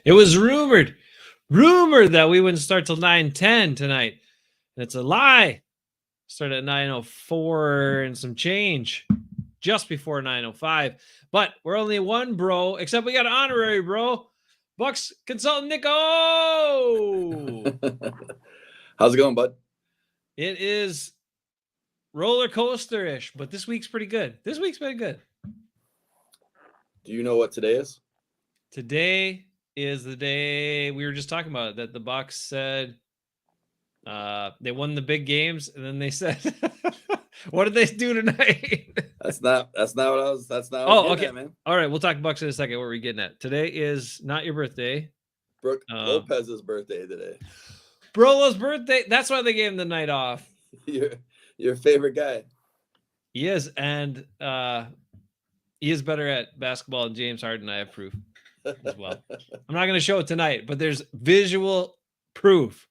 It was rumored that we wouldn't start till 9:10 tonight. And it's a lie. Started at 9:04 and some change, just before 9:05. But we're only one bro, except we got an honorary bro, Bucks consultant Nicko. How's it going, bud? It is roller coaster-ish, but this week's pretty good. This week's been good. Do you know what today is? Today is the day we were just talking about it, that the Bucks said they won the big games, and then they said, "What did they do tonight?" That's not what I was. That's not. Oh, okay, at, man. All right, we'll talk Bucks in a second. What were we getting at? Today is not your birthday. Brooke Lopez's birthday today. Brolo's birthday. That's why they gave him the night off. Your favorite guy. He is, and he is better at basketball than James Harden. I have proof as well. I'm not going to show it tonight, but there's visual proof.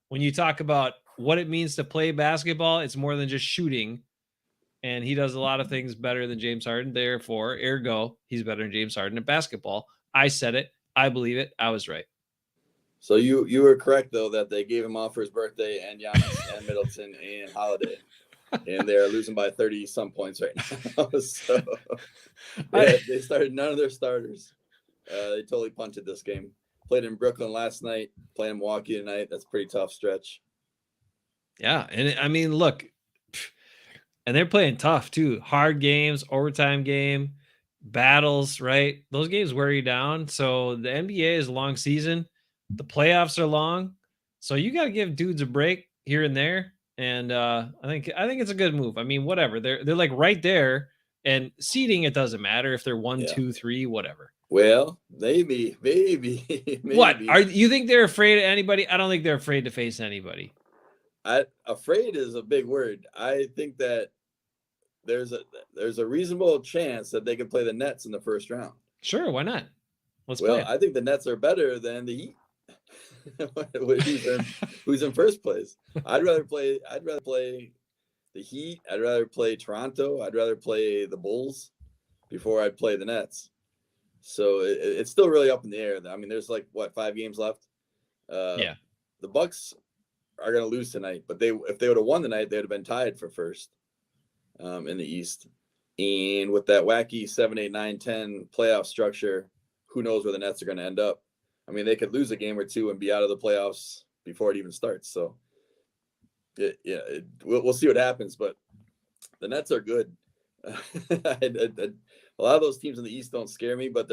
When you talk about what it means to play basketball, it's more than just shooting. And he does a lot of things better than James Harden. Therefore, ergo, he's better than James Harden at basketball. I said it. I believe it. I was right. So you were correct, though, that they gave him off for his birthday, and Giannis and Middleton and Holiday. And they're losing by 30-some points right now. So yeah, they started none of their starters. They totally punted this game. Played in Brooklyn last night, playing in Milwaukee tonight. That's a pretty tough stretch. Yeah, and I mean, look, and they're playing tough too. Hard games, overtime game, battles, right? Those games wear you down. So the NBA is a long season. The playoffs are long. So you got to give dudes a break here and there. And I think it's a good move. I mean, whatever. They're like right there, and seeding, it doesn't matter if they're 1, 2, 3, whatever. Well, maybe. What you think they're afraid of anybody? I don't think they're afraid to face anybody. Afraid is a big word. I think that there's a reasonable chance that they could play the Nets in the first round. Sure, why not? Let's play. I think the Nets are better than the Heat. who's in first place? I'd rather play the Heat. I'd rather play Toronto. I'd rather play the Bulls before I'd play the Nets. So it's still really up in the air. I mean, there's 5 games left. The Bucks are going to lose tonight, but if they would have won tonight, they would have been tied for first in the East. And with that wacky 7, 8, 9, 10 playoff structure, who knows where the Nets are going to end up? I mean, they could lose a game or two and be out of the playoffs before it even starts. So, we'll see what happens. But the Nets are good. A lot of those teams in the East don't scare me, but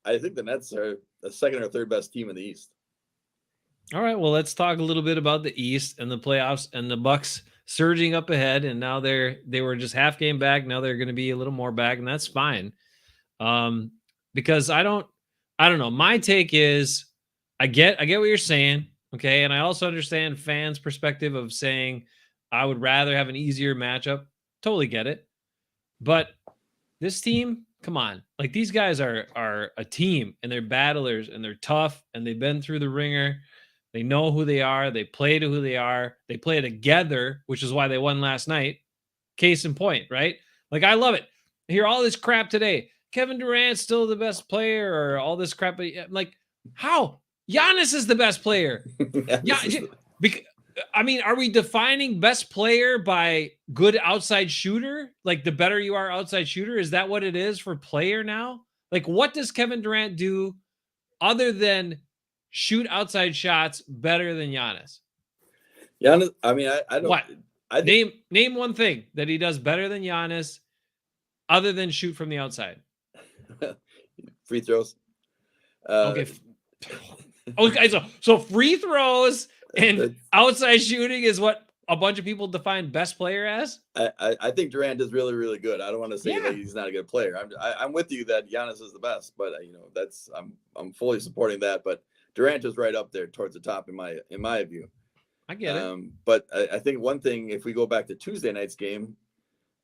I think the Nets are the second or third best team in the East. All right, well, let's talk a little bit about the East and the playoffs and the Bucks surging up ahead, and now they were just half game back. Now they're going to be a little more back, and that's fine. Because I don't know. My take is I get what you're saying, okay, and I also understand fans' perspective of saying I would rather have an easier matchup. Totally get it, but this team, come on. Like, these guys are a team, and they're battlers, and they're tough, and they've been through the ringer. They know who they are. They play to who they are. They play together, which is why they won last night. Case in point, right? Like, I love it. I hear all this crap today. Kevin Durant's still the best player, or all this crap. I'm like, how? Giannis is the best player. I mean, are we defining best player by good outside shooter? Like, the better you are outside shooter, is that what it is for player now? Like, what does Kevin Durant do other than shoot outside shots better than Giannis? Giannis, I mean, I don't. What? Name one thing that he does better than Giannis other than shoot from the outside. Free throws. Okay. So free throws and outside shooting is what a bunch of people define best player as? I think Durant is really, really good. I don't want to say that he's not a good player. I'm with you that Giannis is the best, but I'm fully supporting that. But Durant is right up there towards the top in my view. I get it. But I think one thing, if we go back to Tuesday night's game,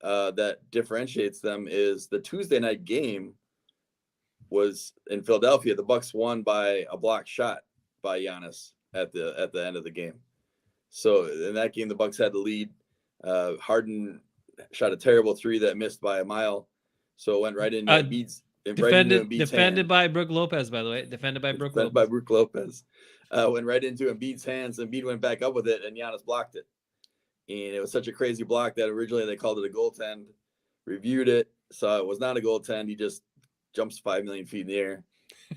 that differentiates them is the Tuesday night game was in Philadelphia. The Bucks won by a blocked shot by Giannis at the end of the game. So in that game, the Bucks had the lead. Harden shot a terrible three that missed by a mile, so it went right in Embiid's went right into Embiid's defended hand. by Brook Lopez, by the way. Defended by Brook Lopez. By Brook Lopez. Went right into Embiid's hands. Embiid went back up with it, and Giannis blocked it. And it was such a crazy block that originally they called it a goaltend. Reviewed it, saw it was not a goaltend. He just jumps 5 million feet in the air.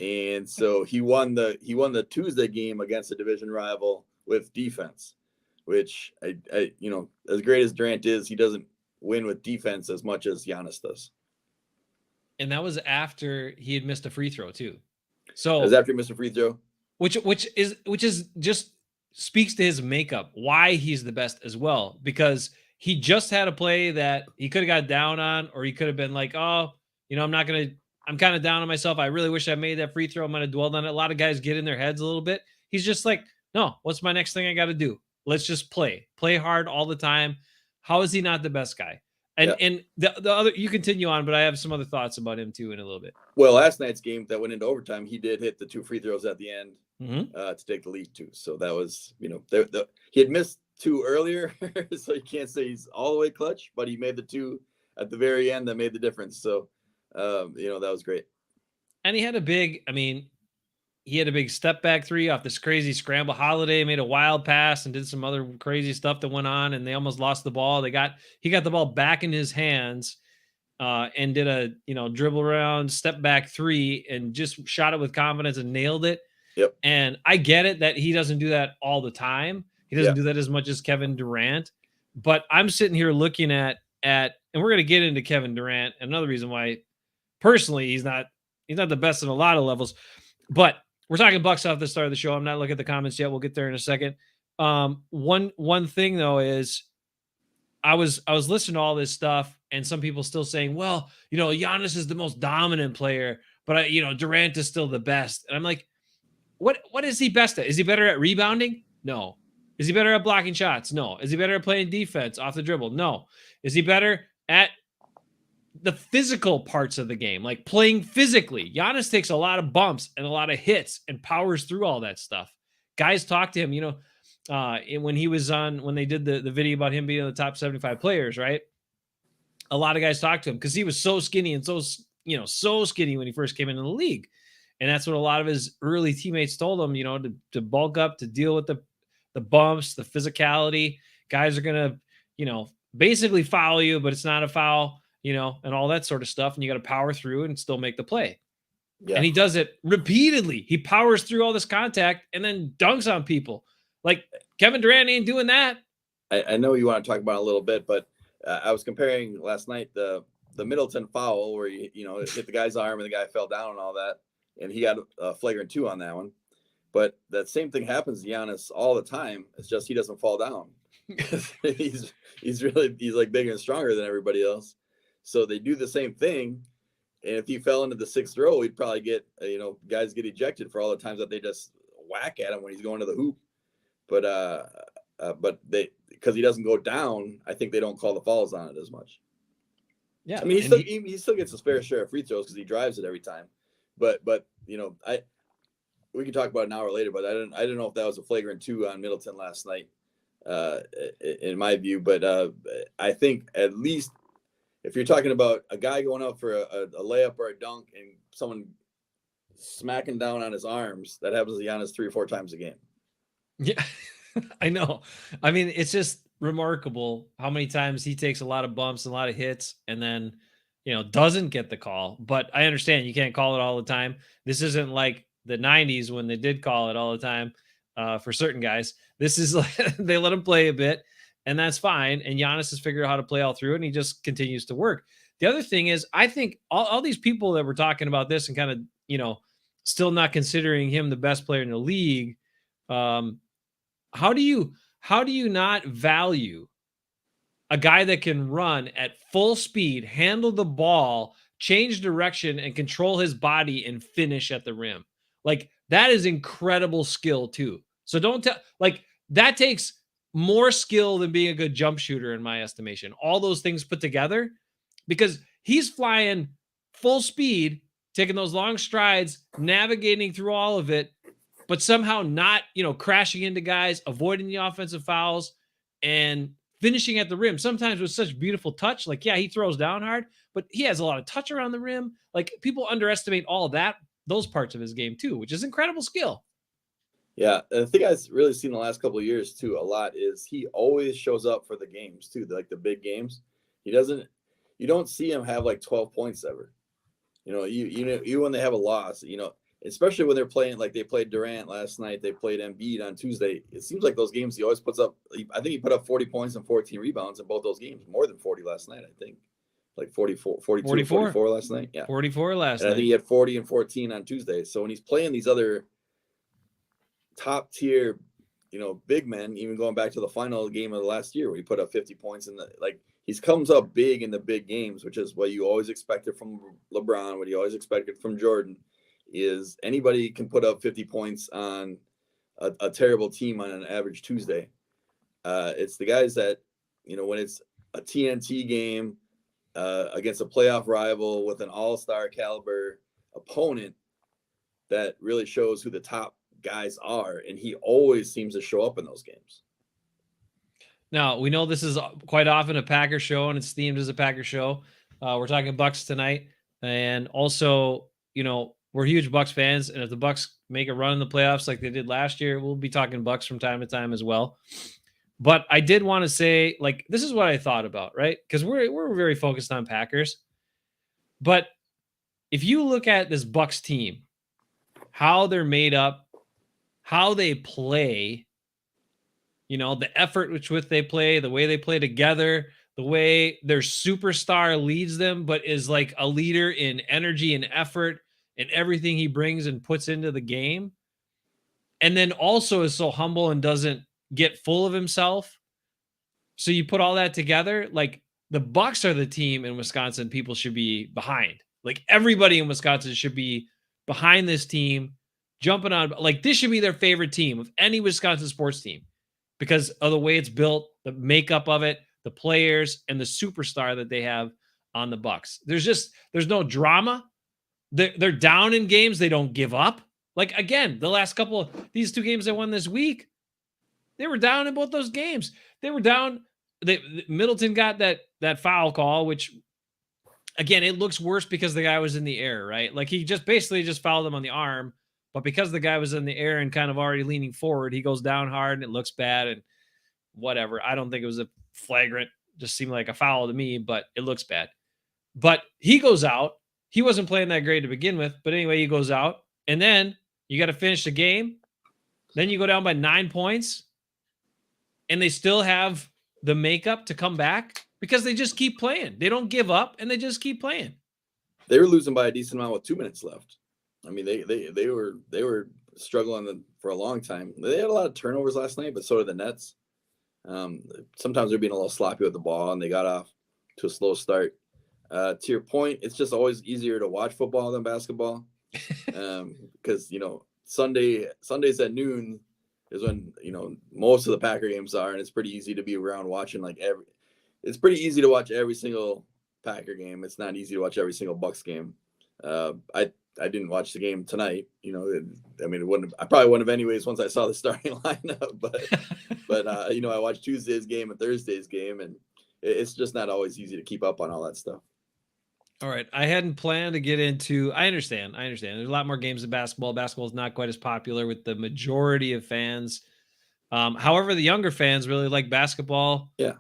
And so he won the Tuesday game against a division rival with defense, which I as great as Durant is, he doesn't win with defense as much as Giannis does. And that was after he had missed a free throw too. So it was after he missed a free throw, which is just speaks to his makeup, why he's the best as well, because he just had a play that he could have got down on, or he could have been like, oh, I'm kind of down on myself. I really wish I made that free throw. I might have dwelled on it. A lot of guys get in their heads a little bit. He's just like, no, what's my next thing I got to do? Let's just play hard all the time. How is he not the best guy? And the other, you continue on, but I have some other thoughts about him too in a little bit. Well, last night's game that went into overtime, he did hit the 2 free throws at the end to take the lead too. So that was, he had missed 2 earlier, so you can't say he's all the way clutch, but he made the 2 at the very end that made the difference. So, that was great. And he had a big step back 3 off this crazy scramble. Holiday made a wild pass and did some other crazy stuff that went on, and they almost lost the ball. He got the ball back in his hands and did a, dribble around, step back 3 and just shot it with confidence and nailed it. Yep. And I get it that he doesn't do that all the time. He doesn't do that as much as Kevin Durant, but I'm sitting here looking at, and we're going to get into Kevin Durant. Another reason why personally, he's not the best in a lot of levels, but we're talking Bucks off the start of the show. I'm not looking at the comments yet. We'll get there in a second. One thing though is I was listening to all this stuff, and some people still saying, well, Giannis is the most dominant player, but Durant is still the best. And I'm like, what is he best at? Is he better at rebounding? No. Is he better at blocking shots? No. Is he better at playing defense off the dribble? No. Is he better at the physical parts of the game, like playing physically? Giannis takes a lot of bumps and a lot of hits and powers through all that stuff. Guys talk to him, when they did the video about him being in the top 75 players, right? A lot of guys talked to him because he was so skinny and so skinny when he first came into the league. And that's what a lot of his early teammates told him, to bulk up, to deal with the bumps, the physicality. Guys are going to, basically foul you, but it's not a foul, and all that sort of stuff. And you got to power through and still make the play. Yeah. And he does it repeatedly. He powers through all this contact and then dunks on people. Like Kevin Durant ain't doing that. I know you want to talk about it a little bit, but I was comparing last night the Middleton foul where it hit the guy's arm and the guy fell down and all that, and he got a flagrant 2 on that one. But that same thing happens to Giannis all the time. It's just he doesn't fall down. he's like bigger and stronger than everybody else. So they do the same thing. And if he fell into the 6th row, he'd probably get, guys get ejected for all the times that they just whack at him when he's going to the hoop. But because he doesn't go down, I think they don't call the fouls on it as much. Yeah. I mean, he still gets his fair share of free throws because he drives it every time. But we can talk about it an hour later, but I don't know if that was a flagrant 2 on Middleton last night, in my view. But I think at least if you're talking about a guy going up for a layup or a dunk and someone smacking down on his arms, that happens to Giannis 3 or 4 times a game. Yeah, I know. I mean, it's just remarkable how many times he takes a lot of bumps and a lot of hits and then, doesn't get the call. But I understand you can't call it all the time. This isn't like the 90s when they did call it all the time for certain guys. This is like they let him play a bit, and that's fine. And Giannis has figured out how to play all through it, and he just continues to work. The other thing is, I think all these people that were talking about this and kind of, still not considering him the best player in the league, how do you not value a guy that can run at full speed, handle the ball, change direction, and control his body and finish at the rim? Like, that is incredible skill too. So don't tell, like, that takes more skill than being a good jump shooter in my estimation. All those things put together, because he's flying full speed, taking those long strides, navigating through all of it, but somehow not, crashing into guys, avoiding the offensive fouls, and finishing at the rim. Sometimes with such beautiful touch. Like, yeah, he throws down hard, but he has a lot of touch around the rim. Like, people underestimate all of that, those parts of his game too, which is incredible skill. Yeah, and the thing I've really seen the last couple of years too a lot is he always shows up for the games too, like the big games. You don't see him have like 12 points ever. You when they have a loss, especially when they're playing like they played Durant last night, they played Embiid on Tuesday. It seems like those games he always puts up. I think he put up 40 points and 14 rebounds in both those games, more than 40 last night. I think like 44, 42, 44 last night. Yeah, 44 last night. And I think he had 40 and 14 on Tuesday. So when he's playing these other top tier, big men, even going back to the final game of the last year where he put up 50 points he comes up big in the big games, which is what you always expected from LeBron, what you always expected from Jordan, is anybody can put up 50 points on a terrible team on an average Tuesday. It's the guys that, when it's a TNT game against a playoff rival with an all-star caliber opponent, that really shows who the top guys are, and he always seems to show up in those games. Now, we know this is quite often a Packer show, and it's themed as a Packer show. We're talking Bucks tonight, and also, we're huge Bucks fans, and if the Bucks make a run in the playoffs like they did last year, we'll be talking Bucks from time to time as well. But I did want to say, like, this is what I thought about, right? Because we're very focused on Packers, but if you look at this Bucks team, how they're made up, how they play, the effort which they play, the way they play together, the way their superstar leads them, but is like a leader in energy and effort and everything he brings and puts into the game. And then also is so humble and doesn't get full of himself. So you put all that together, like the Bucks are the team in Wisconsin people should be behind. Like everybody in Wisconsin should be behind this team, jumping on, like this should be their favorite team of any Wisconsin sports team because of the way it's built, the makeup of it, the players, and the superstar that they have on the Bucks. There's no drama. They're down in games. They don't give up. Like, again, the last couple of these two games they won this week, they were down in both those games. They were down. Middleton got that foul call, which, again, it looks worse because the guy was in the air, right? Like, he just basically just fouled him on the arm. But because the guy was in the air and kind of already leaning forward, he goes down hard and it looks bad and whatever. I don't think it was a flagrant, just seemed like a foul to me, but it looks bad. But he goes out. He wasn't playing that great to begin with, but anyway, he goes out. And then you got to finish the game. Then you go down by 9 points and they still have the makeup to come back because they just keep playing. They don't give up and they just keep playing. They were losing by a decent amount with 2 minutes left. I mean, they were struggling for a long time. They had a lot of turnovers last night, but so did the Nets. Sometimes they're being a little sloppy with the ball, and they got off to a slow start. To your point, it's just always easier to watch football than basketball, because Sundays at noon is when most of the Packer games are, and it's pretty easy to be around watching It's pretty easy to watch every single Packer game. It's not easy to watch every single Bucks game. I didn't watch the game tonight. I probably wouldn't have anyways once I saw the starting lineup. But I watched Tuesday's game and Thursday's game, and it's just not always easy to keep up on all that stuff. All right, I hadn't planned to get into. I understand. There's a lot more games than basketball. Basketball is not quite as popular with the majority of fans. However, the younger fans really like basketball. Yeah.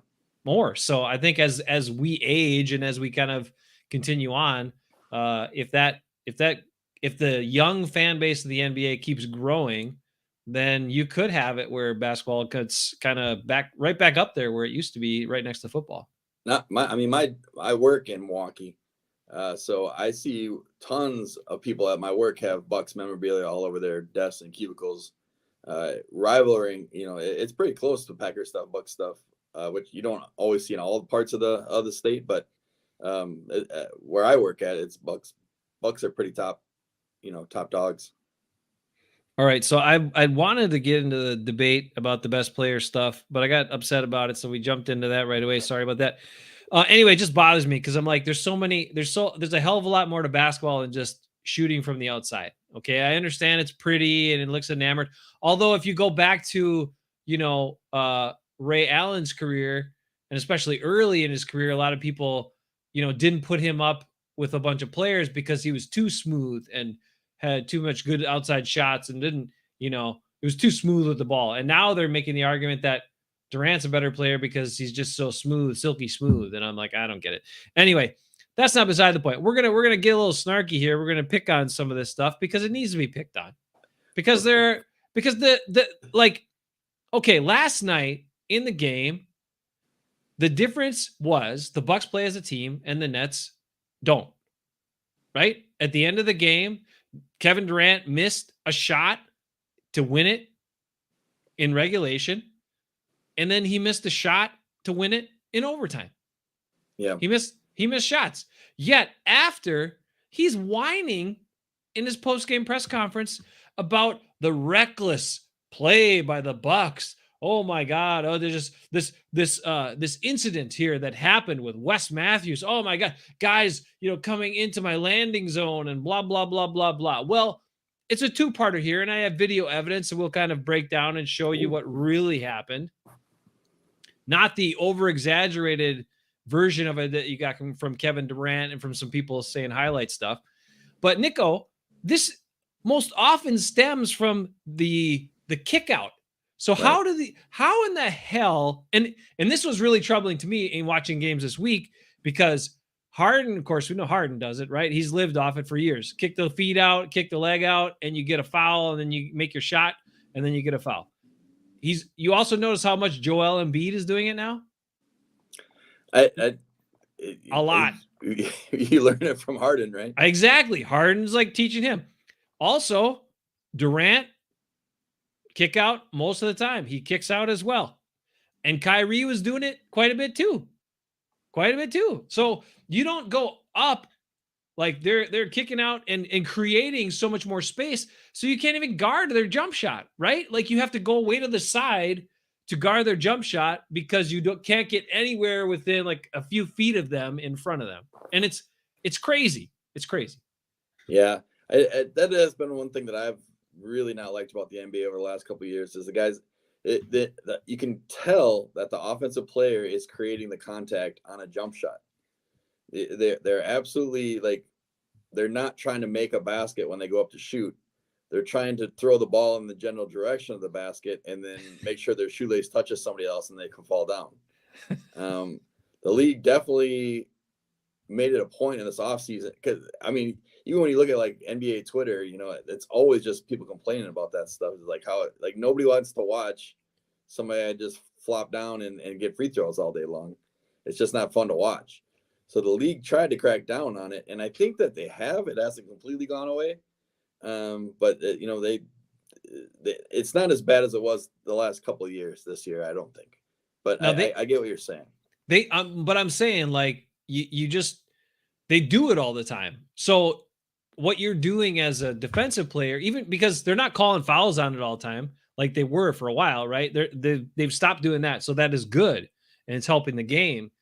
More. So I think as we age and as we kind of continue on, if the young fan base of the NBA keeps growing, then you could have it where basketball cuts kind of right back up there where it used to be, right next to football. I work in Milwaukee, so I see tons of people at my work have Bucks memorabilia all over their desks and cubicles, rivaling. It's pretty close to Packer stuff, Bucks stuff. Which you don't always see in all parts of the state, but where I work at, it's Bucks. Bucks are pretty top dogs. All right, so I wanted to get into the debate about the best player stuff, but I got upset about it, so we jumped into that right away. Sorry about that. Anyway, it just bothers me because I'm like, there's a hell of a lot more to basketball than just shooting from the outside. Okay, I understand it's pretty and it looks enamored. Although if you go back to Ray Allen's career, and especially early in his career, a lot of people didn't put him up with a bunch of players because he was too smooth and had too much good outside shots and didn't, it was too smooth with the ball. And now they're making the argument that Durant's a better player because he's just so smooth, silky smooth. And I'm like, I don't get it. Anyway, that's not beside the point. We're gonna get a little snarky here. We're gonna pick on some of this stuff because it needs to be picked on. Because okay, last night in the game, the difference was the Bucks play as a team and the Nets don't. Right? At the end of the game, Kevin Durant missed a shot to win it in regulation, and then he missed a shot to win it in overtime. Yeah. He missed shots. Yet after, he's whining in his post-game press conference about the reckless play by the Bucks. Oh my God. Oh, there's just this incident here that happened with Wes Matthews. Oh my God. Guys, coming into my landing zone and blah, blah, blah, blah, blah. Well, it's a two-parter here, and I have video evidence, and we'll kind of break down and show you what really happened. Not the over-exaggerated version of it that you got from Kevin Durant and from some people saying highlight stuff. But Nicko, this most often stems from the kick out. So right. How in the hell, and this was really troubling to me in watching games this week, because Harden, of course, we know Harden does it, right? He's lived off it for years. Kick the feet out, kick the leg out, and you get a foul, and then you make your shot, and then you get a foul. You also notice how much Joel Embiid is doing it now? A lot. You learn it from Harden, right? Exactly. Harden's like teaching him. Also, Durant, kick out most of the time. He kicks out as well. And Kyrie was doing it quite a bit too. So you don't go up like they're kicking out and creating so much more space. So you can't even guard their jump shot, right? Like you have to go way to the side to guard their jump shot because you can't get anywhere within like a few feet of them in front of them. And it's crazy. It's crazy. Yeah. That has been one thing that I've really not liked about the NBA over the last couple of years is the guys that you can tell that the offensive player is creating the contact on a jump shot. They're absolutely like, they're not trying to make a basket when they go up to shoot. They're trying to throw the ball in the general direction of the basket and then make sure their shoelace touches somebody else and they can fall down. The league definitely made it a point in this offseason because, I mean, even when you look at like NBA Twitter, it's always just people complaining about that stuff. Like how like nobody wants to watch somebody just flop down and get free throws all day long. It's just not fun to watch. So the league tried to crack down on it, and I think that they have. It hasn't completely gone away, but it's not as bad as it was the last couple of years. This year, I don't think. But I get what you're saying. But I'm saying like they do it all the time. So what you're doing as a defensive player, even because they're not calling fouls on it all the time, like they were for a while, right? They've stopped doing that. So that is good. And it's helping the game.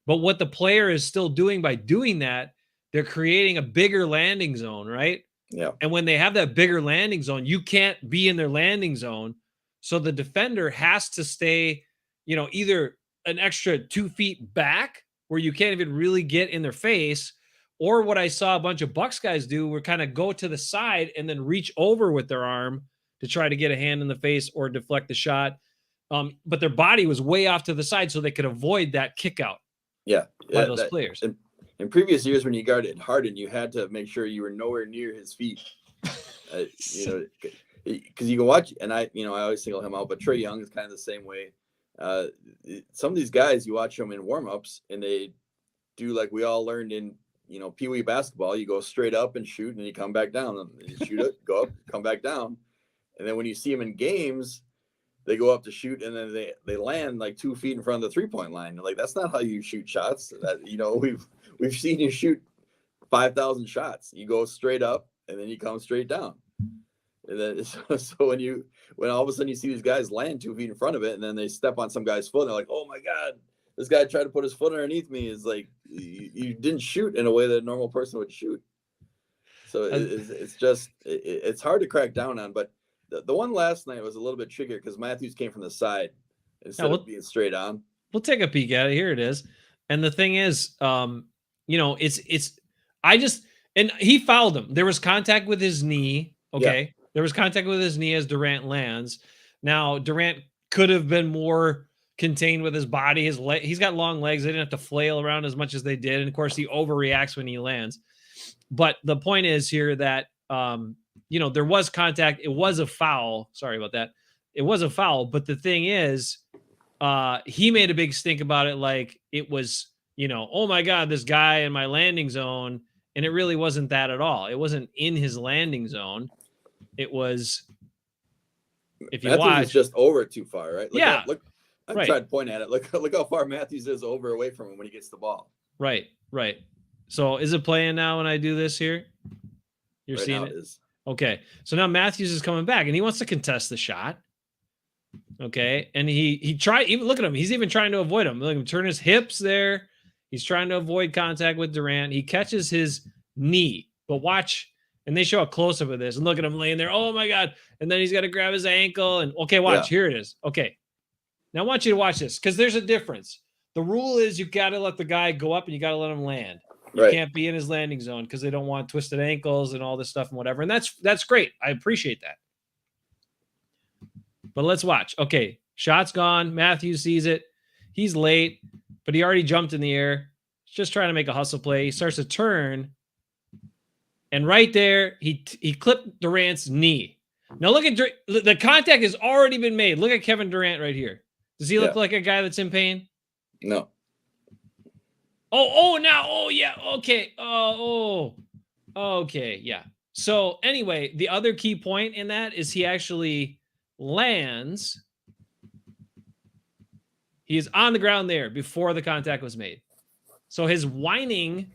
But what the player is still doing by doing that, they're creating a bigger landing zone, right? Yeah. And when they have that bigger landing zone, you can't be in their landing zone. So the defender has to stay, either an extra 2 feet back where you can't even really get in their face, or what I saw a bunch of Bucks guys do were kind of go to the side and then reach over with their arm to try to get a hand in the face or deflect the shot. But their body was way off to the side so they could avoid that kick out. Yeah. By those players. In previous years, when you guarded Harden, you had to make sure you were nowhere near his feet. Because you can watch, and I always single him out, but Trae Young is kind of the same way. Some of these guys, you watch them in warm-ups, and they do like we all learned in, Pee Wee basketball. You go straight up and shoot, and you come back down. And you shoot it, go up, come back down. And then when you see them in games, they go up to shoot, and then they land like 2 feet in front of the 3-point line. Like, that's not how you shoot shots. That we've seen you shoot 5,000 shots. You go straight up, and then you come straight down. And then so when all of a sudden you see these guys land 2 feet in front of it, and then they step on some guy's foot, and they're like, "Oh my God, this guy tried to put his foot underneath me." Is like you didn't shoot in a way that a normal person would shoot. So it's hard to crack down on, but. The one last night was a little bit trickier because Matthews came from the side instead of being straight on. We'll take a peek at it. Here it is. And the thing is, and he fouled him. There was contact with his knee. Okay. Yeah. There was contact with his knee as Durant lands. Now, Durant could have been more contained with his body. He's got long legs. They didn't have to flail around as much as they did. And of course, he overreacts when he lands. But the point is here that, there was contact. It was a foul. Sorry about that. It was a foul. But the thing is, he made a big stink about it. Like it was, oh my God, this guy in my landing zone. And it really wasn't that at all. It wasn't in his landing zone. It was, if you watch, is just over too far, right? Look, I tried to point at it. Look how far Matthews is away from him when he gets the ball. Right. So is it playing now when I do this here? You're seeing it? Is. Okay. So now Matthews is coming back and he wants to contest the shot. Okay. And he tried, even look at him. He's even trying to avoid him. Look at him turn his hips there. He's trying to avoid contact with Durant. He catches his knee, but watch. And they show a close up of this and look at him laying there. Oh my God. And then he's got to grab his ankle and okay, watch. Here it is. Okay. Now I want you to watch this because there's a difference. The rule is you got to let the guy go up and you got to let him land. You can't be in his landing zone because they don't want twisted ankles and all this stuff and whatever. And that's great. I appreciate that. But let's watch. Okay. Shot's gone. Matthews sees it. He's late, but he already jumped in the air. He's just trying to make a hustle play. He starts to turn. And right there, he clipped Durant's knee. Now look at the contact has already been made. Look at Kevin Durant right here. Does he look like a guy that's in pain? No. Yeah. Okay. Okay. Yeah. So anyway, the other key point in that is he actually lands. He is on the ground there before the contact was made. So his whining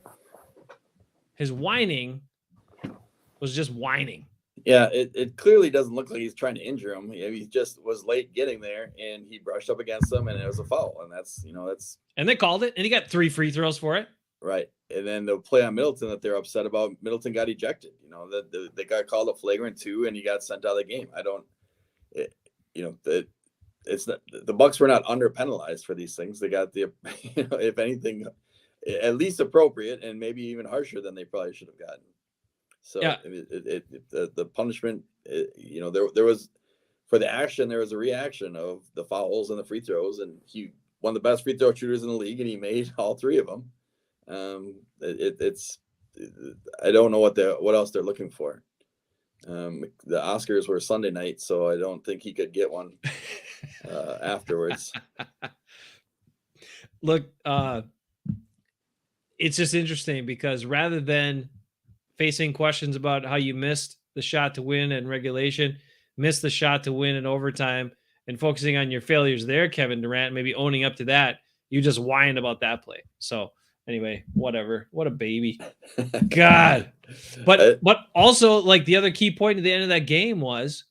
was just whining. Yeah, it clearly doesn't look like he's trying to injure him. He just was late getting there, and he brushed up against him, and it was a foul. And that's. And they called it, and he got 3 free throws for it. Right, and then the play on Middleton that they're upset about. Middleton got ejected. That they got called a flagrant 2, and he got sent out of the game. It's not, the Bucks were not under penalized for these things. They got the, if anything, at least appropriate, and maybe even harsher than they probably should have gotten. So yeah. The punishment, there was, for the action, there was a reaction of the fouls and the free throws, and he one of the best free throw shooters in the league, and he made all 3 of them. I don't know what else they're looking for. The Oscars were Sunday night, so I don't think he could get one afterwards. Look, it's just interesting because rather than facing questions about how you missed the shot to win in regulation, missed the shot to win in overtime, and focusing on your failures there, Kevin Durant, maybe owning up to that, you just whined about that play. So anyway, whatever. What a baby. God. But also, like, the other key point at the end of that game was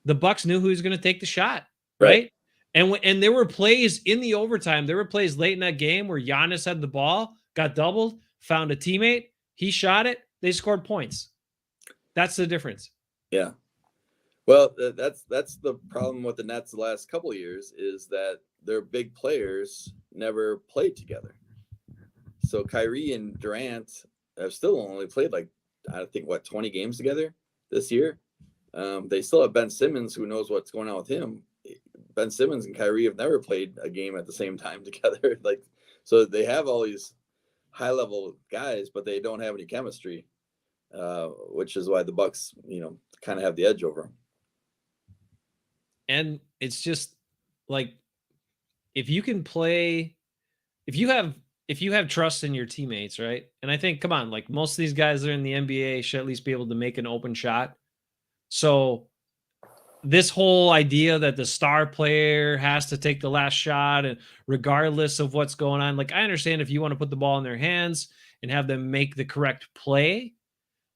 the Bucks knew who was going to take the shot, right? And there were plays in the overtime. There were plays late in that game where Giannis had the ball, got doubled, found a teammate, he shot it, they scored points. That's the difference. Yeah. Well, that's the problem with the Nets the last couple of years is that their big players never played together. So Kyrie and Durant have still only played 20 games together this year. They still have Ben Simmons, who knows what's going on with him. Ben Simmons and Kyrie have never played a game at the same time together. So they have all these high-level guys, but they don't have any chemistry, which is why the Bucks, kind of have the edge over them. And it's just like, if you can play, if you have trust in your teammates, right? And I think, come on, like most of these guys that are in the NBA should at least be able to make an open shot. So this whole idea that the star player has to take the last shot, and regardless of what's going on, like I understand if you want to put the ball in their hands and have them make the correct play,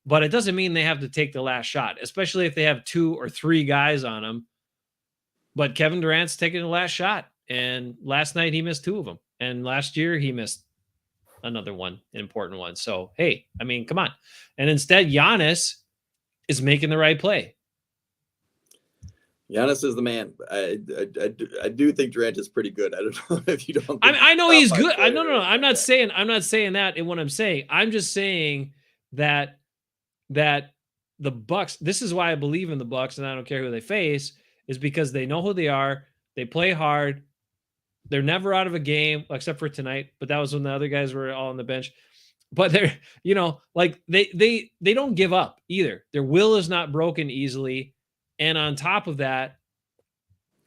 but it doesn't mean they have to take the last shot, especially if they have 2 or 3 guys on them. But Kevin Durant's taking the last shot, and last night he missed 2 of them. And last year he missed another one, an important one. So, hey, I mean, come on. And instead, Giannis is making the right play. Giannis is the man. I do think Durant is pretty good. I don't know if you don't. Think I know he's good. No. I'm not saying that in what I'm saying. I'm just saying that the Bucks. This is why I believe in the Bucks, and I don't care who they face, is because they know who they are. They play hard. They're never out of a game, except for tonight. But that was when the other guys were all on the bench. But they're, like they don't give up either. Their will is not broken easily. And on top of that,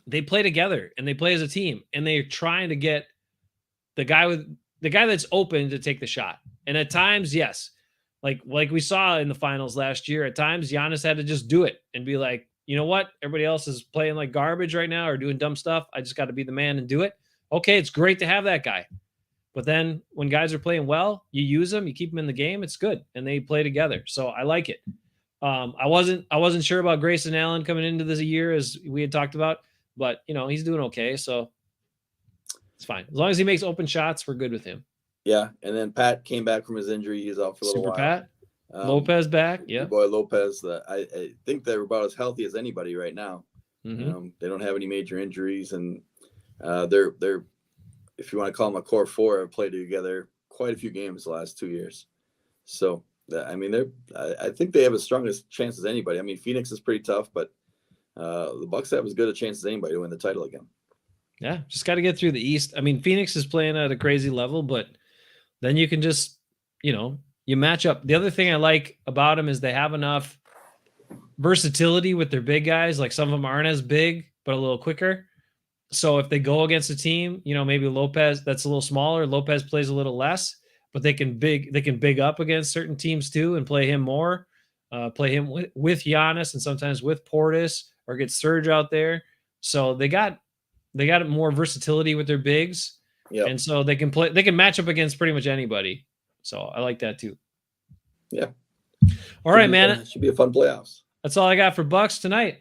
they play together and they play as a team, and they're trying to get the guy that's open to take the shot. And at times, yes, like we saw in the finals last year, at times Giannis had to just do it and be like, you know what? Everybody else is playing like garbage right now or doing dumb stuff. I just got to be the man and do it. Okay, it's great to have that guy. But then when guys are playing well, you use them, you keep them in the game, it's good. And they play together. So I like it. I wasn't sure about Grayson Allen coming into this year, as we had talked about, but he's doing okay. So it's fine. As long as he makes open shots, we're good with him. Yeah. And then Pat came back from his injury. He's out for a little while. Pat. Lopez back. Yeah. Boy, Lopez. I think they're about as healthy as anybody right now. Mm-hmm. They don't have any major injuries, and they're, if you want to call them a core four, have played together quite a few games the last 2 years. So, I think they have as strong as chance as anybody. I mean, Phoenix is pretty tough, but the Bucks have as good a chance as anybody to win the title again. Yeah, just got to get through the East. I mean, Phoenix is playing at a crazy level, but then you can just, you match up. The other thing I like about them is they have enough versatility with their big guys. Like some of them aren't as big, but a little quicker. So if they go against a team, maybe Lopez that's a little smaller, Lopez plays a little less, but they can big up against certain teams too and play him more, play him with Giannis and sometimes with Portis, or get Serge out there. So they got more versatility with their bigs. Yep. And so they can match up against pretty much anybody. So I like that too. Yeah. All right, man. It should be a fun playoffs. That's all I got for Bucks tonight.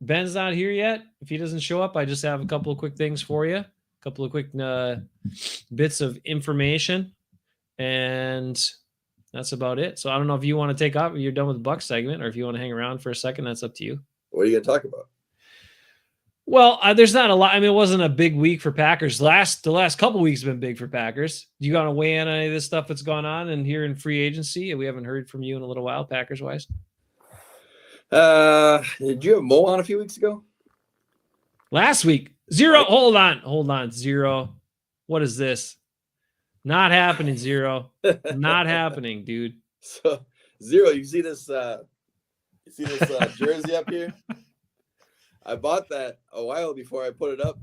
Ben's not here yet. If he doesn't show up, I just have a couple of quick things for you. A couple of quick bits of information. And that's about it. So I don't know if you want to take off, if you're done with the Bucks segment, or if you want to hang around for a second, that's up to you. What are you going to talk about? Well, there's not a lot. I mean, it wasn't a big week for Packers. The last couple weeks have been big for Packers. Do you want to weigh in on any of this stuff that's gone on and here in free agency? We haven't heard from you in a little while, Packers wise. Did you have Mo on a few weeks ago? Last week, zero. Hold on, zero. What is this? Not happening, zero. Not happening, dude. So, zero. You see this? Jersey up here? I bought that a while before I put it up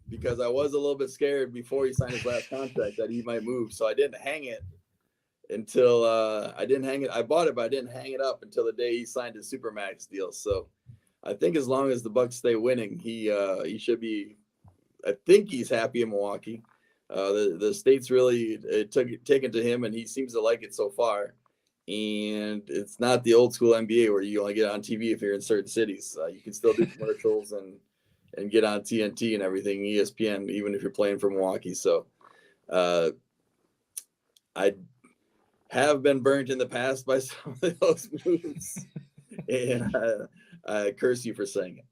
because I was a little bit scared before he signed his last contract that he might move. So I didn't hang it until I bought it, but I didn't hang it up until the day he signed his Supermax deal. So I think as long as the Bucks stay winning, he should be. I think he's happy in Milwaukee. The state's really taken to him, and he seems to like it so far. And it's not the old school NBA where you only get on TV if you're in certain cities. You can still do commercials and get on TNT and everything, ESPN, even if you're playing for Milwaukee. So I have been burnt in the past by some of those moves, and I curse you for saying it.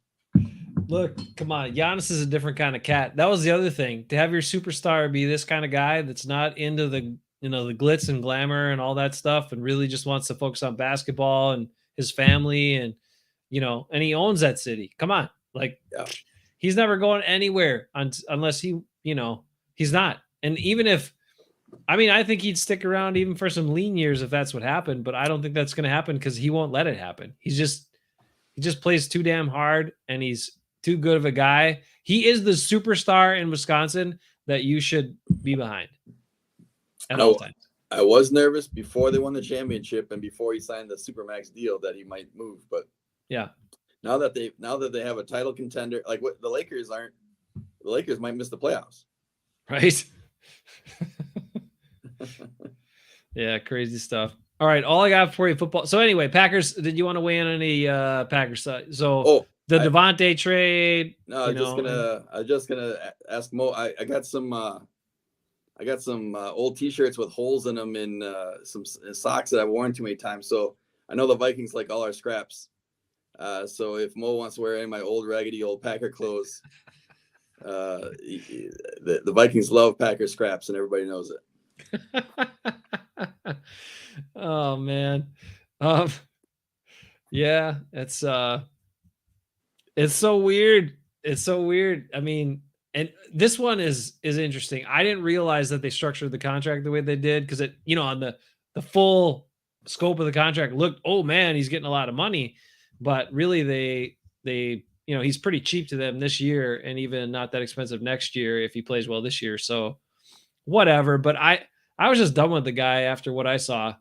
Look, come on. Giannis is a different kind of cat. That was the other thing. To have your superstar be this kind of guy that's not into the glitz and glamour and all that stuff, and really just wants to focus on basketball and his family, and and he owns that city. Come on. He's never going anywhere unless he's not. And even if, I think he'd stick around even for some lean years if that's what happened, but I don't think that's going to happen because he won't let it happen. He just plays too damn hard, and he's too good of a guy. He is the superstar in Wisconsin that you should be behind at all times. I was nervous before they won the championship and before he signed the Supermax deal that he might move, but yeah, now that they have a title contender, like what the Lakers might miss the playoffs, right? Yeah, crazy stuff. All right, all I got for you, football. So anyway, Packers. Did you want to weigh in on any Packers side? So the Devontae trade. No, I'm just gonna ask Mo. I got some old T-shirts with holes in them and some socks that I've worn too many times. So I know the Vikings like all our scraps. So if Mo wants to wear any of my old raggedy old Packer clothes, the Vikings love Packer scraps, and everybody knows it. Oh man. Yeah, it's so weird. It's so weird. I mean, and this one is interesting. I didn't realize that they structured the contract the way they did because it, on the full scope of the contract looked, oh man, he's getting a lot of money, but really they he's pretty cheap to them this year and even not that expensive next year if he plays well this year. So whatever. But I was just done with the guy after what I saw.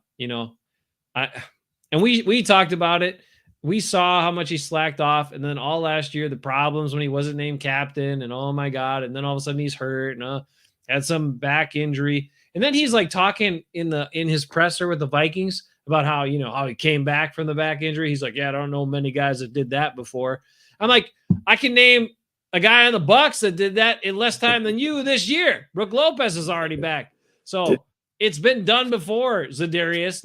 And we talked about it. We saw how much he slacked off, and then all last year the problems when he wasn't named captain, and oh my god, and then all of a sudden he's hurt and had some back injury, and then he's like talking in his presser with the Vikings about how how he came back from the back injury. He's like, yeah, I don't know many guys that did that before. I'm like, I can name a guy on the Bucks that did that in less time than you this year. Brook Lopez is already back, so. It's been done before, Za'Darius.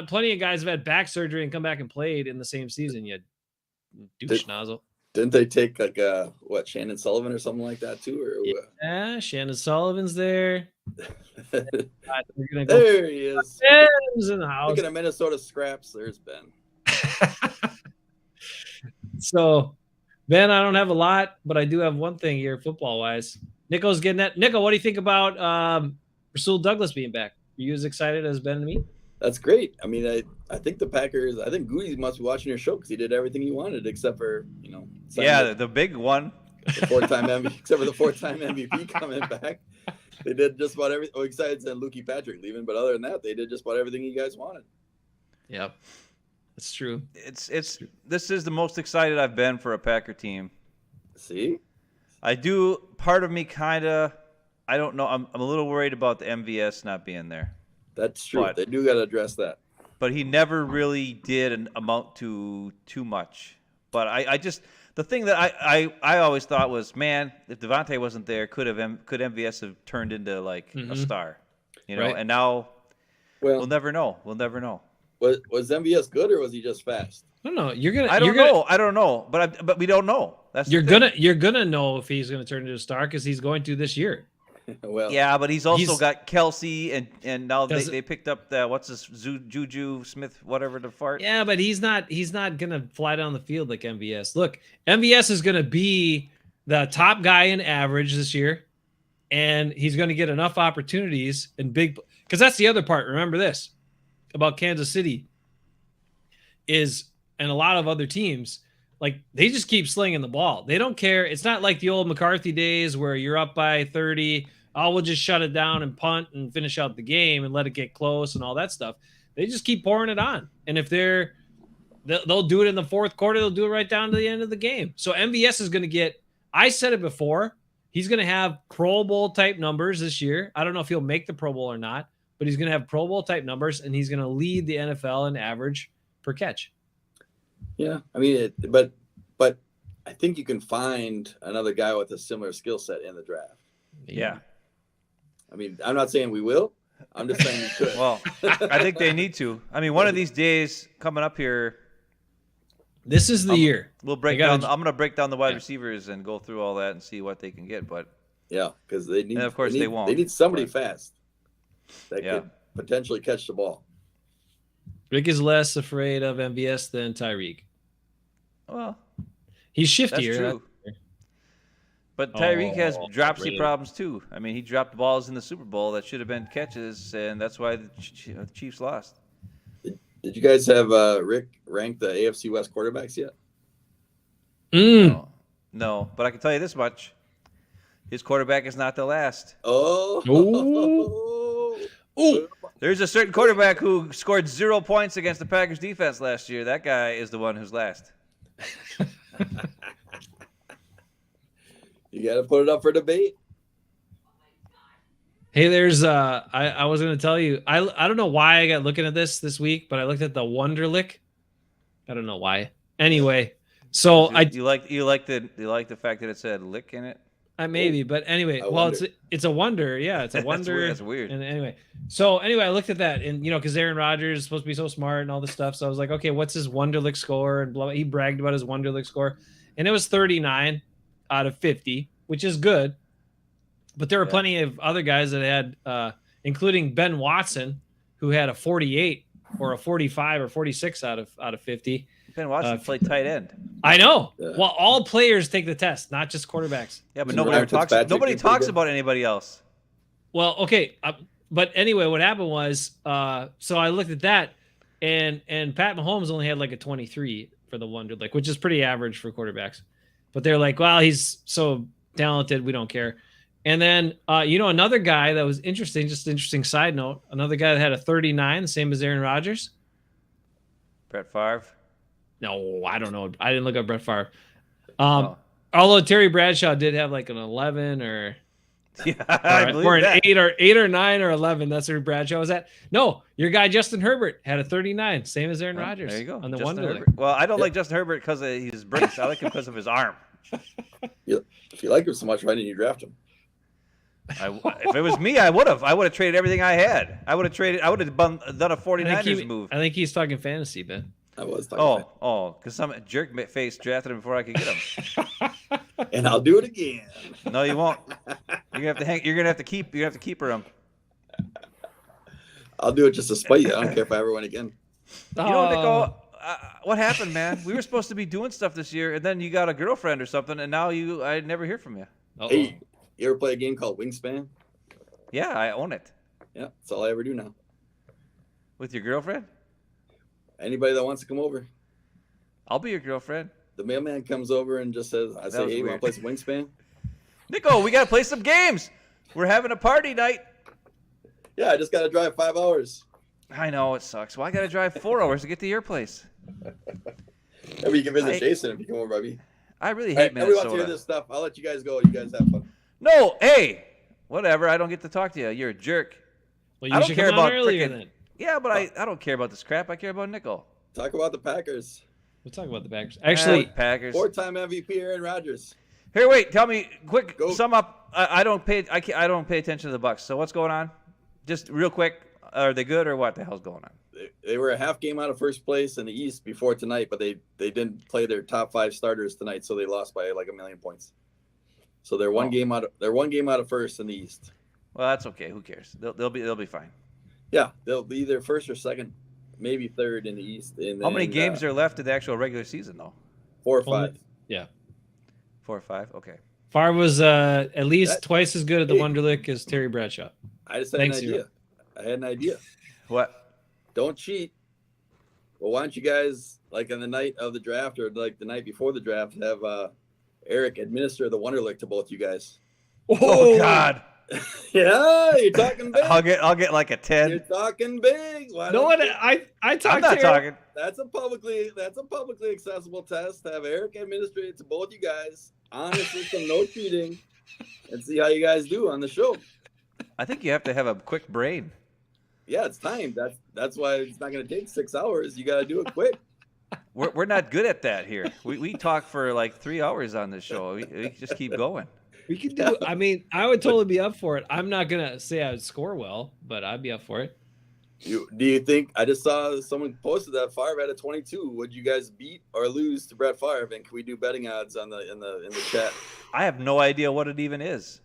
Plenty of guys have had back surgery and come back and played in the same season. You douche nozzle. Didn't they take like Shannon Sullivan or something like that too? Yeah, Shannon Sullivan's there. There he is. Ben's in the house. Looking at Minnesota scraps, there's Ben. So, Ben, I don't have a lot, but I do have one thing here, football-wise. Nicko's getting that. Nicko, what do you think about Rasul Douglas being back? Are you as excited as Ben and me? That's great. I mean, I think the Packers. I think Goody must be watching your show because he did everything he wanted, except for the big one, the four-time MVP, except for the four-time MVP coming back. They did just about everything. Oh, excited than Lukey Patrick leaving, but other than that, they did just about everything you guys wanted. Yep, that's true. This is the most excited I've been for a Packer team. See, I do. Part of me kind of. I don't know. I'm a little worried about the MVS not being there. That's true. They do got to address that. But he never really did amount to too much. But I just the thing that I always thought was, man, if Devontae wasn't there, could MVS have turned into like a star, Right. And now we'll never know. We'll never know. Was MVS good or was he just fast? I don't know. I don't know. But we don't know. You're gonna know if he's gonna turn into a star because he's going to this year. Well, yeah, but he's also got Kelsey and now they picked up the Juju Smith, whatever the fart. Yeah, but he's not gonna fly down the field like MVS. Look, MVS is gonna be the top guy in average this year, and he's gonna get enough opportunities and because that's the other part. Remember this about Kansas City and a lot of other teams. Like, they just keep slinging the ball. They don't care. It's not like the old McCarthy days where you're up by 30. Oh, we'll just shut it down and punt and finish out the game and let it get close and all that stuff. They just keep pouring it on. And if they'll do it in the fourth quarter, they'll do it right down to the end of the game. So MVS is going to get, I said it before, he's going to have Pro Bowl type numbers this year. I don't know if he'll make the Pro Bowl or not, but he's going to have Pro Bowl type numbers, and he's going to lead the NFL in average per catch. Yeah, I mean, but I think you can find another guy with a similar skill set in the draft. Yeah. I mean, I'm not saying we will. I'm just saying you could. Well, I think they need to. I mean, one of these days coming up here. This is the year. We'll break down. I'm going to break down the wide receivers and go through all that and see what they can get. But yeah, because they need. And of course, they won't. They need somebody fast that could potentially catch the ball. Rick is less afraid of MVS than Tyreek. Well, he's shiftier. That's true. But Tyreek has dropsy problems too. I mean, he dropped balls in the Super Bowl that should have been catches, and that's why the Chiefs lost. Did you guys have Rick rank the AFC West quarterbacks yet? No, but I can tell you this much: his quarterback is not the last. There's a certain quarterback who scored 0 points against the Packers defense last year. That guy is the one who's last. You got to put it up for debate. Hey, there's I was going to tell you, I don't know why I got looking at this week, but I looked at the Wonderlic. I don't know why. Anyway, so you like the fact that it said lick in it? Maybe, but anyway, I well, wonder. it's a wonder. Yeah, it's a That's wonder. weird. That's weird. And anyway, I looked at that, and because Aaron Rodgers is supposed to be so smart and all this stuff. So I was like, okay, what's his Wonderlic score? And blah. He bragged about his Wonderlic score, and it was 39 out of 50, which is good. But there were plenty of other guys that had, including Ben Watson, who had a 48 or a 45 or 46 out of 50. Ben Watson played tight end. I know. Yeah. Well, all players take the test, not just quarterbacks. Yeah, but So nobody Ryan talks. Fitzpatrick Nobody did pretty talks good. about anybody else. Well, okay, but anyway, what happened was, so I looked at that, and Pat Mahomes only had like a 23 for the Wonderlic, which is pretty average for quarterbacks. But they're like, well, he's so talented, we don't care. And then, another guy that was interesting, just an interesting side note, another guy that had a 39, the same as Aaron Rodgers. Brett Favre. No, I don't know. I didn't look up Brett Favre. Oh. Although Terry Bradshaw did have like an 11 or Yeah, I or believe an that. 8 or 9 or 11. That's where Bradshaw was at. No, your guy Justin Herbert had a 39, same as Aaron Oh, Rodgers. There you go. On the Justin Wonderlic. Herbert. Well, I don't like Justin Herbert because of his brace. I like him because of his arm. If you like him so much, why didn't you draft him? If it was me, I would have. I would have traded everything I had. I would have traded. I would have done a 49ers move. I think he's talking fantasy, Ben. I was talking Because some jerk face drafted him before I could get him. and I'll do it again. No, you won't. You're gonna have to hang. You're gonna have to keep. You have to keep him. I'll do it just to spite you. I don't care if I ever win again. You know, Nicko, what happened, man? We were supposed to be doing stuff this year, and then you got a girlfriend or something, and now I never hear from you. Hey, you ever play a game called Wingspan? Yeah, I own it. Yeah, that's all I ever do now. With your girlfriend? Anybody that wants to come over, I'll be your girlfriend. the mailman comes over and just says, was "Hey, you weird. want to play some Wingspan?" Nicko, we gotta play some games. We're having a party night. Yeah, I just got to drive 5 hours. I know it sucks. Well, I gotta drive 4 hours to get to your place. Maybe you can visit I- Jason if you come over, Bobby. I really Hey, hate nobody wants to Minnesota. hear this stuff. I'll let you guys go. You guys have fun. No, hey, whatever. I don't get to talk to you. You're a jerk. Well, I you don't should care come on about earlier frickin- then. Yeah, but I don't care about this crap. I care about Nicko. Talk about the Packers. We'll talk about the Packers. Actually, Packers. 4-time MVP Aaron Rodgers. Here, wait. Tell me, quick. Go. Sum up. I don't pay. I don't pay attention to the Bucks. So what's going on? Just real quick. Are they good or what the hell's going on? They were a half game out of first place in the East before tonight, but they didn't play their top 5 starters tonight, so they lost by like 1,000,000 points. So they're one game out of first in the East. Well, that's okay. Who cares? They'll be fine. Yeah, they'll be either first or second, maybe third in the East. And How many then, games are left in the actual regular season though? 4 or 5. yeah. 4 or 5. Okay. Favre was at least That- twice as good at the Hey. Wonderlic as Terry Bradshaw. I just had Thanks, an idea. Zero. I had an idea. What? Don't cheat. Well, why don't you guys, like on the night of the draft or like the night before the draft, have Eric administer the Wonderlic to both you guys? Oh God. Yeah, you're talking big. I'll get like a 10. You're talking big. Why No don't one. you- I talked I'm not to talking. That's a publicly accessible test. Have Eric administer it to both you guys. Honest system, no cheating, and see how you guys do on the show. I think you have to have a quick brain. Yeah, it's time. That's why it's not going to take 6 hours. You got to do it quick. We're not good at that here. We talk for like 3 hours on this show. We just keep going. We could do. I mean, I would totally be up for it. I'm not gonna say I would score well, but I'd be up for it. Do you think I just saw someone posted that Favre had a 22? Would you guys beat or lose to Brett Favre? And can we do betting odds on the in the chat? I have no idea what it even is.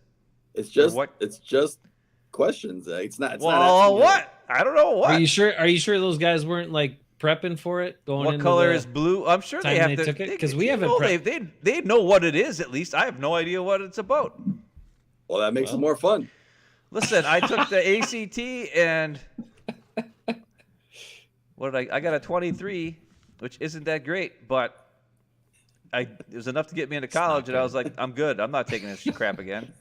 It's just what? it's just questions. It's not. It's Well, not asking you- what? I don't know what. Are you sure? Are you sure those guys weren't like prepping for it? Going What into color the- is blue? I'm sure they time have they to. took it? 'Cause we you haven't know, prep- they know what it is. At least I have no idea what it's about. Well, that makes it more fun. Listen, I took the ACT and what did I got a 23, which isn't that great, but it was enough to get me into college, and I was like, I'm good. I'm not taking this crap again.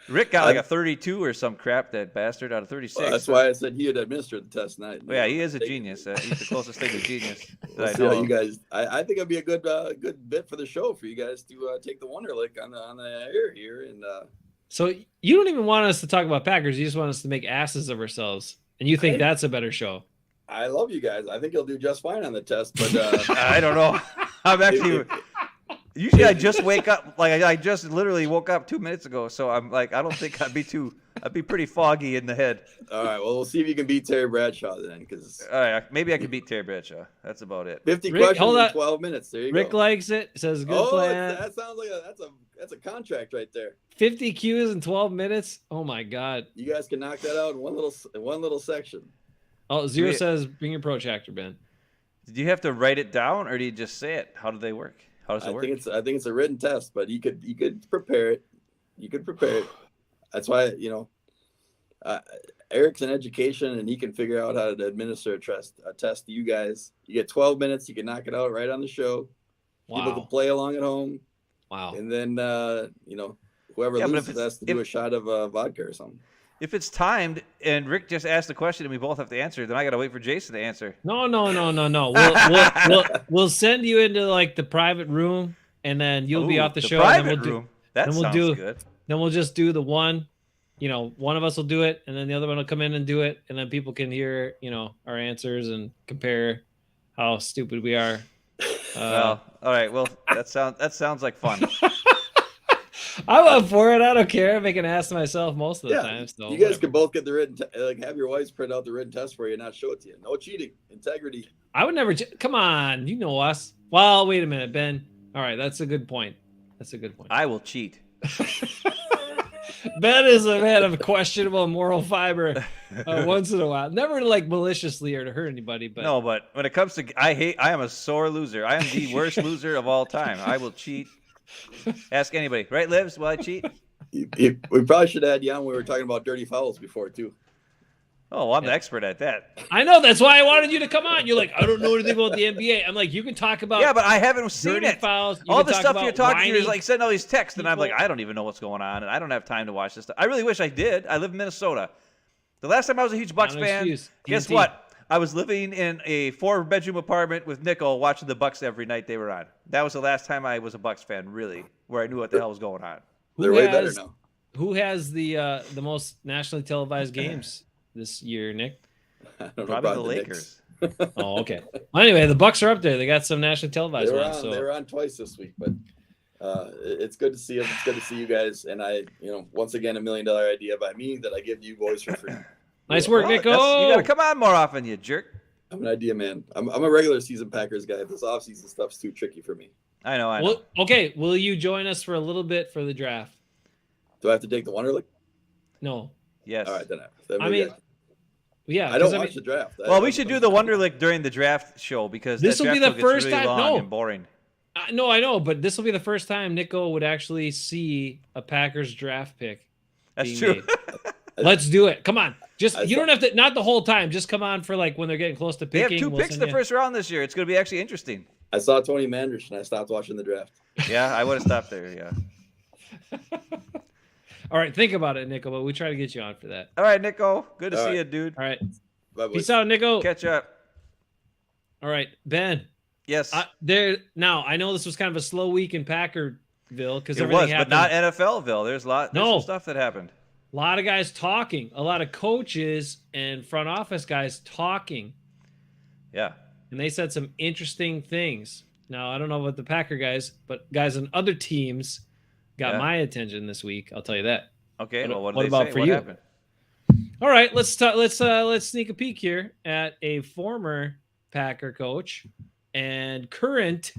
Rick got like a 32 or some crap, that bastard, out of 36. Well, that's why I said he had administered the test tonight. Well, yeah, he is a genius. He's the closest thing to genius We'll that see I how know. you guys. I think it'd be a good bit for the show for you guys to take the Wonderlic on the air here, and So you don't even want us to talk about Packers. You just want us to make asses of ourselves, and you think that's a better show. I love you guys. I think you'll do just fine on the test, but I don't know. I'm actually. Usually I just wake up, like I just literally woke up 2 minutes ago, so I'm like, I don't think I'd be pretty foggy in the head. All right, well, we'll see if you can beat Terry Bradshaw then, because All right, maybe I can beat Terry Bradshaw. That's about it. 50 Rick, questions hold in on. 12 minutes. There you Rick go. likes it. Says good plan. That sounds like that's a contract right there. 50 Qs in 12 minutes. Oh my God. You guys can knock that out in one little section. Oh, Zero Wait. says bring your protractor, Ben. Did you have to write it down, or do you just say it? How do they work? How does it work? I think it's a written test, but you could prepare it. You could prepare it. That's why Eric's in education, and he can figure out how to administer a test to you guys. You get 12 minutes. You can knock it out right on the show. People can Wow. play along at home, Wow. and then whoever Yeah, but loses has to do a shot of vodka or something. If it's timed and Rick just asked the question and we both have to answer, then I got to wait for Jason to answer. No. We'll send you into like the private room, and then you'll be Ooh, off the show. Private and then room. That then we'll sounds do- good. Then we'll just do the one. One of us will do it, and then the other one will come in and do it, and then people can hear, our answers and compare how stupid we are. Well, all right. Well, that sounds like fun. I'm up for it. I don't care. I make an ass of myself most of the time. So you guys whatever. can both get the written have your wives print out the written test for you and not show it to you. No cheating, integrity. I would never. Come on, you know us. Well, wait a minute, Ben. All right, that's a good point. I will cheat. Ben is a man of questionable moral fiber. Once in a while, never like maliciously or to hurt anybody, but No, but when it comes to, I am a sore loser. I am the worst loser of all time. I will cheat. Ask anybody, right, Livs? Will I cheat? We probably should have had you on when we were talking about dirty fouls before too. Oh, well, I'm the expert at that. I know that's why I wanted you to come on. You're like, I don't know anything about the NBA. I'm like, you can talk about Yeah, but I haven't seen dirty it. fouls. You All can the talk stuff about you're talking to is whining like sending all these texts, and I'm like, people. I don't even know what's going on, and I don't have time to watch this stuff. I really wish I did. I live in Minnesota. The last time I was a huge Bucks Not an fan, excuse. guess TNT. what? I was living in a 4-bedroom apartment with Nicko, watching the Bucks every night they were on. That was the last time I was a Bucks fan, really, where I knew what the hell was going on. They're Who way better has- now. Who has the most nationally televised games this year, Nick? I don't know Probably about the Knicks. Lakers. Oh, okay. Well, anyway, the Bucks are up there. They got some nationally televised They were ones. on. So They were on twice this week, but it's good to see them. It's good to see you guys. And I, once again, $1 million idea by me that I give to you boys for free. nice work, Well, Nicko. you got to come on more often, you jerk. I'm an idea man. I'm a regular season Packers guy. This offseason stuff's too tricky for me. I know. Well, okay, will you join us for a little bit for the draft? Do I have to take the Wonderlic? No. Yes. All right, then. I mean, yeah. I don't 'cause watch the draft. Well, we should do the Wonderlic during the draft show because This that will be draft the show gets first really time- long no. and boring. No, I know, but this will be the first time Nicko would actually see a Packers draft pick. That's being true. made. Let's do it. Come on. Just I you don't have to, not the whole time. Just come on for like when they're getting close to They picking. have 2 We'll picks in send the you- first round this year. It's going to be actually interesting. I saw Tony Mandrish and I stopped watching the draft. Yeah, I would have stopped there. Yeah. All right, think about it, Nicko, but we try to get you on for that. All right, Nicko. Good to All see right. you, dude. All right. Bye, boys. Peace out, Nicko. Catch up. All right, Ben. Yes, Now I know this was kind of a slow week in Packerville because it everything was, happened. but not NFLville. There's No. some stuff that happened. A lot of guys talking, a lot of coaches and front office guys talking, Yeah. and they said some interesting things. Now I don't know about the Packer guys, but guys on other teams got Yeah. my attention this week. I'll tell you that. Okay. What- Well, what, what did they about say? for What you? happened? All right, let's sneak a peek here at a former Packer coach and current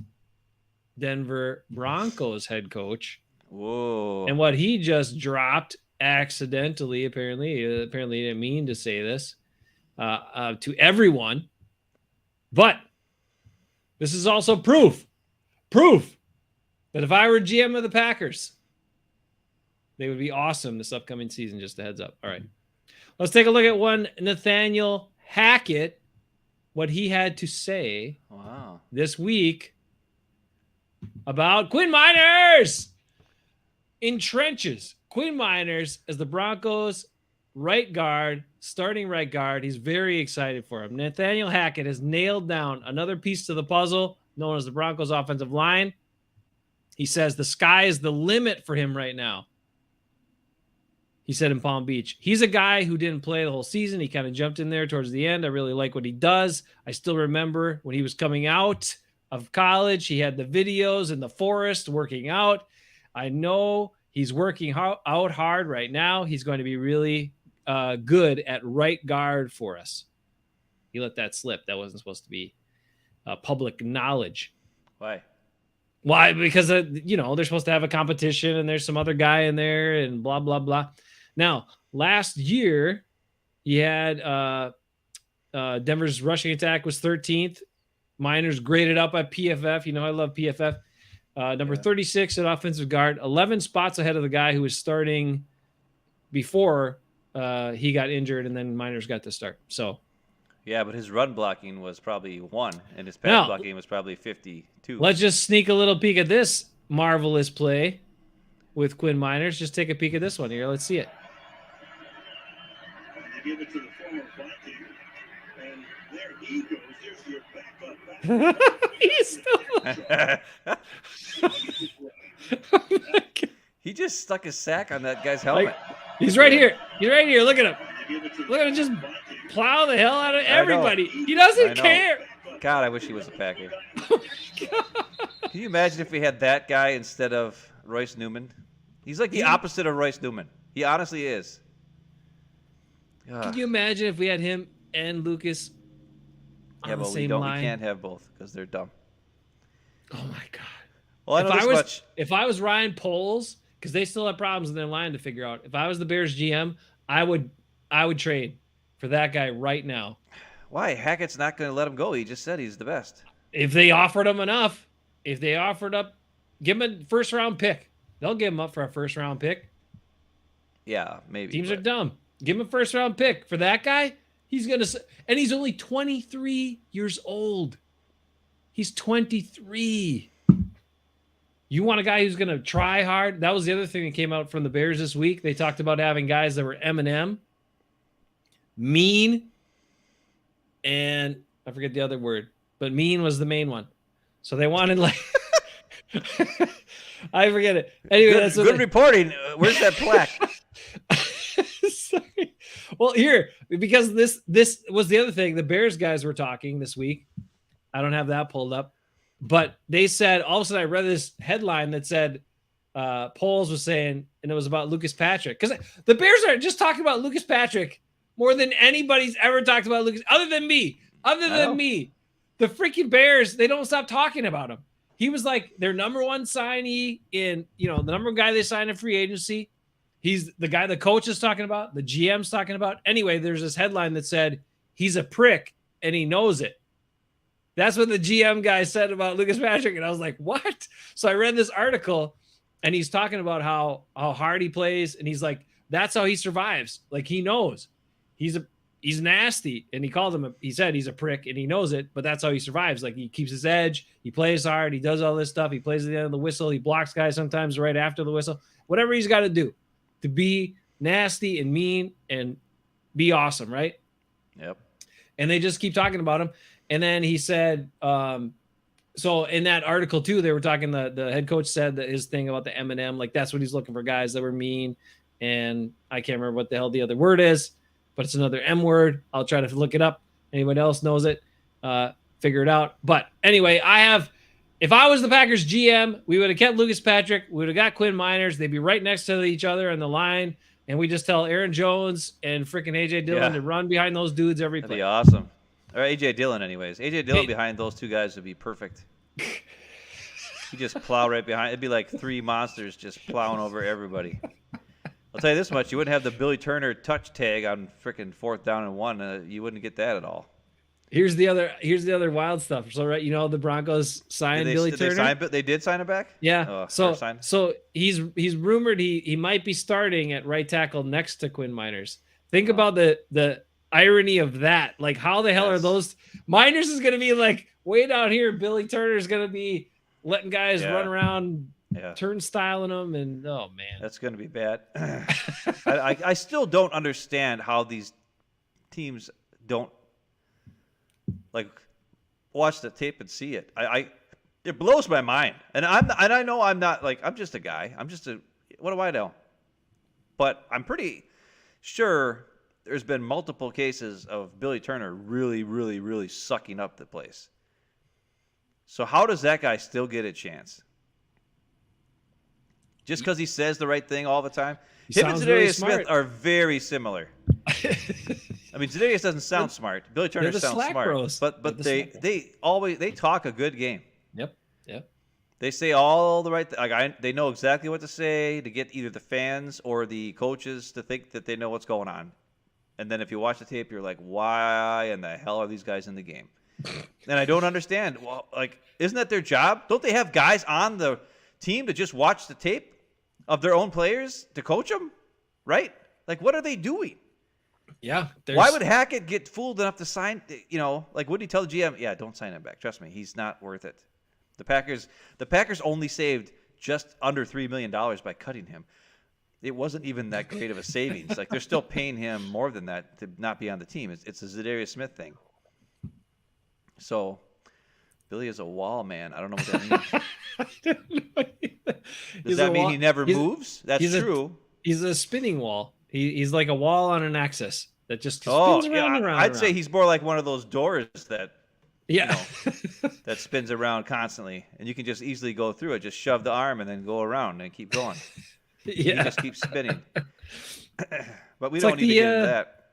Denver Broncos head coach, Whoa. and what he just dropped accidentally. Apparently he didn't mean to say this to everyone, but this is also proof that if I were GM of the Packers, they would be awesome this upcoming season. Just a heads up. All right. Let's take a look at one Nathaniel Hackett, what he had to say Wow. this week about Quinn Miners in trenches. Quinn Miners as the Broncos starting right guard. He's very excited for him. Nathaniel Hackett has nailed down another piece to the puzzle known as the Broncos offensive line. He says the sky is the limit for him right now. He said in Palm Beach, he's a guy who didn't play the whole season. He kind of jumped in there towards the end. I really like what he does. I still remember when he was coming out of college. He had the videos in the forest working out. I know he's working out hard right now. He's going to be really good at right guard for us. He let that slip. That wasn't supposed to be public knowledge. Why? Because, they're supposed to have a competition and there's some other guy in there and blah, blah, blah. Now, last year, he had Denver's rushing attack was 13th. Miners graded up by PFF. I love PFF. Number 36 at offensive guard, 11 spots ahead of the guy who was starting before he got injured, and then Miners got to start. So, yeah, but his run blocking was probably 1, and his pass blocking was probably 52. Let's just sneak a little peek at this marvelous play with Quinn Miners. Just take a peek at this one here. Let's see it. They give it to the former Viking, and there he goes. There's your backup. He's still. He just stuck his sack on that guy's helmet. He's right here. He's right here. Look at him. Look at him just plow the hell out of everybody. He doesn't care. God, I wish he was a Packer. Oh my God. Can you imagine if we had that guy instead of Royce Newman? He's like the opposite of Royce Newman. He honestly is. Can you imagine if we had him and Lucas on the same line? We can't have both because they're dumb. Oh my God. Well, if I was Ryan Poles, because they still have problems in their line to figure out. If I was the Bears GM, I would trade for that guy right now. Why? Hackett's not going to let him go. He just said he's the best. If they offered him enough, give him a first-round pick. They'll give him up for a first-round pick. Yeah, maybe. Teams are dumb. Give him a first-round pick. For that guy, and he's only 23 years old. He's 23. You want a guy who's going to try hard? That was the other thing that came out from the Bears this week. They talked about having guys that were M&M, mean, and I forget the other word, but mean was the main one. So they wanted I forget it. Anyway, that's good reporting. Where's that plaque? Sorry. Well, here, because this was the other thing. The Bears guys were talking this week. I don't have that pulled up. But they said, all of a sudden I read this headline that said Poles was saying, and it was about Lucas Patrick. Because the Bears are just talking about Lucas Patrick more than anybody's ever talked about Lucas, other than me. The freaking Bears, they don't stop talking about him. He was like their number one signee in, the number one guy they signed in free agency. He's the guy the coach is talking about, the GM's talking about. Anyway, there's this headline that said, he's a prick and he knows it. That's what the GM guy said about Lucas Patrick. And I was like, what? So I read this article and he's talking about how hard he plays. And he's like, that's how he survives. Like, he knows he's nasty. And he said he's a prick and he knows it, but that's how he survives. Like, he keeps his edge. He plays hard. He does all this stuff. He plays at the end of the whistle. He blocks guys sometimes right after the whistle, whatever he's got to do to be nasty and mean and be awesome. Right. Yep. And they just keep talking about him. And then he said, so in that article too, they were talking, the head coach said that his thing about the M&M, like that's what he's looking for, guys that were mean. And I can't remember what the hell the other word is, but it's another M word. I'll try to look it up. Anyone else knows it, figure it out. But anyway, if I was the Packers GM, we would have kept Lucas Patrick. We would have got Quinn Miners. They'd be right next to each other on the line. And we just tell Aaron Jones and freaking AJ Dillon to run behind those dudes every play. That'd be awesome. Or AJ Dillon, anyways. AJ Dillon behind those two guys would be perfect. He just plow right behind. It'd be like three monsters just plowing over everybody. I'll tell you this much: you wouldn't have the Billy Turner touch tag on freaking 4th down and 1. You wouldn't get that at all. Here's the other wild stuff. So right, the Broncos signed Billy Turner. They did sign him back. Yeah. So he's rumored he might be starting at right tackle next to Quinn Miners. Think about the irony of that. Like, how the hell are those? Miners is going to be like way down here. Billy Turner is going to be letting guys run around, turnstiling them, and oh man, that's going to be bad. I still don't understand how these teams don't like watch the tape and see it. It blows my mind, and I know I'm not like, I'm just a guy. What do I know? But I'm pretty sure there's been multiple cases of Billy Turner really, really, really sucking up the place. So how does that guy still get a chance? Just because he says the right thing all the time? Him and sounds Zadarius really Smith smart. are very similar. I mean, Zadarius doesn't sound smart. Billy Turner the sounds Slack smart, Bros. but They're the Slack they talk a good game. Yep. They say all the right. They know exactly what to say to get either the fans or the coaches to think that they know what's going on. And then if you watch the tape, you're like, why in the hell are these guys in the game? And I don't understand. Well, like, isn't that their job? Don't they have guys on the team to just watch the tape of their own players to coach them? Right? Like, what are they doing? Yeah. Why would Hackett get fooled enough to sign? Like, would he tell the GM, yeah, don't sign him back. Trust me, he's not worth it. The Packers only saved just under $3 million by cutting him. It wasn't even that great of a savings. Like, they're still paying him more than that to not be on the team. It's a Zadarius Smith thing. So, Billy is a wall man. I don't know what that means. Does that mean he never moves? That's true. He's a spinning wall. He's like a wall on an axis that just spins around and around. I'd say he's more like one of those doors that that spins around constantly, and you can just easily go through it. Just shove the arm and then go around and keep going. He just keeps spinning. But we don't need to get into that.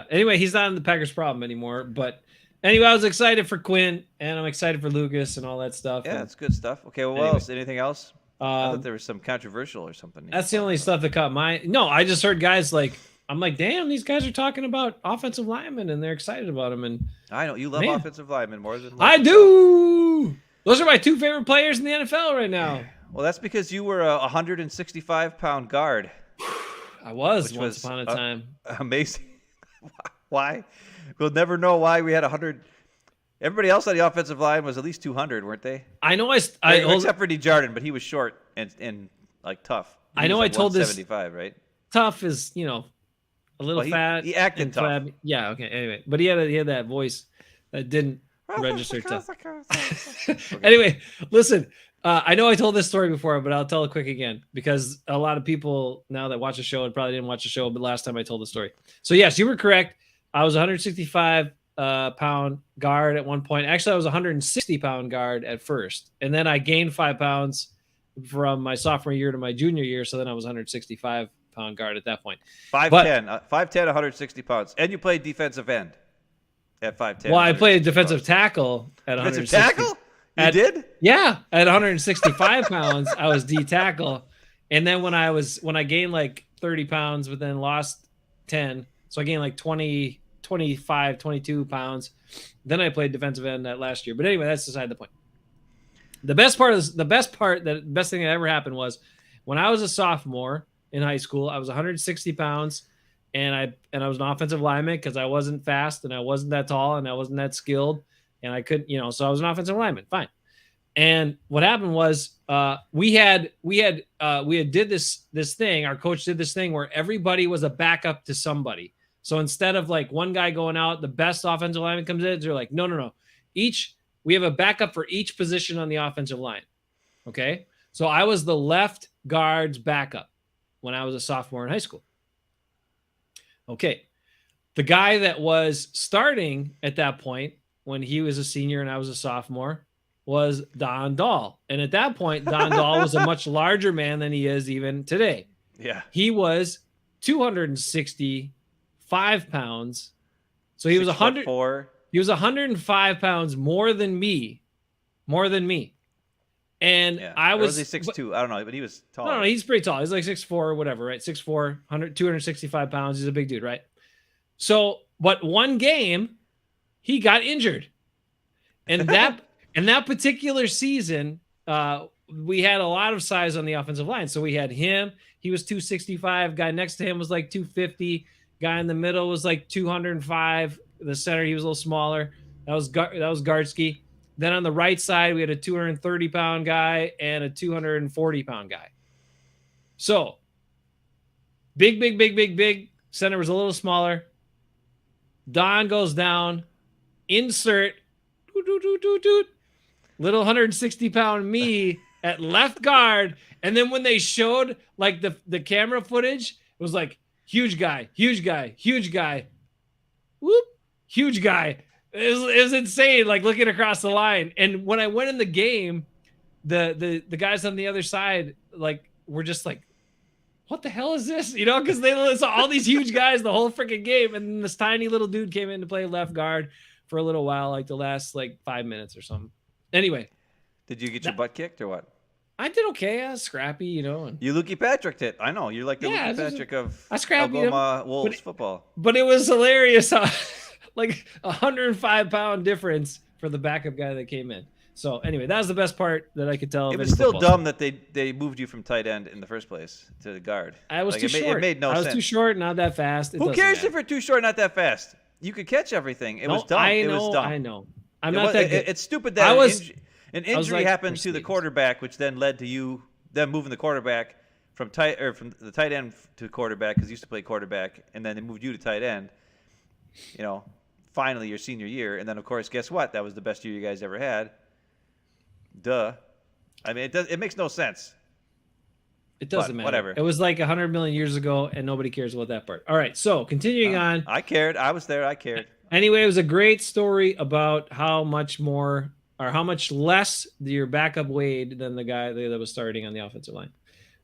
Anyway, he's not in the Packers' problem anymore. But anyway, I was excited for Quinn, and I'm excited for Lucas and all that stuff. Yeah, that's good stuff. Okay, well, what else? Anything else? I thought there was some controversial or something. That's the only stuff that caught my. No, I just heard guys like, I'm like, damn, these guys are talking about offensive linemen and they're excited about them. And I know you love offensive linemen more than I do. Those are my two favorite players in the NFL right now. Well, that's because you were a 165-pound guard. I was once upon a time. Amazing. Why? We'll never know why we had 100. Everybody else on the offensive line was at least 200, weren't they? I know. Except for Desjardins, but he was short and like tough. I know. I told this 175, right? Tough is a little fat. He acted tough. Flabby. Yeah. Okay. Anyway, but he had that voice that didn't register tough. Okay. Anyway, listen. I know I told this story before, but I'll tell it quick again because a lot of people now that watch the show and probably didn't watch the show, but last time I told the story. So yes, you were correct. I was 165 pound guard at one point. Actually, I was 160-pound guard at first, and then I gained 5 pounds from my sophomore year to my junior year. So then I was 165-pound guard at that point. 5'10", 160 pounds, and you played defensive end at 5'10". Well, I played defensive tackle at 160. Defensive tackle? You did? Yeah, at 165 pounds, I was D tackle, and then when I gained like 30 pounds, but then lost 10, so I gained like 20, 25, 22 pounds. Then I played defensive end that last year. But anyway, that's beside the point. The best thing that ever happened was when I was a sophomore in high school. I was 160 pounds, and I was an offensive lineman because I wasn't fast and I wasn't that tall and I wasn't that skilled. And I couldn't, so I was an offensive lineman. Fine. And what happened was we had did this thing. Our coach did this thing where everybody was a backup to somebody. So instead of like one guy going out, the best offensive lineman comes in. They're like, no. We have a backup for each position on the offensive line. Okay. So I was the left guard's backup when I was a sophomore in high school. Okay. The guy that was starting at that point, when he was a senior and I was a sophomore, was Don Dahl. And at that point, Don Dahl was a much larger man than he is even today. Yeah. He was 265 pounds. So he was 104. He was 105 pounds more than me. And yeah. I was. Or was he 6'2"? I don't know, but he was tall. No, he's pretty tall. He's like 6'4" or whatever, right? 6'4", 265 pounds. He's a big dude, right? So, but one game, he got injured. And that particular season, we had a lot of size on the offensive line. So we had him. He was 265. Guy next to him was like 250. Guy in the middle was like 205. The center, he was a little smaller. That was Gartsky. Then on the right side, we had a 230-pound guy and a 240-pound guy. So big. Center was a little smaller. Don goes down. Insert little 160-pound me at left guard. And then when they showed like the camera footage, it was like huge guy. Whoop, huge guy. It was insane, like looking across the line. And when I went in the game, the guys on the other side like were just like, what the hell is this? You know, because they saw all these huge guys the whole freaking game, and then this tiny little dude came in to play left guard for a little while, like the last like 5 minutes or something. Anyway, Did you get your butt kicked or what? I did okay. I was scrappy, you know. And, You Lukey Patricked it. I know. You're like the Yeah, Lukey Patrick of I scrapped him, Algoma Wolves football. but it was hilarious how like 105-pound difference for the backup guy that came in. So anyway, that was the best part that I could tell. It of was any still football. dumb that they moved you from tight end in the first place to the guard. I was Like, too short. It made no I was sense. too short, not that fast. Who cares if you're too short, not that fast? You could catch everything. It was dumb. It was dumb. I know. I'm not that good. It's stupid that an injury like, happened to the quarterback, which then led to them moving the quarterback from the tight end to quarterback because you used to play quarterback, and then they moved you to tight end. You know, finally your senior year, and then of course, guess what? That was the best year you guys ever had. Duh. I mean, it makes no sense. It doesn't matter. Whatever. It was like 100 million years ago, and nobody cares about that part. All right, so continuing on. I cared. I was there. I cared. Anyway, it was a great story about how much more or how much less your backup weighed than the guy that was starting on the offensive line.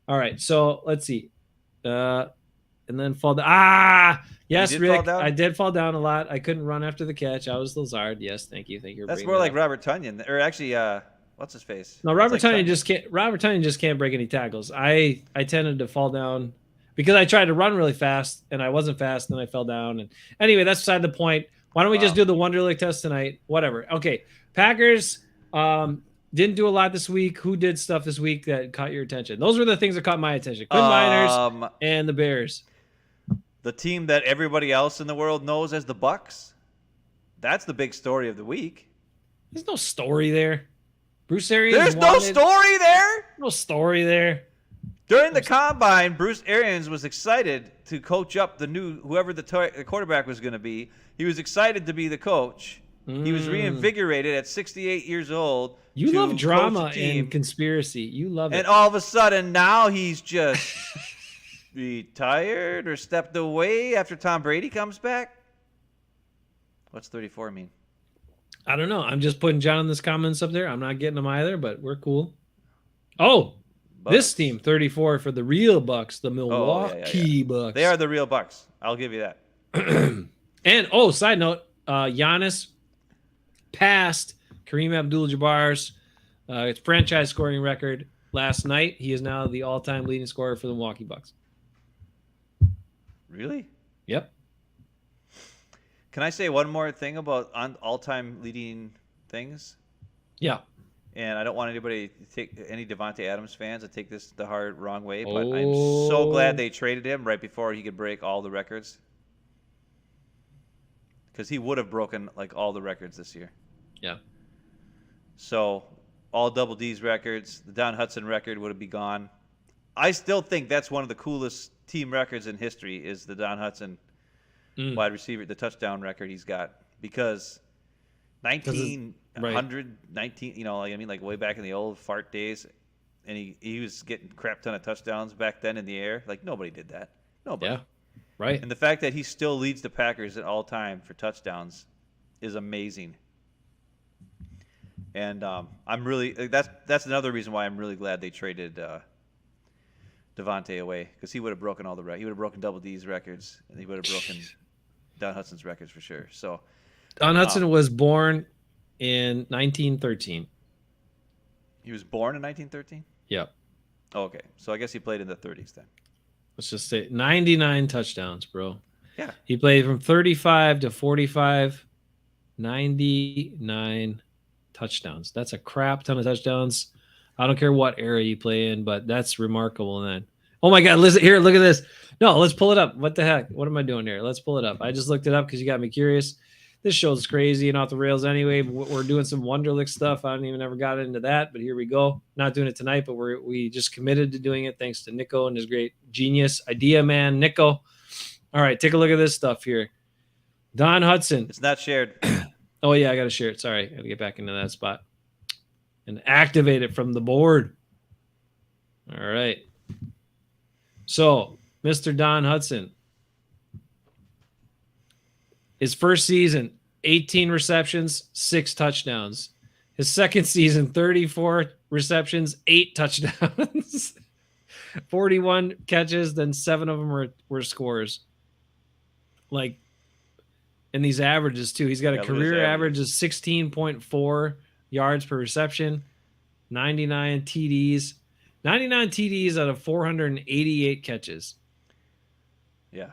All right, so let's see. And then fall down. Yes, Rick, I did fall down a lot. I couldn't run after the catch. I was Lazard. Yes, thank you. That's more like Robert Tonyan, or actually, what's his face? No, Robert Tonyan just can't. Robert Tonyan just can't break any tackles. I tended to fall down because I tried to run really fast and I wasn't fast, and I fell down. And anyway, that's beside the point. Why don't we just do the Wonderlic test tonight? Whatever. Okay, Packers didn't do a lot this week. Who did stuff this week that caught your attention? Those were the things that caught my attention. Quinn Miners and the Bears. The team that everybody else in the world knows as the Bucks. That's the big story of the week. There's no story there. Bruce Arians. There's no story there. No story there. During the combine, Bruce Arians was excited to coach up whoever the quarterback was going to be. He was excited to be the coach. He was reinvigorated at 68 years old. You love drama and conspiracy. You love it. And all of a sudden, now he's just retired or stepped away after Tom Brady comes back. What's 34 mean? I don't know. I'm just putting Jonathan's comments up there. I'm not getting them either, but we're cool. Bucks. This team, 34 for the real Bucks, the Milwaukee Bucks. They are the real Bucks. I'll give you that. And, side note, Giannis passed Kareem Abdul-Jabbar's franchise scoring record last night. He is now the all-time leading scorer for the Milwaukee Bucks. Really? Yep. Can I say one more thing about all-time leading things? Yeah. And I don't want anybody to take any Devontae Adams fans to take this the wrong way, but I'm so glad they traded him right before he could break all the records. Because he would have broken like all the records this year. Yeah. So all Double D's records, the Don Hudson record would have been gone. I still think that's one of the coolest team records in history is the Don Hudson wide receiver, the touchdown record he's got. Because 19, you know, like, I mean, like way back in the old fart days, and he was getting crap ton of touchdowns back then in the air. Like nobody did that. Nobody. Yeah. Right. And the fact that he still leads the Packers at all time for touchdowns is amazing. And I'm really that's another reason why I'm really glad they traded Devontae away, because he would have broken all the he would have broken Double D's records, and he would have broken Don Hudson's records for sure. So Don Hudson was born in 1913. He was born in 1913? Yep. Oh, okay. So I guess he played in the 30s then. Let's just say 99 touchdowns, bro. Yeah. He played from 35 to 45, 99 touchdowns. That's a crap ton of touchdowns. I don't care what era you play in, but that's remarkable, man. Oh my God, listen here, look at this. No, let's pull it up. What the heck? What am I doing here? Let's pull it up. I just looked it up because you got me curious. This show's crazy and off the rails anyway. We're doing some Wonderlic stuff. I don't even ever got into that, but here we go. Not doing it tonight, but we just committed to doing it thanks to Nicko and his great genius idea man, Nicko. All right, take a look at this stuff here. Don Hudson. It's not shared. Oh yeah, I got to share it. Sorry, I got to get back into that spot and activate it from the board. All right. So, Mr. Don Hudson. His first season, 18 receptions, 6 touchdowns. His second season, 34 receptions, 8 touchdowns, 41 catches, then 7 of them were scores. Like, and these averages too. He's got a career average of 16.4 yards per reception, 99 TDs. 99 TDs out of 488 catches. Yeah.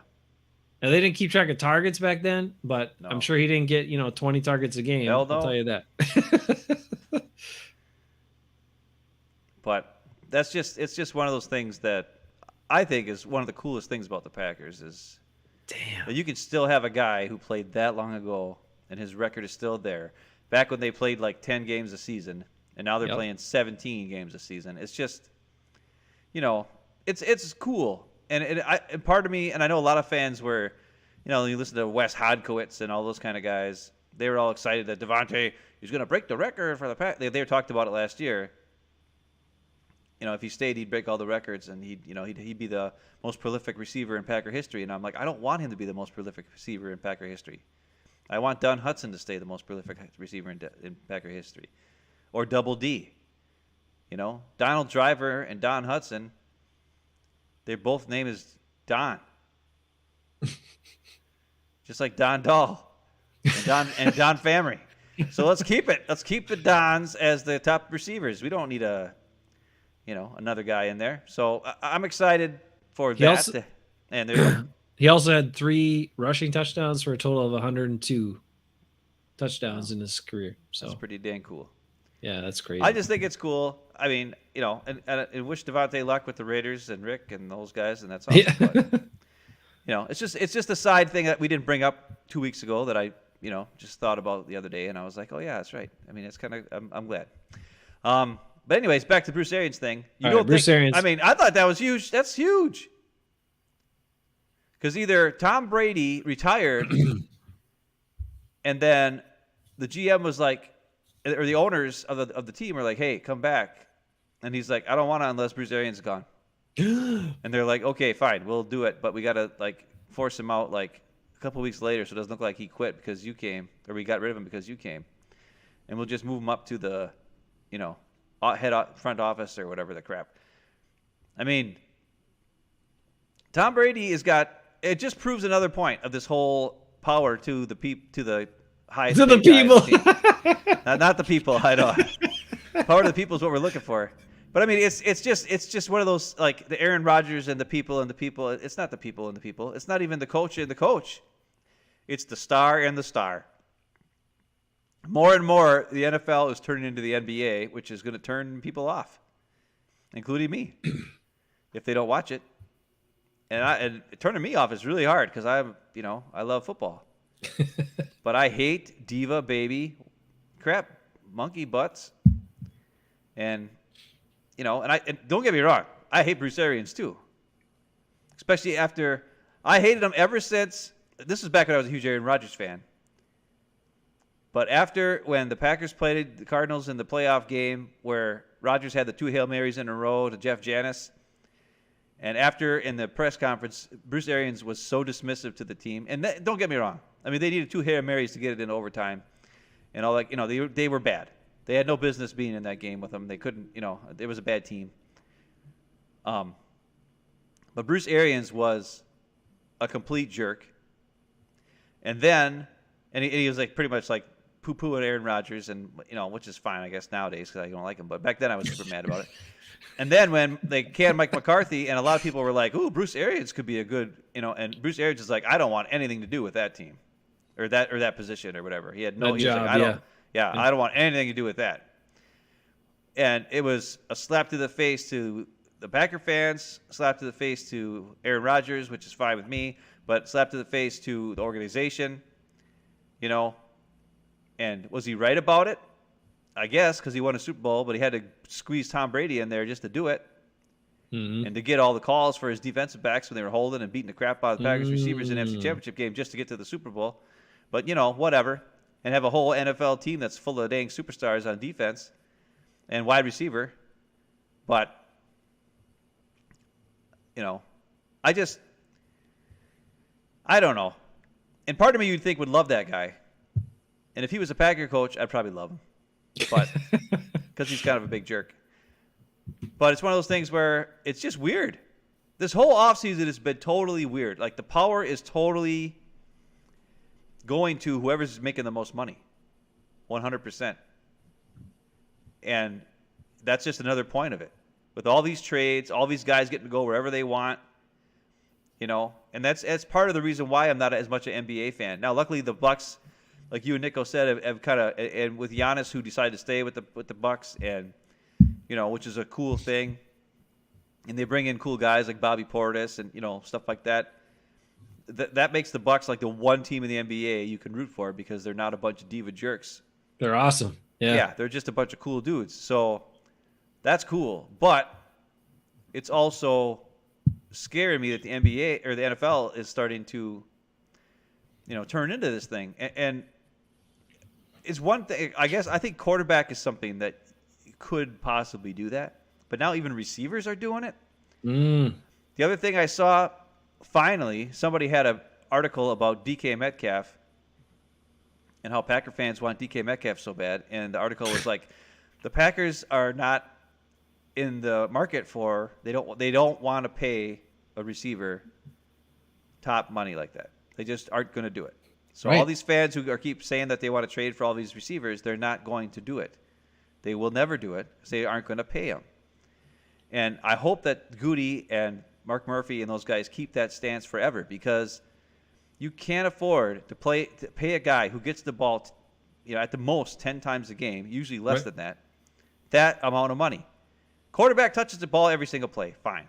Now, they didn't keep track of targets back then, but no. I'm sure he didn't get, 20 targets a game. Hell no. I'll tell you that. But it's just one of those things that I think is one of the coolest things about the Packers is that you can still have a guy who played that long ago and his record is still there. Back when they played like 10 games a season, and now they're playing 17 games a season. It's just, it's cool. And part of me, and I know a lot of fans were, you listen to Wes Hodkowitz and all those kind of guys, they were all excited that Devontae is going to break the record for the Packers. They talked about it last year. If he stayed, he'd break all the records, and he'd be the most prolific receiver in Packer history. And I'm like, I don't want him to be the most prolific receiver in Packer history. I want Don Hudson to stay the most prolific receiver in Packer history, or Double D. Donald Driver and Don Hudson. Their both name is Don, just like Don Dahl and Don Famry. So let's keep it. Let's keep the Dons as the top receivers. We don't need another guy in there. So I'm excited for that. And he also had 3 rushing touchdowns for a total of 102 touchdowns in his career. So that's pretty dang cool. Yeah, that's crazy. I just think it's cool. I mean, and I wish Devontae luck with the Raiders and Rick and those guys, and that's awesome. Yeah. But, it's just a side thing that we didn't bring up 2 weeks ago that I, just thought about the other day, and I was like, oh yeah, that's right. I mean, it's kind of I'm glad. But anyways, back to Bruce Arians thing. Bruce Arians. I mean, I thought that was huge. That's huge. Because either Tom Brady retired, and then the GM was like, or the owners of the team are like, hey, come back. And he's like, I don't want to unless Bruce Arians is gone. And they're like, okay, fine, we'll do it. But we got to force him out a couple weeks later so it doesn't look like he quit because you came, or we got rid of him because you came. And we'll just move him up to the, front office or whatever the crap. I mean, Tom Brady it just proves another point of this whole power to the highest. To the people. Not the people. I know. Power to the people is what we're looking for. But I mean, it's just one of those the Aaron Rodgers and the people and the people. It's not the people and the people. It's not even the coach and the coach. It's the star and the star. More and more, the NFL is turning into the NBA, which is going to turn people off, including me, if they don't watch it. And turning me off is really hard because I love football. But I hate diva baby crap, monkey butts. And and don't get me wrong, I hate Bruce Arians too. Especially after I hated him ever since this is back when I was a huge Aaron Rodgers fan. But after when the Packers played the Cardinals in the playoff game where Rodgers had the 2 Hail Marys in a row to Jeff Giannis, and after in the press conference, Bruce Arians was so dismissive to the team. And don't get me wrong. I mean, they needed 2 Hail Marys to get it in overtime. And all they were bad. They had no business being in that game with them. They couldn't, it was a bad team. But Bruce Arians was a complete jerk. And then, he was pretty much poo-pooing Aaron Rodgers, and which is fine, I guess, nowadays because I don't like him. But back then I was super mad about it. And then when they canned Mike McCarthy, and a lot of people were like, "Ooh, Bruce Arians could be a good," and Bruce Arians is like, "I don't want anything to do with that team, or that position, or whatever." He had no job. I don't want anything to do with that. And it was a slap to the face to the Packer fans, slap to the face to Aaron Rodgers, which is fine with me, but slap to the face to the organization. And was he right about it? I guess because he won a Super Bowl, but he had to squeeze Tom Brady in there just to do it. Mm-hmm. And to get all the calls for his defensive backs when they were holding and beating the crap out of the Packers receivers in the NFC Championship game just to get to the Super Bowl. But, whatever. And have a whole NFL team that's full of dang superstars on defense and wide receiver. But, I don't know. And part of me you'd think would love that guy. And if he was a Packer coach, I'd probably love him, but because he's kind of a big jerk. But it's one of those things where it's just weird. This whole offseason has been totally weird. Like, the power is totally going to whoever's making the most money, 100%. And that's just another point of it. With all these trades, all these guys getting to go wherever they want, and that's part of the reason why I'm not as much an NBA fan. Now, luckily, the Bucks, like you and Nicko said, have kind of, and with Giannis, who decided to stay with the Bucks, and which is a cool thing. And they bring in cool guys like Bobby Portis and stuff like that. That makes the Bucks like the one team in the NBA you can root for because they're not a bunch of diva jerks. They're awesome. Yeah, they're just a bunch of cool dudes. So that's cool. But it's also scaring me that the NBA or the NFL is starting to, turn into this thing. And it's one thing. I guess I think quarterback is something that could possibly do that. But now even receivers are doing it. The other thing I saw, finally, somebody had an article about DK Metcalf and how Packer fans want DK Metcalf so bad. And the article was like, the Packers are not in the market for, they don't want to pay a receiver top money like that. They just aren't going to do it. So all these fans who keep saying that they want to trade for all these receivers, they're not going to do it. They will never do it because they aren't going to pay them. And I hope that Goody and Mark Murphy and those guys keep that stance forever, because you can't afford to pay a guy who gets the ball, at the most 10 times a game, usually less than that amount of money. Quarterback touches the ball every single play, fine.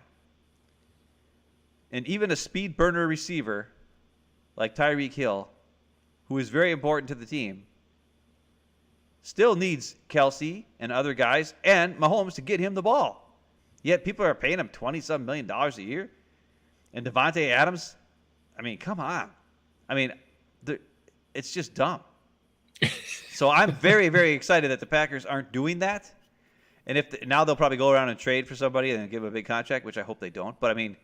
And even a speed burner receiver like Tyreek Hill, who is very important to the team, still needs Kelsey and other guys and Mahomes to get him the ball. Yet people are paying him $20-some million a year. And Devontae Adams, I mean, come on. I mean, it's just dumb. So I'm very, very excited that the Packers aren't doing that. And now they'll probably go around and trade for somebody and give them a big contract, which I hope they don't. But, I mean,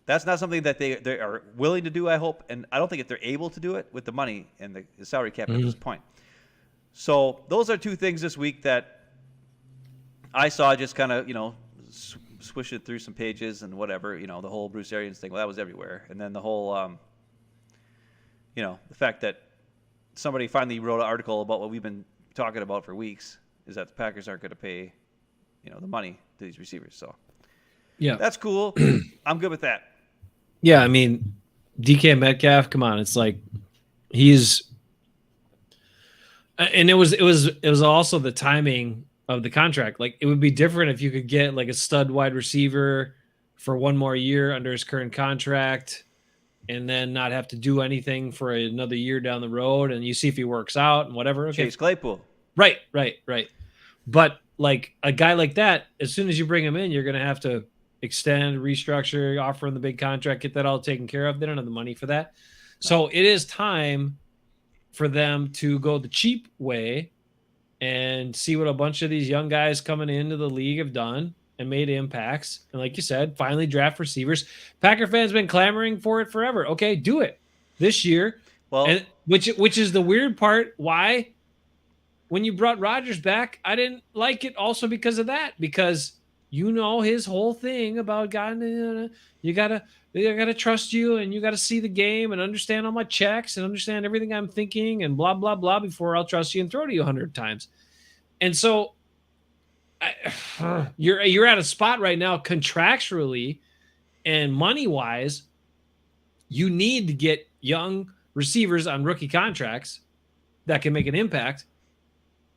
that's not something that they are willing to do, I hope. And I don't think if they're able to do it with the money and the salary cap at this point. So those are two things this week that I saw just kind of, swish it through some pages and whatever, the whole Bruce Arians thing. Well, that was everywhere. And then the whole, the fact that somebody finally wrote an article about what we've been talking about for weeks is that the Packers aren't going to pay, the money to these receivers. So, yeah, that's cool. I'm good with that. Yeah, I mean, DK Metcalf, come on, it's like he's, and it was also the timing of the contract. Like, it would be different if you could get like a stud wide receiver for one more year under his current contract and then not have to do anything for another year down the road, and you see if he works out and whatever. Okay. Chase Claypool. Right. But like a guy like that, as soon as you bring him in, you're going to have to extend, restructure, offer him the big contract, get that all taken care of. They don't have the money for that. So it is time for them to go the cheap way and see what a bunch of these young guys coming into the league have done and made impacts. And like you said, finally draft receivers. Packer fans been clamoring for it forever. Okay, do it this year. Well, and which is the weird part. Why? When you brought Rodgers back, I didn't like it also because of that. Because his whole thing about God, you gotta trust you, and you gotta see the game and understand all my checks and understand everything I'm thinking and blah blah blah before I'll trust you and throw to you 100 times. And so you're at a spot right now contractually and money wise. You need to get young receivers on rookie contracts that can make an impact.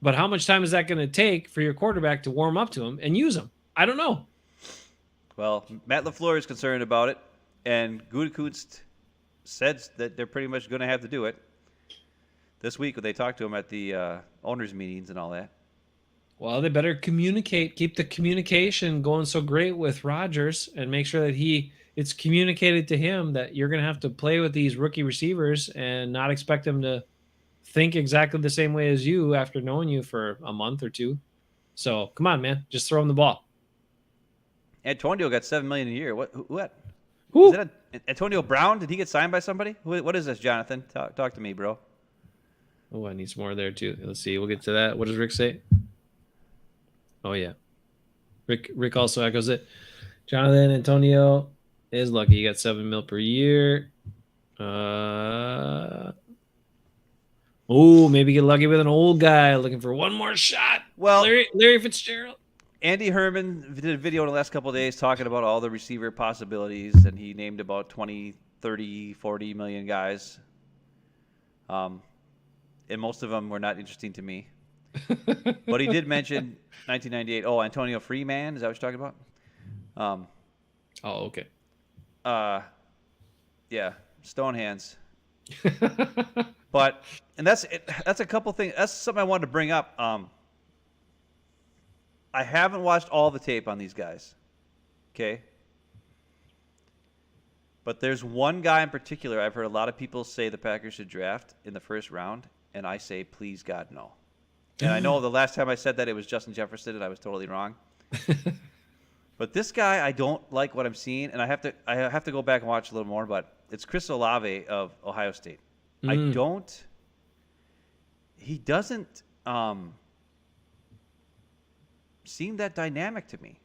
But how much time is that going to take for your quarterback to warm up to him and use him? I don't know. Well, Matt LaFleur is concerned about it, and Gutekunst said that they're pretty much going to have to do it this week when they talk to him at the owners' meetings and all that. Well, they better communicate, keep the communication going so great with Rodgers, and make sure that it's communicated to him that you're going to have to play with these rookie receivers and not expect them to think exactly the same way as you after knowing you for a month or two. So come on, man, just throw him the ball. Antonio got $7 million a year. What? Who? Who? Is that Antonio Brown? Did he get signed by somebody? What is this, Jonathan? Talk to me, bro. Oh, I need some more there too. Let's see. We'll get to that. What does Rick say? Oh yeah. Rick also echoes it. Jonathan Antonio is lucky. He got $7 million per year. Maybe get lucky with an old guy looking for one more shot. Well, Larry Fitzgerald. Andy Herman did a video in the last couple of days talking about all the receiver possibilities, and he named about 20, 30, 40 million guys. And most of them were not interesting to me. But he did mention 1998. Oh, Antonio Freeman. Is that what you're talking about? Okay. Yeah, stone hands. But that's a couple things. That's something I wanted to bring up. I haven't watched all the tape on these guys. Okay. But there's one guy in particular I've heard a lot of people say the Packers should draft in the first round, and I say, please God, no. And I know the last time I said that it was Justin Jefferson, and I was totally wrong. But this guy, I don't like what I'm seeing, and I have to go back and watch a little more. But it's Chris Olave of Ohio State. He doesn't seem that dynamic to me.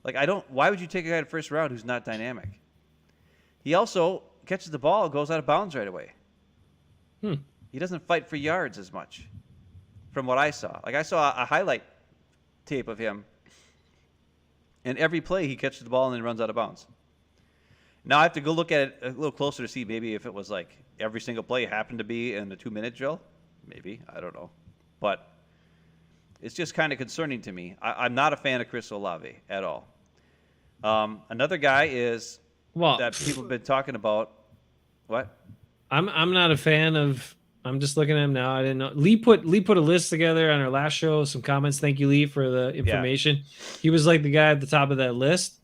Like, why would you take a guy in the first round who's not dynamic? He also catches the ball and goes out of bounds right away. He doesn't fight for yards as much, from what I saw. Like, I saw a highlight tape of him, and every play he catches the ball and then runs out of bounds. Now I have to go look at it a little closer to see maybe if it was like every single play happened to be in the 2-minute drill. Maybe. I don't know. But it's just kind of concerning to me. I'm not a fan of Chris Olave at all. Another guy is that people have been talking about. What? I'm not a fan of. I'm just looking at him now. I didn't know. Lee put a list together on our last show. Some comments. Thank you, Lee, for the information. Yeah. He was like the guy at the top of that list.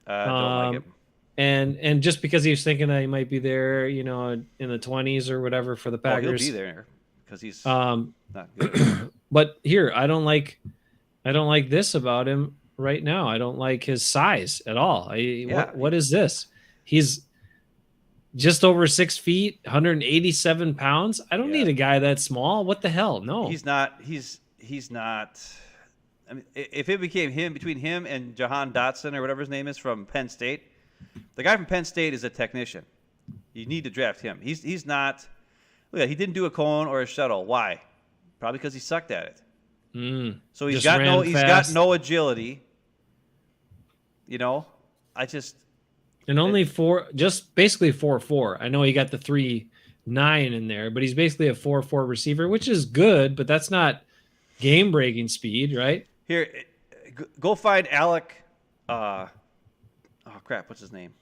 Don't like him. And just because he was thinking that he might be there, in the 20s or whatever for the Packers. He'll be there because he's not good. But here, I don't like this about him right now. I don't like his size at all. What is this? He's just over 6 feet, 187 pounds. I don't need a guy that small. What the hell? No, he's not. He's not. I mean, if it became between him and Jahan Dotson or whatever his name is from Penn State, the guy from Penn State is a technician. You need to draft him. He's not. Look, he didn't do a cone or a shuttle. Why? Probably because he sucked at it. So he's got no agility. And only basically 4.4. I know he got the 3.9 in there, but he's basically a 4.4 receiver, which is good, but that's not game-breaking speed, right? Here, go find Alec. What's his name?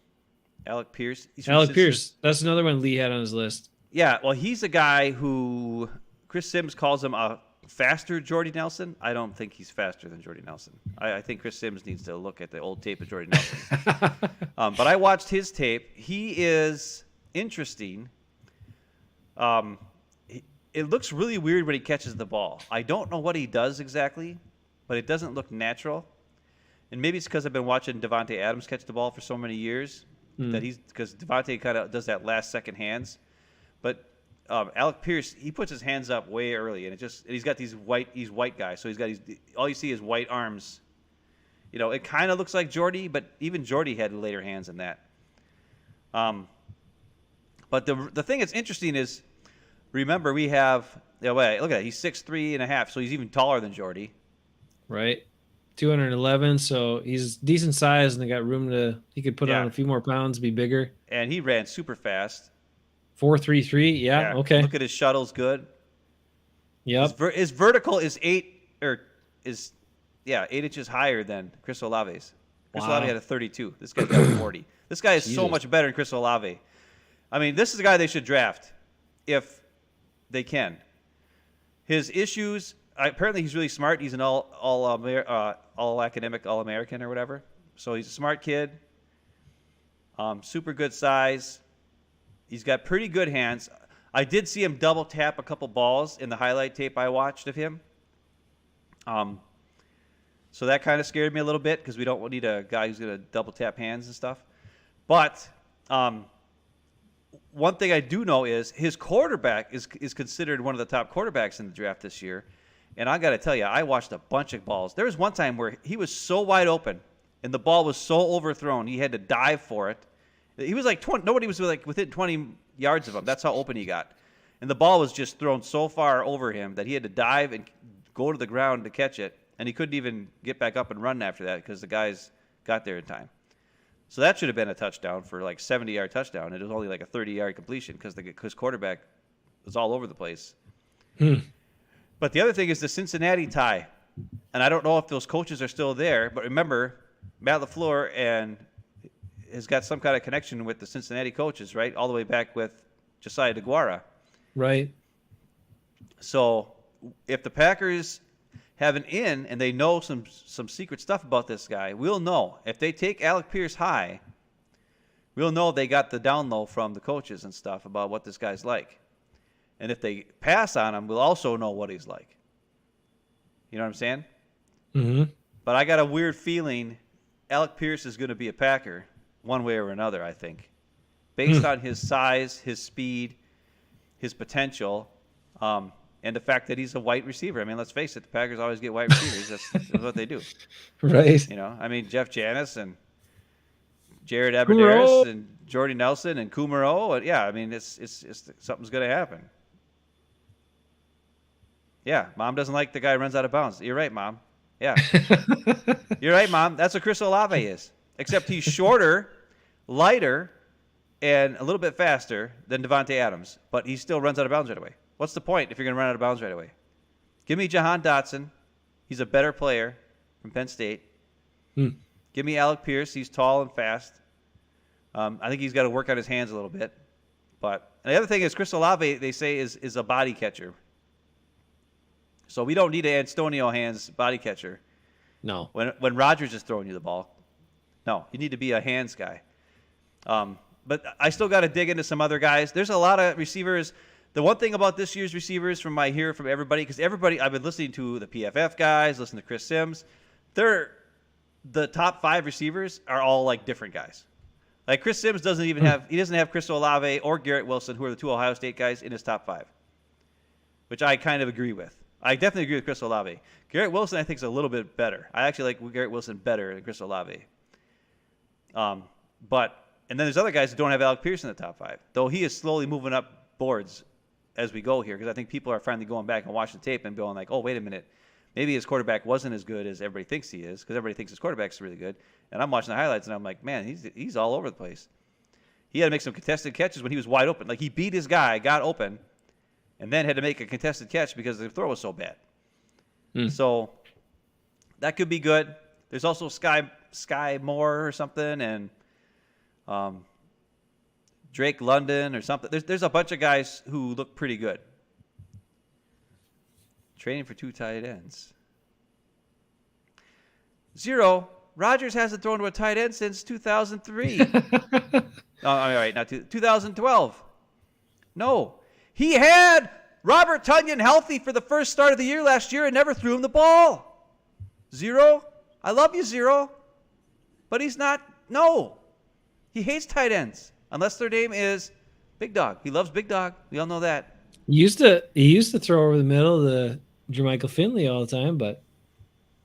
Alec Pierce. Alec Pierce. That's another one Lee had on his list. Yeah, well, he's a guy who Chris Sims calls him a faster Jordy Nelson. I don't think he's faster than Jordy Nelson. I think Chris Sims needs to look at the old tape of Jordy Nelson. But I watched his tape. He is interesting. It looks really weird when he catches the ball. I don't know what he does exactly, but it doesn't look natural. And maybe it's because I've been watching Devontae Adams catch the ball for so many years because Devontae kind of does that last second hands. But Alec Pierce, he puts his hands up way early, and he's got he's white guy, so all you see is white arms. It kind of looks like Jordy, but even Jordy had later hands than that. But the thing that's interesting is, remember we have look at that, he's 6'3.5", so he's even taller than Jordy. Right. 211, so he's decent size, and they got room he could put on a few more pounds, be bigger. And he ran super fast. 4.33, yeah, okay. Look at his shuttle's good. Yep. His vertical is 8 inches higher than Chris Olave's. Chris Olave had a 32. This guy's got a 40. This guy is so much better than Chris Olave. I mean, this is a guy they should draft if they can. His issues. Apparently, he's really smart. He's an all academic, all American or whatever. So he's a smart kid. Super good size. He's got pretty good hands. I did see him double tap a couple balls in the highlight tape I watched of him. So that kind of scared me a little bit because we don't need a guy who's going to double tap hands and stuff. But one thing I do know is his quarterback is considered one of the top quarterbacks in the draft this year. And I got to tell you, I watched a bunch of balls. There was one time where he was so wide open and the ball was so overthrown, he had to dive for it. He was like 20, nobody was like within 20 yards of him. That's how open he got. And the ball was just thrown so far over him that he had to dive and go to the ground to catch it. And he couldn't even get back up and run after that because the guys got there in time. So that should have been a touchdown for like 70-yard touchdown. It was only like a 30-yard completion because the quarterback was all over the place. But the other thing is the Cincinnati tie. And I don't know if those coaches are still there. But remember, Matt LaFleur has got some kind of connection with the Cincinnati coaches, right? All the way back with Josiah DeGuara. Right. So if the Packers have an in and they know some secret stuff about this guy, we'll know. If they take Alec Pierce high, we'll know they got the down low from the coaches and stuff about what this guy's like. And if they pass on him, we'll also know what he's like. You know what I'm saying? Mm-hmm. But I got a weird feeling Alec Pierce is going to be a Packer one way or another, I think. Based on his size, his speed, his potential, and the fact that he's a white receiver. I mean, let's face it, the Packers always get white receivers. That's what they do. Right. You know, I mean, Jeff Giannis and Jared Abbrederis and Jordy Nelson and Kumaro. And yeah, I mean, it's something's going to happen. Yeah, Mom doesn't like the guy who runs out of bounds. You're right, Mom. Yeah. You're right, Mom. That's what Chris Olave is. Except he's shorter, lighter, and a little bit faster than Devontae Adams. But he still runs out of bounds right away. What's the point if you're going to run out of bounds right away? Give me Jahan Dotson. He's a better player from Penn State. Give me Alec Pierce. He's tall and fast. I think he's got to work on his hands a little bit. But the other thing is Chris Olave, they say, is a body catcher. So we don't need an Antonio hands body catcher. No. When Rodgers is throwing you the ball. No, you need to be a hands guy. But I still got to dig into some other guys. There's a lot of receivers. The one thing about this year's receivers from I hear from everybody, because everybody, I've been listening to the PFF guys, listening to Chris Sims. The top 5 receivers are all like different guys. Like Chris Sims doesn't have Chris Olave or Garrett Wilson, who are the 2 Ohio State guys, in his top 5, which I kind of agree with. I definitely agree with Chris Olave. Garrett Wilson, I think, is a little bit better. I actually like Garrett Wilson better than Chris Olave. And then there's other guys who don't have Alec Pierce in the top 5, though he is slowly moving up boards as we go here, because I think people are finally going back and watching the tape and going like, oh, wait a minute. Maybe his quarterback wasn't as good as everybody thinks he is, because everybody thinks his quarterback's really good. And I'm watching the highlights, and I'm like, man, he's all over the place. He had to make some contested catches when he was wide open. Like, he beat his guy, got open, and then had to make a contested catch because the throw was so bad. So that could be good. There's also Sky Moore or something, and Drake London or something. There's a bunch of guys who look pretty good. Training for 2 tight ends. 0. Rodgers hasn't thrown to a tight end since 2003. All right, not 2012. No. He had Robert Tonyan healthy for the first start of the year last year and never threw him the ball. 0. I love you, 0. But he's not. No. He hates tight ends unless their name is Big Dog. He loves Big Dog. We all know that. He used to throw over the middle to Jermichael Finley all the time, but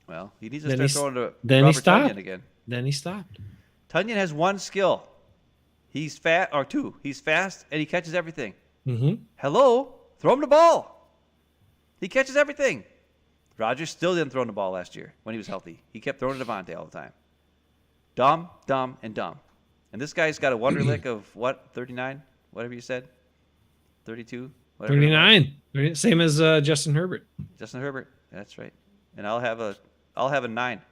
well, he needs to start throwing to then Robert he stopped. Tonyan again. Then he stopped. Tonyan has 1 skill. He's fat, or 2. He's fast and he catches everything. Mm-hmm. Hello, throw him the ball. He catches everything. Rodgers still didn't throw him the ball last year when he was healthy. He kept throwing to Devontae all the time. Dumb, dumb, and dumb. And this guy's got a Wonderlic of what? 39? Whatever you said? 32? 39. Same as Justin Herbert. Justin Herbert. That's right. And I'll have a 9.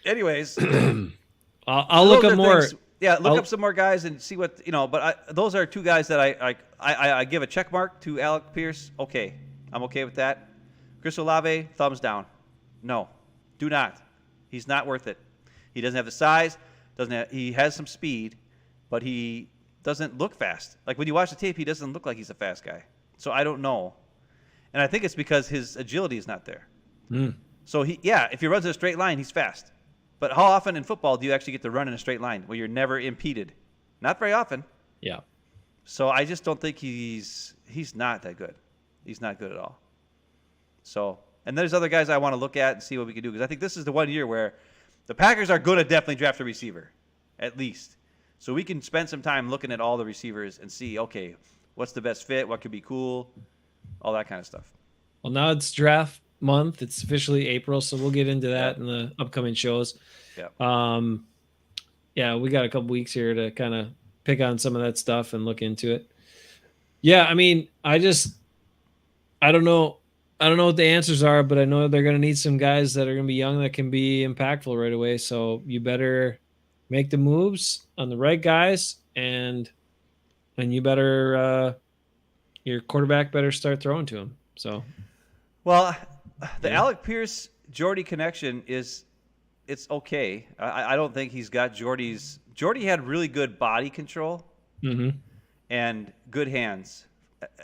Anyways, I'll look up more. Look up some more guys and see what But those are 2 guys that I give a check mark to. Alec Pierce. Okay, I'm okay with that. Chris Olave, thumbs down. No, do not. He's not worth it. He doesn't have the size. He has some speed, but he doesn't look fast. Like when you watch the tape, he doesn't look like he's a fast guy. So I don't know. And I think it's because his agility is not there. So if he runs in a straight line, he's fast. But how often in football do you actually get to run in a straight line where you're never impeded? Not very often. Yeah. So I just don't think he's not that good. He's not good at all. So, and there's other guys I want to look at and see what we can do, because I think this is the one year where the Packers are going to definitely draft a receiver, at least. So we can spend some time looking at all the receivers and see, okay, what's the best fit, what could be cool, all that kind of stuff. Well, now it's draft month. It's officially April, so we'll get into that Yeah. in the upcoming shows. Yeah. Yeah, we got a couple weeks here to kind of pick on some of that stuff and look into it. Yeah, I mean, I don't know. I don't know what the answers are, but I know they're going to need some guys that are going to be young that can be impactful right away. So you better make the moves on the right guys, and you better your quarterback better start throwing to him. So, Well, the Yeah. Alec Pierce Jordy connection it's okay. I don't think he's got Jordy's. Jordy had really good body control and good hands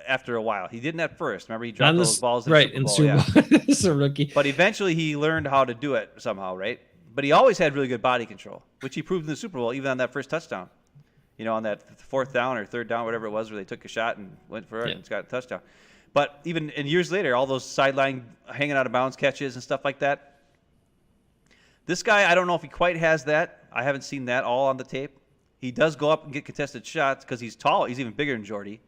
after a while. He didn't at first. Remember, he dropped those balls in right Super in Bowl, Super Bowl. It's a rookie. But eventually he learned how to do it somehow, right? But he always had really good body control, which he proved in the Super Bowl, even on that first touchdown. You know, on that fourth down or third down, whatever it was, where they took a shot and went for it and got a touchdown. But even in years later, all those sideline hanging out of bounds catches and stuff like that. This guy, I don't know if he quite has that. I haven't seen that all on the tape. He does go up and get contested shots because he's tall. He's even bigger than Jordy.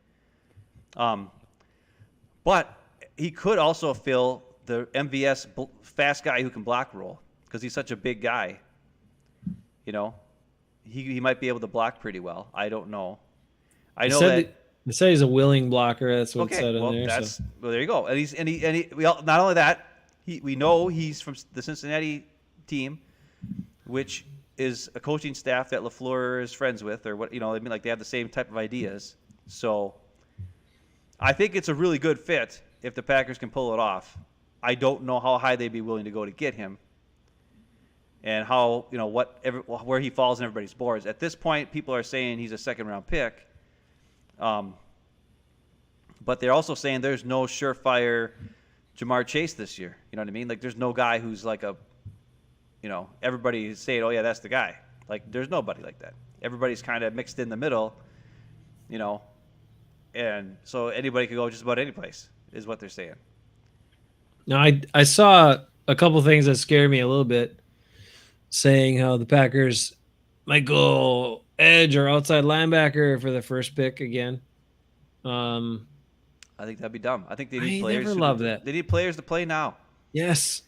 But he could also fill the MVS fast guy who can block role because he's such a big guy. You know, he might be able to block pretty well. I don't know. I know that. They say he's a willing blocker. That's what it said well, in there. Well, there you go. And not only that, we know he's from the Cincinnati team, which is a coaching staff that LaFleur is friends with, or what, you know, I mean, like they have the same type of ideas. So I think it's a really good fit if the Packers can pull it off. I don't know how high they'd be willing to go to get him, and how, you know, where he falls in everybody's boards. At this point, people are saying he's a second-round pick, but they're also saying there's no surefire Jamar Chase this year. You know what I mean? Like, there's no guy who's like a, you know, everybody's saying, oh yeah, that's the guy. Like, there's nobody like that. Everybody's kind of mixed in the middle, you know, and so anybody could go just about any place is what they're saying. Now, I saw a couple things that scared me a little bit, saying how the Packers might go edge or outside linebacker for the first pick again. I think that'd be dumb. I think they need I players. never love that. They need players to play now. Yes.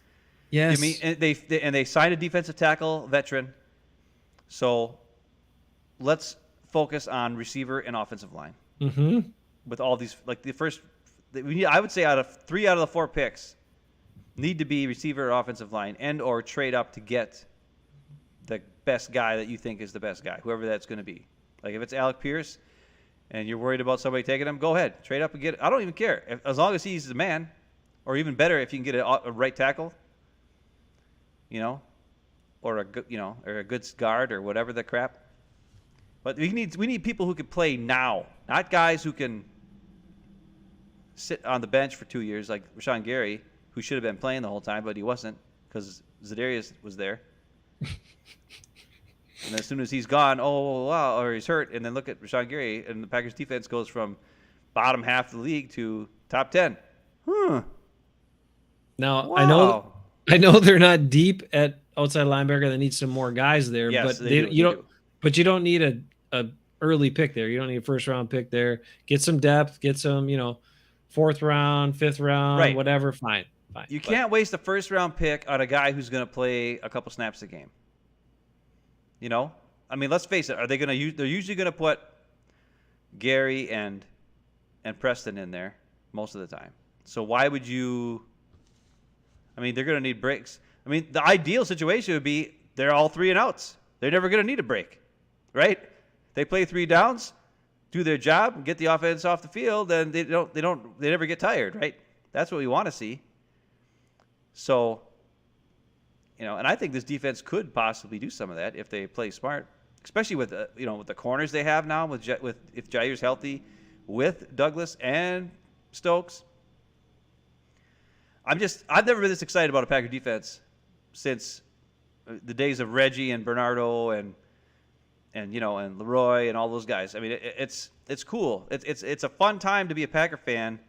I mean, and they signed a defensive tackle veteran. So let's focus on receiver and offensive line. Mm-hmm. With all these, like I would say out of 3 out of the 4 picks need to be receiver or offensive line, and or trade up to get the best guy that you think is the best guy, whoever that's going to be. Like if it's Alec Pierce and you're worried about somebody taking him, go ahead, trade up and get it. I don't even care as long as he's the man, or even better if you can get a right tackle, you know, or a good guard or whatever the crap. But we need people who can play now, not guys who can sit on the bench for 2 years like Rashawn Gary, who should have been playing the whole time, but he wasn't because Za'Darius was there. And as soon as he's gone, oh wow, or he's hurt, and then look at Rashawn Gary, and the Packers defense goes from bottom half of the league to top 10. Now Wow. I know they're not deep at outside linebacker. They need some more guys there, Yes, but they do. you don't. But you don't need a early pick there. You don't need a first round pick there. Get some depth. Get some, 4th round, 5th round, Right. whatever. Fine. You can't waste a first round pick on a guy who's going to play a couple snaps a game. You know, I mean, let's face it. Are they going to use? They're usually going to put Gary and Preston in there most of the time. So why would you? I mean, they're going to need breaks. I mean, the ideal situation would be they're all 3 and outs. They're never going to need a break, right? They play 3 downs, do their job, and get the offense off the field, and they never get tired, right? That's what we want to see. So, and I think this defense could possibly do some of that if they play smart, especially with with the corners they have now, with if Jair's healthy, with Douglas and Stokes. I've never been this excited about a Packer defense since the days of Reggie and Bernardo and and and Leroy and all those guys. I mean, it's cool. It's a fun time to be a Packer fan.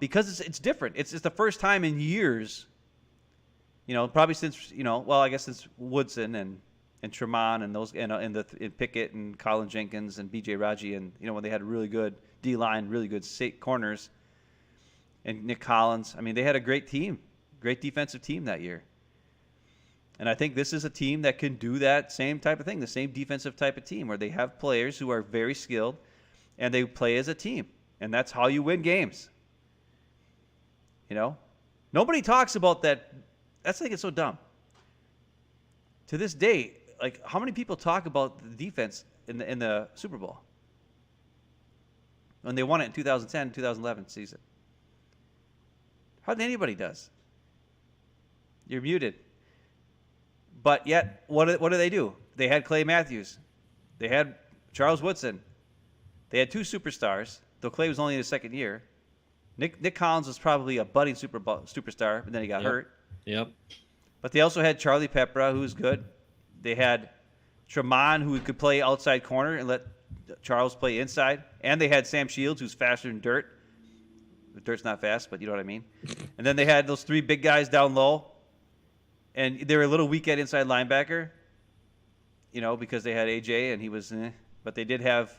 Because it's different. It's the first time in years. Probably since I guess since Woodson and Tremont and those and Pickett and Colin Jenkins and B.J. Raji and when they had a really good D line, really good corners, and Nick Collins. I mean, they had a great team, great defensive team that year. And I think this is a team that can do that same type of thing, the same defensive type of team where they have players who are very skilled and they play as a team, and that's how you win games. Nobody talks about that. That's I think it's so dumb. To this day, like how many people talk about the defense in the Super Bowl when they won it in 2010, 2011 season? Hardly anybody does. You're muted. But yet, what do they do? They had Clay Matthews. They had Charles Woodson. They had two superstars, though Clay was only in his second year. Nick Collins was probably a budding superstar, but then he got hurt. Yep. But they also had Charlie Peppera, who was good. They had Tremont, who could play outside corner and let Charles play inside. And they had Sam Shields, who's faster than Dirt. Dirt's not fast, but you know what I mean. And then they had those three big guys down low. And they were a little weak at inside linebacker, because they had AJ and he was, but they did have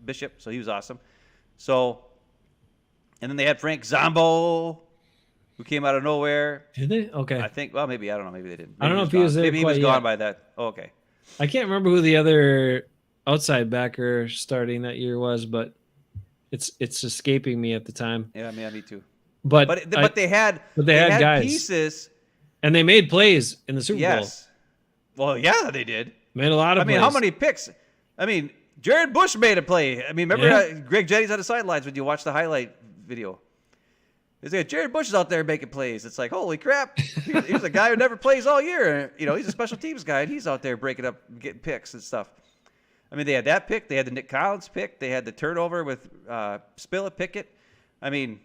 Bishop, so he was awesome. So, and then they had Frank Zombo, who came out of nowhere. Did they? Okay. I think. Well, maybe I don't know. Maybe they didn't. Maybe I don't know if he was there. Maybe he was quite gone yet. by that. Oh, okay. I can't remember who the other outside backer starting that year was, but it's escaping me at the time. Yeah, me too. But they had guys, pieces, and they made plays in the Super Bowl. Yes. Well, yeah, they did. Made a lot of plays. How many picks? I mean, Jared Bush made a play. I mean, remember Greg Jennings on the sidelines when you watch the highlight video? It's like Jared Bush is out there making plays. It's like, holy crap. Here's a guy who never plays all year. He's a special teams guy, and he's out there breaking up, getting picks and stuff. I mean, they had that pick. They had the Nick Collins pick. They had the turnover with Spilla Pickett. I mean,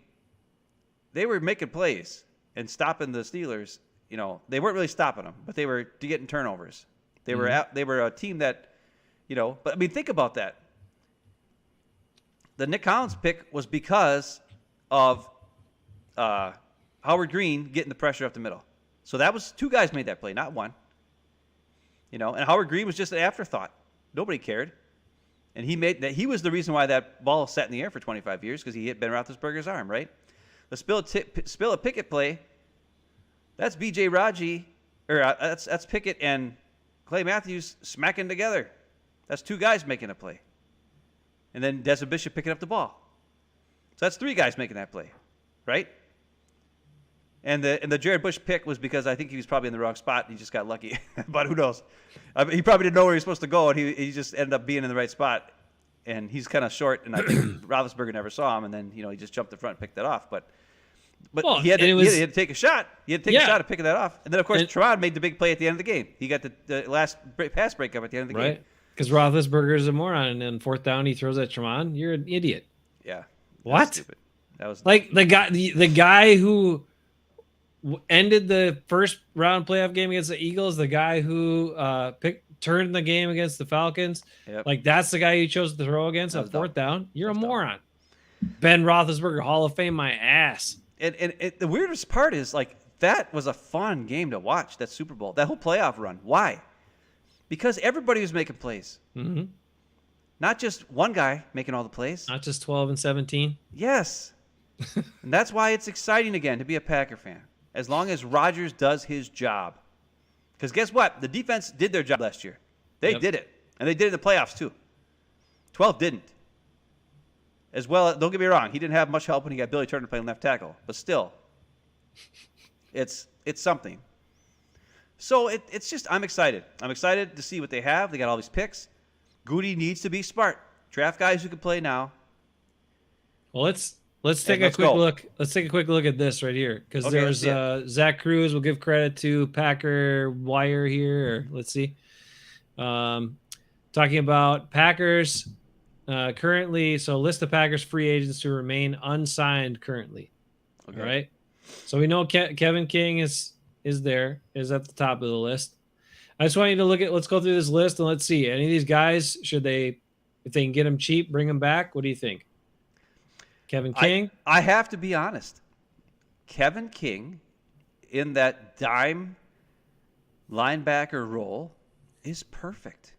they were making plays and stopping the Steelers. They weren't really stopping them, but they were getting turnovers. They were a team that, But I mean, think about that. The Nick Collins pick was because of Howard Green getting the pressure up the middle. So that was two guys made that play, not one. And Howard Green was just an afterthought. Nobody cared. And he was the reason why that ball sat in the air for 25 years, because he hit Ben Roethlisberger's arm, right? The Spilla Pickett play, that's B.J. Raji, or that's Pickett and Clay Matthews smacking together. That's two guys making a play. And then Desmond Bishop picking up the ball. So that's three guys making that play, right? And the Jared Bush pick was because I think he was probably in the wrong spot and he just got lucky. But who knows? I mean, he probably didn't know where he was supposed to go, and he just ended up being in the right spot. And he's kind of short, and I think Roethlisberger never saw him, and then he just jumped the front and picked that off. But he had to take a shot. He had to take a shot at picking that off. And then, of course, Tremont made the big play at the end of the game. He got the last pass breakup at the end of the game. Right, because Roethlisberger is a moron, and then fourth down he throws at Tremont. You're an idiot. Yeah. What? Stupid. That was like the guy who ended the first round playoff game against the Eagles, the guy who turned the game against the Falcons. Yep. Like, that's the guy you chose to throw against on fourth down. You're a moron. Ben Roethlisberger, Hall of Fame, my ass. And the weirdest part is, like, that was a fun game to watch, that Super Bowl, that whole playoff run. Why? Because everybody was making plays. Mm-hmm. Not just one guy making all the plays. Not just 12 and 17. Yes. And that's why it's exciting again to be a Packer fan, as long as Rodgers does his job. Because guess what? The defense did their job last year. They did it. And they did it in the playoffs, too. 12 didn't. As well, don't get me wrong, he didn't have much help when he got Billy Turner playing left tackle. But still, it's something. So it's just, I'm excited. I'm excited to see what they have. They got all these picks. Goody needs to be smart. Draft guys who can play now. Well, let's take a quick look. Let's take a quick look at this right here, because there's Zach Cruz. We'll give credit to Packer Wire here. Let's see. Talking about Packers currently. So list of Packers free agents who remain unsigned currently. Okay. All right. So we know Kevin King is at the top of the list. I just want you to let's go through this list and let's see. Any of these guys, if they can get them cheap, bring them back. What do you think? Kevin King? I have to be honest. Kevin King in that dime linebacker role is perfect.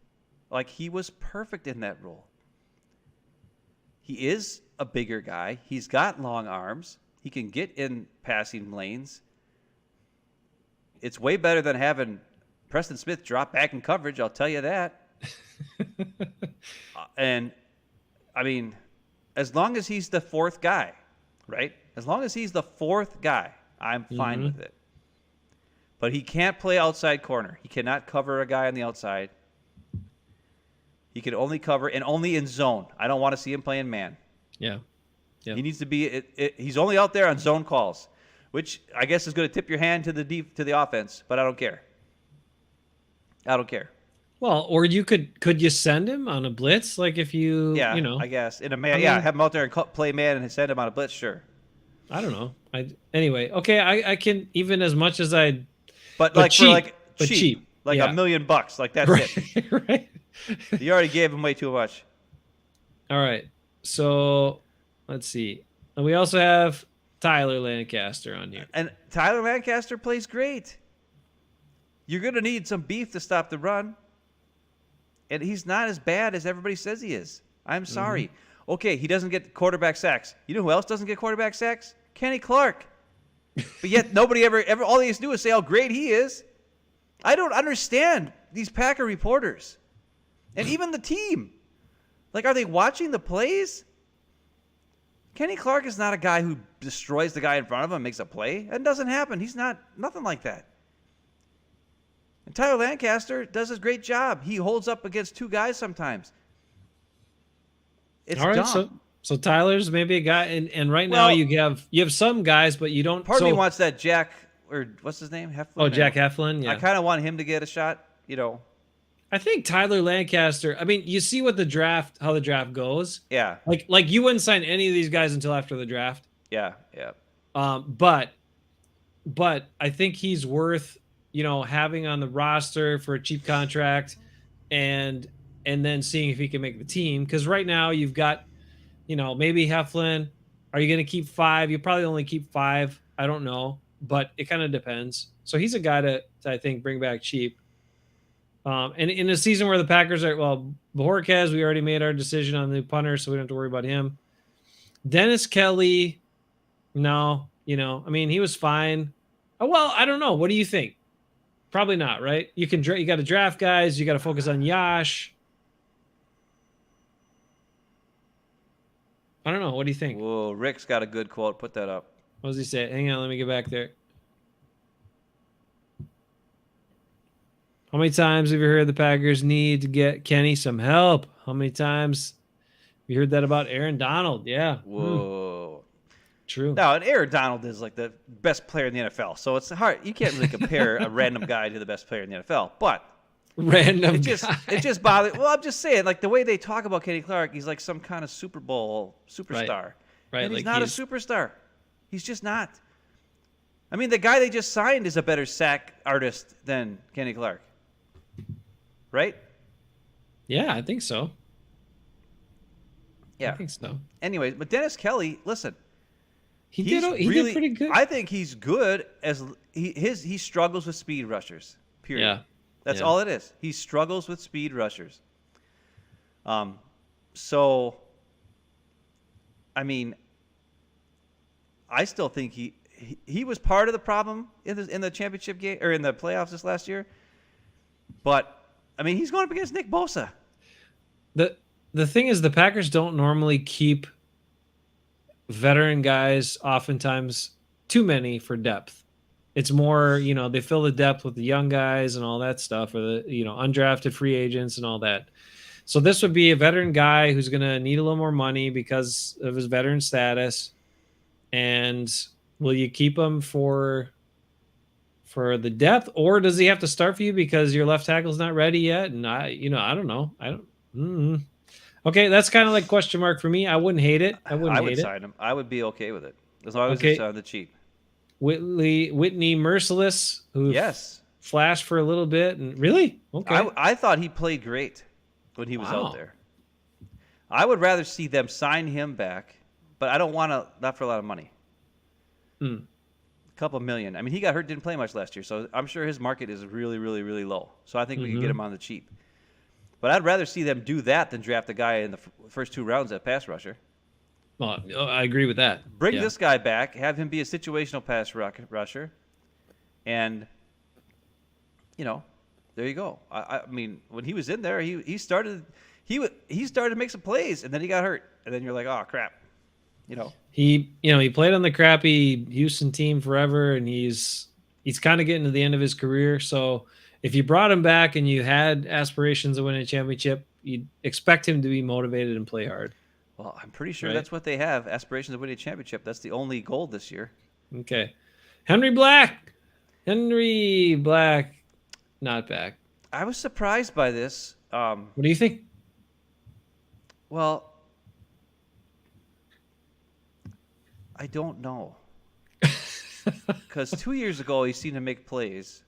Like, he was perfect in that role. He is a bigger guy. He's got long arms. He can get in passing lanes. It's way better than having Preston Smith drop back in coverage, I'll tell you that. And, I mean, as long as he's the fourth guy, right? As long as he's the fourth guy, I'm fine with it. But he can't play outside corner. He cannot cover a guy on the outside. He can only cover, and only in zone. I don't want to see him playing man. Yeah. He needs to be. He's only out there on zone calls, which I guess is going to tip your hand to the offense. But I don't care. I don't care. Well, or could you send him on a blitz? Like if I guess in a man. Have him out there and play man and send him on a blitz. Sure. I don't know. Anyway. Okay, I can, even as much as I. But cheap. Like $1 million. Like that's it. Right. You already gave him way too much. All right. So let's see. And we also have Tyler Lancaster on here. And Tyler Lancaster plays great. You're going to need some beef to stop the run. And he's not as bad as everybody says he is. I'm sorry. Okay, he doesn't get quarterback sacks. You know who else doesn't get quarterback sacks? Kenny Clark. But yet nobody ever all they used to do is say how great he is. I don't understand these Packer reporters. And even the team. Like, are they watching the plays? Kenny Clark is not a guy who destroys the guy in front of him and makes a play. That doesn't happen. He's nothing like that. And Tyler Lancaster does a great job. He holds up against two guys sometimes. It's all right, dumb. So Tyler's maybe a guy, and right now you have some guys, but you don't. Part of me wants that Jack, or what's his name? Heflin? Oh, Jack Heflin. Yeah. I kind of want him to get a shot. I think Tyler Lancaster. I mean, you see how the draft goes. Yeah. Like you wouldn't sign any of these guys until after the draft. Yeah. But I think he's worth, having on the roster for a cheap contract, and then seeing if he can make the team. Because right now you've got, maybe Heflin. Are you going to keep 5? You probably only keep 5. I don't know, but it kind of depends. So he's a guy to I think bring back cheap. And in a season where the Packers are, Bojorquez, we already made our decision on the punter, so we don't have to worry about him. Dennis Kelly, no, he was fine. Well, I don't know. What do you think? Probably not, right? You got to draft guys. You got to focus on Yash. I don't know. What do you think? Whoa, Rick's got a good quote. Put that up. What does he say? Hang on, let me get back there. How many times have you heard the Packers need to get Kenny some help? How many times have you heard that about Aaron Donald? Yeah. Whoa. True. No, and Aaron Donald is like the best player in the NFL. So it's hard. You can't really compare a random guy to the best player in the NFL. But it just bothers. Well, I'm just saying, like the way they talk about Kenny Clark, he's like some kind of Super Bowl superstar. Right. And he's not a superstar. He's just not. I mean, the guy they just signed is a better sack artist than Kenny Clark. Right? Yeah, I think so. Yeah. I think so. Anyway, but Dennis Kelly, listen. He did pretty good. I think he's good as he struggles with speed rushers. Period. Yeah. That's all it is. He struggles with speed rushers. So I mean, I still think he was part of the problem in the championship game or in the playoffs this last year. But I mean, he's going up against Nick Bosa. The thing is, the Packers don't normally keep veteran guys, oftentimes too many for depth. It's more, they fill the depth with the young guys and all that stuff, or the undrafted free agents and all that. So this would be a veteran guy who's going to need a little more money because of his veteran status. And will you keep him for the depth, or does he have to start for you because your left tackle's not ready yet? And I don't know. Okay, that's kind of like question mark for me. I wouldn't hate it. I would sign him. I would be okay with it as long as it's on the cheap. Whitney Merciless, who flash for a little bit, and really, okay. I thought he played great when he was Wow. out there. I would rather see them sign him back, but I don't want to, not for a lot of money. Hmm. A couple million. I mean, he got hurt, didn't play much last year, so I'm sure his market is really, really, really low. So I think we could get him on the cheap. But I'd rather see them do that than draft a guy in the first 2 rounds at pass rusher. Well, I agree with that. Bring this guy back, have him be a situational pass rusher, and, there you go. I mean, when he was in there, he started to make some plays, and then he got hurt, and then you're like, oh crap, He played on the crappy Houston team forever, and he's kind of getting to the end of his career. So if you brought him back and you had aspirations of winning a championship, you'd expect him to be motivated and play hard. Well, I'm pretty sure Right. that's what they have, aspirations of winning a championship. That's the only goal this year. Okay. Henry Black, not back. I was surprised by this. What do you think? Well, I don't know. Because 2 years ago, he seemed to make plays.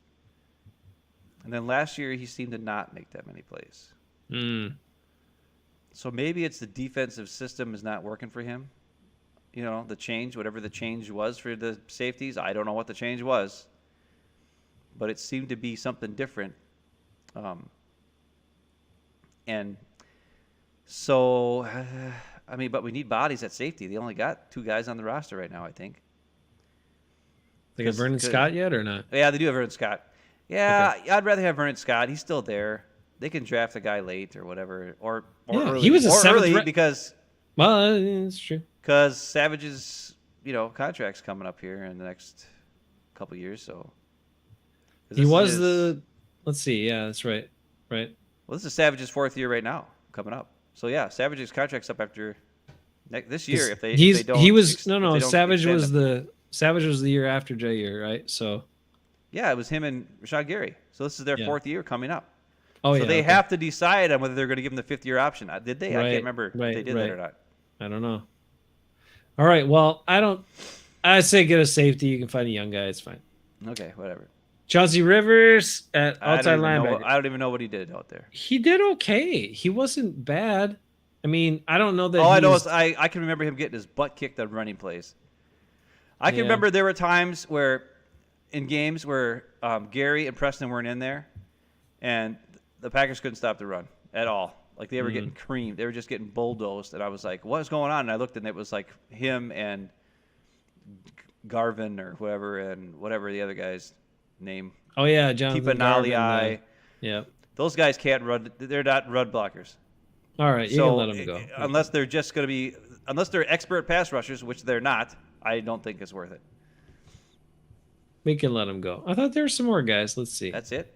And then last year, he seemed to not make that many plays. So maybe it's the defensive system is not working for him. The change, whatever the change was for the safeties. I don't know what the change was. But it seemed to be something different. And so, but we need bodies at safety. They only got 2 guys on the roster right now, I think. They got Vernon Scott yet or not? Yeah, they do have Vernon Scott. Yeah, okay. I'd rather have Vernon Scott. He's still there. They can draft a guy late or whatever, or early. He was a early because. Well, it's true. Because Savage's, contract's coming up here in the next couple years, so. He was let's see. Yeah, that's right. Right. Well, this is Savage's 4th year right now, coming up. So yeah, Savage's contract's up after this year. If they don't. Savage was the year after Jair, right? So. Yeah, it was him and Rashawn Gary. So this is their 4th year coming up. Oh, so they have to decide on whether they're going to give him the 5th-year option. Did they? Right, I can't remember if they did that or not. I don't know. All right. Well, I say get a safety. You can find a young guy. It's fine. Okay, whatever. Chauncey Rivers at outside linebacker. I don't even know what he did out there. He did okay. He wasn't bad. I mean, I don't know that. All I know is I can remember him getting his butt kicked on running plays. I can remember there were times in games where Gary and Preston weren't in there, and the Packers couldn't stop the run at all. Like they were getting creamed. They were just getting bulldozed. And I was like, what's going on? And I looked and it was like him and Garvin or whoever and whatever the other guy's name. Oh, yeah. Jonathan Garvin. Yeah. Those guys can't run. They're not run blockers. All right. You can let them go. Unless they're just going to be – unless they're expert pass rushers, which they're not, I don't think it's worth it. We can let them go. I thought there were some more guys. Let's see. That's it?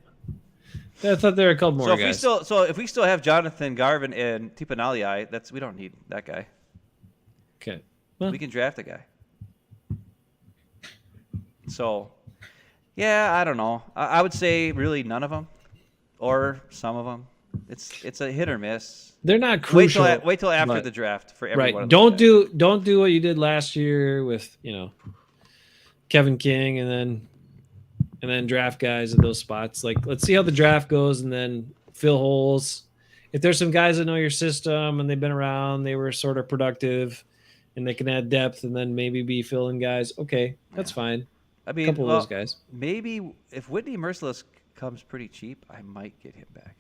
I thought there were a couple more guys. If we still have Jonathan Garvin and Tipanaliai, we don't need that guy. Okay. Well, we can draft a guy. So, yeah, I don't know. I would say really none of them, or some of them. It's a hit or miss. They're not crucial. Wait till after the draft for everyone. Right. Don't do what you did last year with Kevin King and then draft guys at those spots. Like, let's see how the draft goes and then fill holes. If there's some guys that know your system and they've been around, they were sort of productive, and they can add depth and then maybe be filling guys. Okay, that's fine. I mean, a couple of those guys. Maybe if Whitney Merciless comes pretty cheap, I might get him back.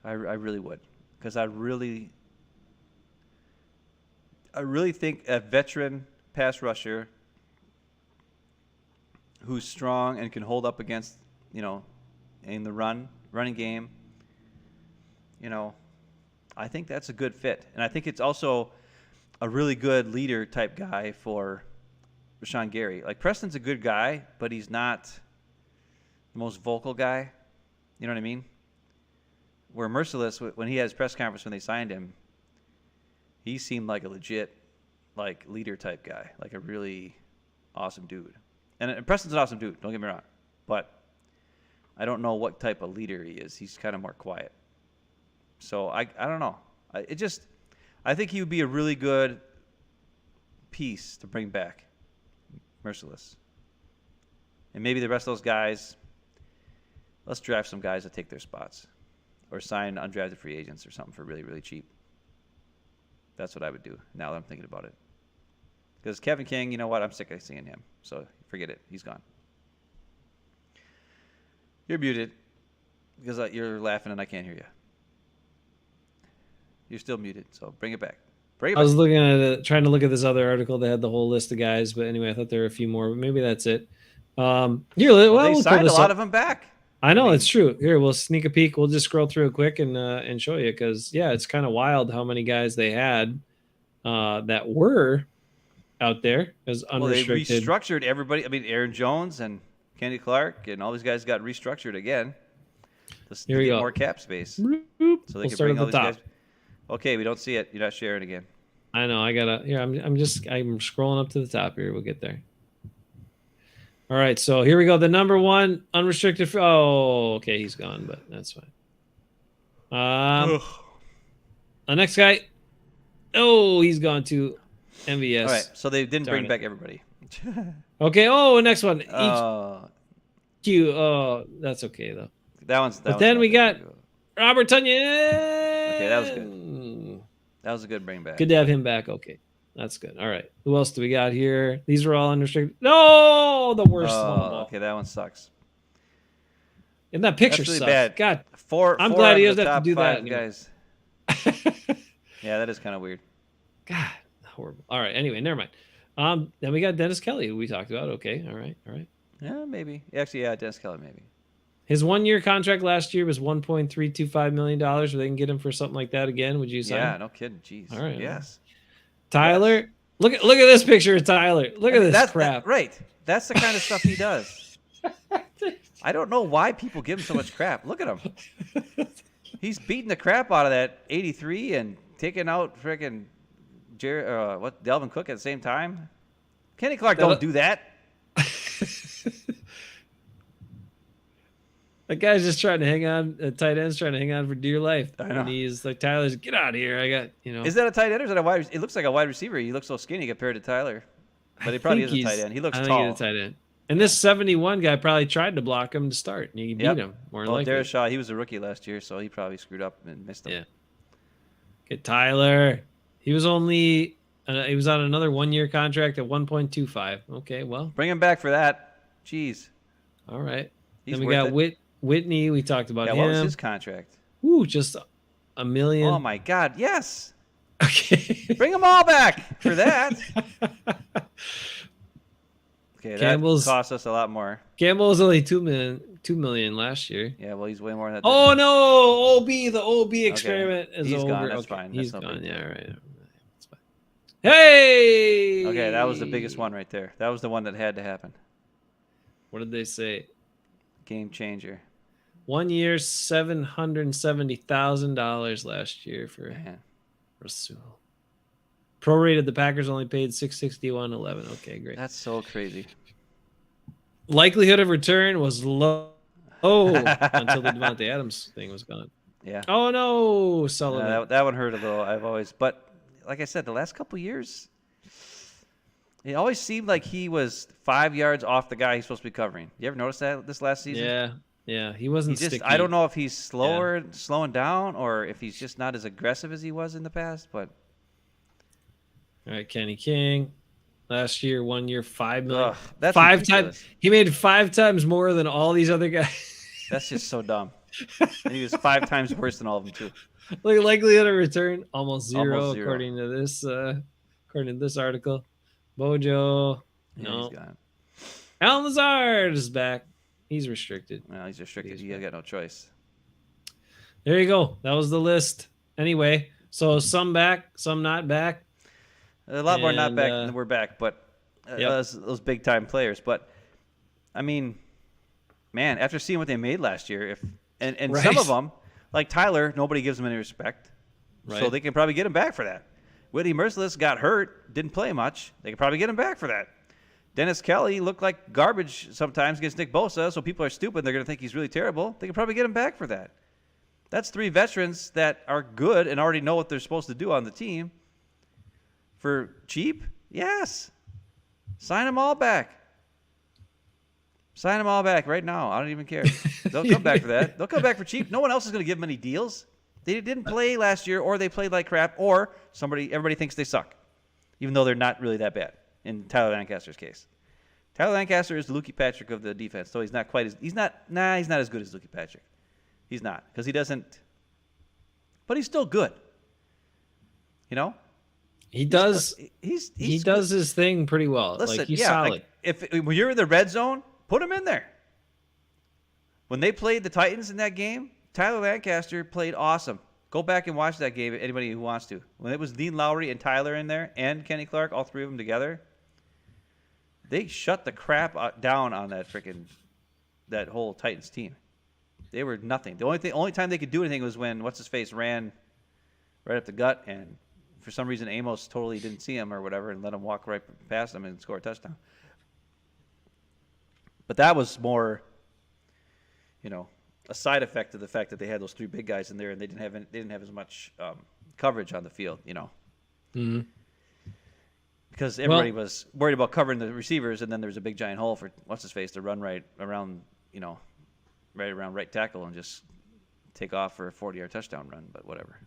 I really would, because I really think a veteran pass rusher who's strong and can hold up against, in the running game, I think that's a good fit. And I think it's also a really good leader type guy for Rashawn Gary. Like, Preston's a good guy, but he's not the most vocal guy. You know what I mean? Where Merciless, when he had his press conference when they signed him, he seemed like a legit, leader type guy, like a really awesome dude. And Preston's an awesome dude, don't get me wrong. But I don't know what type of leader he is. He's kind of more quiet. So I don't know. I think he would be a really good piece to bring back, Merciless. And maybe the rest of those guys, let's draft some guys that take their spots, or sign undrafted free agents or something for really, really cheap. That's what I would do now that I'm thinking about it. Because Kevin King, you know what? I'm sick of seeing him. So forget it. He's gone. You're muted because you're laughing and I can't hear you. You're still muted, so bring it back. I was looking at it, trying to look at this other article that had the whole list of guys, but anyway, I thought there were a few more, but maybe that's it. They we'll signed a lot of them back. I know, it's true. Here, we'll sneak a peek. We'll just scroll through it quick and show you, because yeah, it's kind of wild how many guys they had that were out there as unrestricted. They restructured everybody. I mean, Aaron Jones and Kenny Clark and all these guys got restructured again. Here we get go. More cap space, Boop. so they can bring all these guys. Okay, we don't see it. You're not sharing again. I know. I gotta. Here, I'm scrolling up to the top here. We'll get there. All right. So here we go. The number one unrestricted. Okay, he's gone, but that's fine. The next guy. Oh, he's gone to MVS. All right. So they didn't bring back everybody. Okay. Oh, next one. EQ. Oh, that's okay though. But then we got Robert Tonyan. Okay, that was good. That was a good bring back. Good to have him back. Okay, that's good. All right, who else do we got here? These are all unrestricted. No, the worst one. Okay, that one sucks. And that picture That's really sucks. bad. God, I'm glad he doesn't have to do that anymore. Guys. Yeah, that is kind of weird. God, horrible. All right. Anyway, never mind. Then we got Dennis Kelly, who we talked about. Okay. All right. Yeah, maybe. Actually, yeah, Dennis Kelly, maybe. His 1 year contract last year was $1.325 million. Or they can get him for something like that again. Would you sign? Yeah, no kidding. Jeez. All right. Yes. Tyler, yes. Look at this picture of Tyler. Look at this crap. Right. That's the kind of stuff he does. I don't know why people give him so much crap. Look at him. He's beating the crap out of that 83 and taking out freaking Delvin Cook at the same time. Kenny Clark don't do that. That guy's just trying to hang on. Tight end's trying to hang on for dear life. I know. And he's like, Tyler's, get out of here. I got, Is that a tight end or is that a wide? It looks like a wide receiver. He looks so skinny compared to Tyler, but he probably is a tight end. He looks tall. I think he's a tight end. And this 71 guy probably tried to block him to start, and he beat him. More likely. Darius Shaw, he was a rookie last year, so he probably screwed up and missed him. Yeah. Get Tyler. He was only he was on another 1 year contract at 1.25. Okay, well, bring him back for that. Jeez. All right. He's then we got Whitney. We talked about him. What was his contract? Ooh, just $1 million. Oh my God! Yes. Okay. Bring them all back for that. Okay, that cost us a lot more. Campbell was only $2 million last year. Yeah, well, he's way more than that. Oh no, the OB experiment is he's over. gone. That's fine. He's That's gone. Yeah, right. That's fine. Hey. Okay, that was the biggest one right there. That was the one that had to happen. What did they say? Game changer. 1 year, $770,000 last year for Rasul. Prorated, the Packers only paid $661.11. Okay, great. That's so crazy. Likelihood of return was low until the Devontae Adams thing was gone. Yeah. Oh no, Sullivan. That one hurt a little. But like I said, the last couple years, it always seemed like he was 5 yards off the guy he's supposed to be covering. You ever notice that this last season? Yeah. He wasn't sticky. I don't know if he's slowing down, or if he's just not as aggressive as he was in the past. But all right, Kenny King. Last year, 1 year, $5 million. That's five ridiculous. times. He made 5 times more than all these other guys. That's just so dumb. And he was 5 times worse than all of them too. Like likelihood of return, almost zero. According to this article. Bojo, no. He's gone. Alan Lazard is back. He's restricted. Well, he's restricted. You got no choice. There you go. That was the list. Anyway, so some back, some not back. A lot more not back than we're back, but those big time players. But I mean, man, after seeing what they made last year, and some of them, like Tyler, nobody gives him any respect, so they can probably get him back for that. Whitney Merciless got hurt, didn't play much. They could probably get him back for that. Dennis Kelly looked like garbage sometimes against Nick Bosa, so people are stupid. They're going to think he's really terrible. They could probably get him back for that. That's 3 veterans that are good and already know what they're supposed to do on the team. For cheap? Yes. Sign them all back. Sign them all back right now. I don't even care. They'll come back for that. They'll come back for cheap. No one else is going to give them any deals. They didn't play last year, or they played like crap, or everybody thinks they suck, even though they're not really that bad. In Tyler Lancaster's case, Tyler Lancaster is the Lukey Patrick of the defense, so he's not as good as Lukey Patrick. He's not, because he doesn't. But he's still good. You know. He does. He does good. His thing pretty well. Listen, like he's solid. Like when you're in the red zone, put him in there. When they played the Titans in that game, Tyler Lancaster played awesome. Go back and watch that game, anybody who wants to. When it was Dean Lowry and Tyler in there and Kenny Clark, all three of them together, they shut the crap down on that whole Titans team. They were nothing. The only time they could do anything was when what's-his-face ran right up the gut, and for some reason Amos totally didn't see him or whatever and let him walk right past him and score a touchdown. But that was more, a side effect of the fact that they had those three big guys in there and they didn't have as much coverage on the field, Mm-hmm. Because everybody was worried about covering the receivers, and then there was a big giant hole for what's-his-face to run right around, right around right tackle and just take off for a 40-yard touchdown run, but whatever.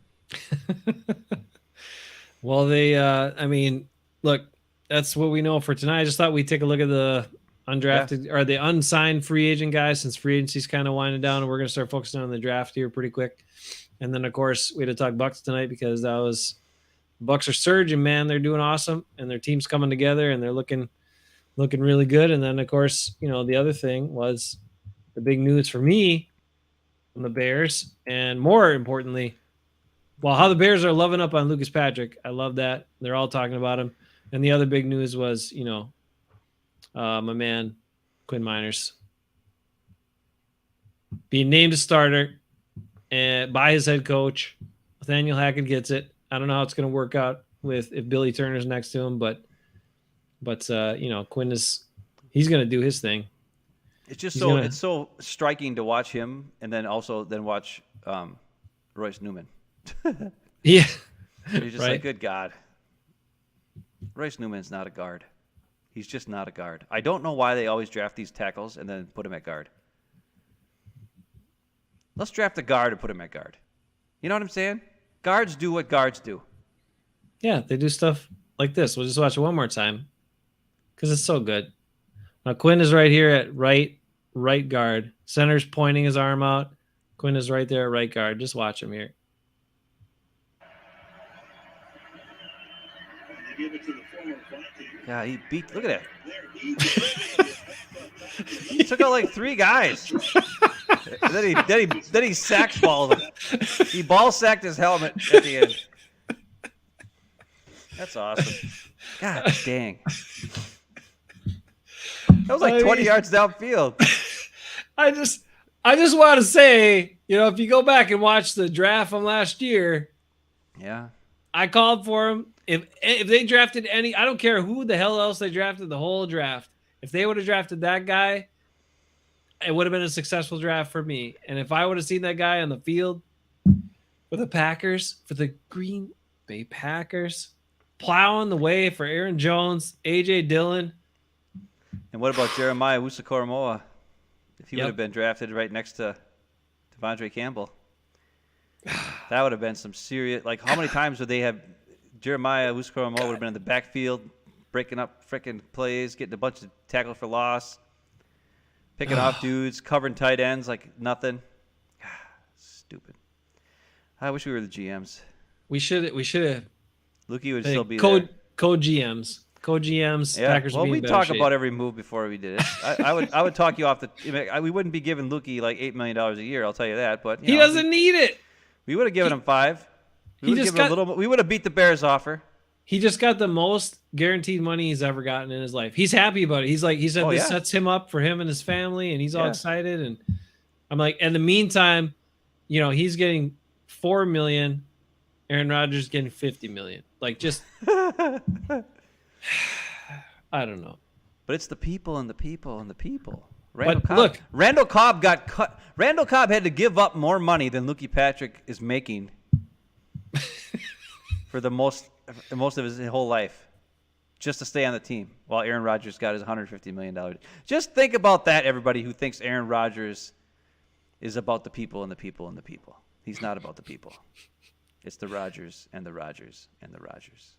Well, look, that's what we know for tonight. I just thought we'd take a look at the undrafted or the unsigned free agent guys, since free agency's kind of winding down, and we're going to start focusing on the draft here pretty quick. And then, of course, we had to talk Bucks tonight because Bucks are surging, man. They're doing awesome, and their team's coming together, and they're looking really good. And then, of course, the other thing was the big news for me from the Bears, and more importantly, how the Bears are loving up on Lucas Patrick. I love that. They're all talking about him. And the other big news was, my man, Quinn Miners, being named a starter by his head coach. Nathaniel Hackett gets it. I don't know how it's going to work out if Billy Turner's next to him, but Quinn he's going to do his thing. It's just it's so striking to watch him and then watch Royce Newman. Yeah. You're just like, good God. Royce Newman's not a guard. He's just not a guard. I don't know why they always draft these tackles and then put him at guard. Let's draft a guard and put him at guard. You know what I'm saying? Guards do what guards do. Yeah, they do stuff like this. We'll just watch it one more time because it's so good. Now, Quinn is right here at right guard. Center's pointing his arm out. Quinn is right there at right guard. Just watch him here. Yeah, he beat. Look at that. He took out like three guys. And then he sack balled him. He ball sacked his helmet at the end. That's awesome. God dang. That was like 20 yards downfield. I just want to say, if you go back and watch the draft from last year, yeah, I called for him. If they drafted any, I don't care who the hell else they drafted the whole draft. If they would have drafted that guy, it would have been a successful draft for me. And if I would have seen that guy on the field for the Packers, for the Green Bay Packers, plowing the way for Aaron Jones, A.J. Dillon. And what about Jeremiah Wusu-Koramoah? If he would have been drafted right next to Devondre Campbell, that would have been some serious. Like, how many times would they have Jeremiah Wusu-Koramoah would have been in the backfield, breaking up freaking plays, getting a bunch of tackles for loss, picking off dudes, covering tight ends like nothing. Stupid. I wish we were the GMs. We should have. Lukey would still be there. Co-GMs. Yeah. Packers well, we talk shape. about every move before we did it. I would talk you off the. We wouldn't be giving Lukey like $8 million a year. I'll tell you that. But he doesn't need it. We would have given him 5. We would have beat the Bears offer. He just got the most guaranteed money he's ever gotten in his life. He's happy about it. He said this sets him up for him and his family, and he's all excited. And I'm like, in the meantime, he's getting $4 million. Aaron Rodgers getting $50 million. Like, just I don't know. But it's the people and the people and the people. Randall Cobb got cut. Randall Cobb had to give up more money than Lukey Patrick is making for the most of his whole life. just to stay on the team while Aaron Rodgers got his $150 million. Just think about that, everybody who thinks Aaron Rodgers is about the people and the people and the people. He's not about the people. It's the Rodgers and the Rodgers and the Rodgers.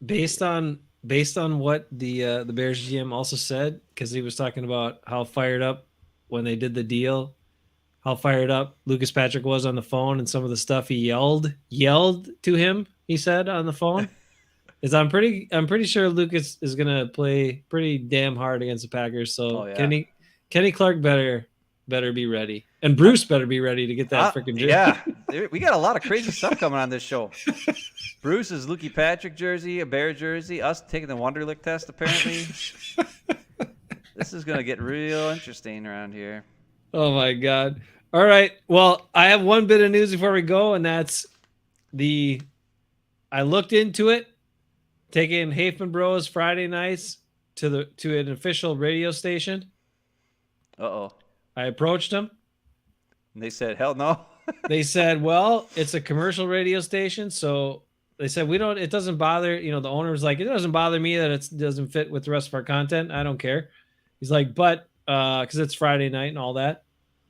Based on what the Bears GM also said, because he was talking about how fired up when they did the deal, how fired up Lucas Patrick was on the phone, and some of the stuff he yelled to him. He said on the phone. I'm pretty sure Lucas is gonna play pretty damn hard against the Packers. So Kenny Clark better be ready, and Bruce better be ready to get that freaking jersey. Yeah, we got a lot of crazy stuff coming on this show. Bruce's Lukey Patrick jersey, a Bear jersey, us taking the Wonderlic test apparently. This is gonna get real interesting around here. Oh my God! All right, well, I have one bit of news before we go, and that's I looked into it. Taking Hafeman Bros Friday nights to an official radio station. Uh-oh. I approached them. And they said, hell no. They said, well, it's a commercial radio station. So they said, it doesn't bother, the owner was like, it doesn't bother me that it doesn't fit with the rest of our content. I don't care. He's like, but, cause it's Friday night and all that.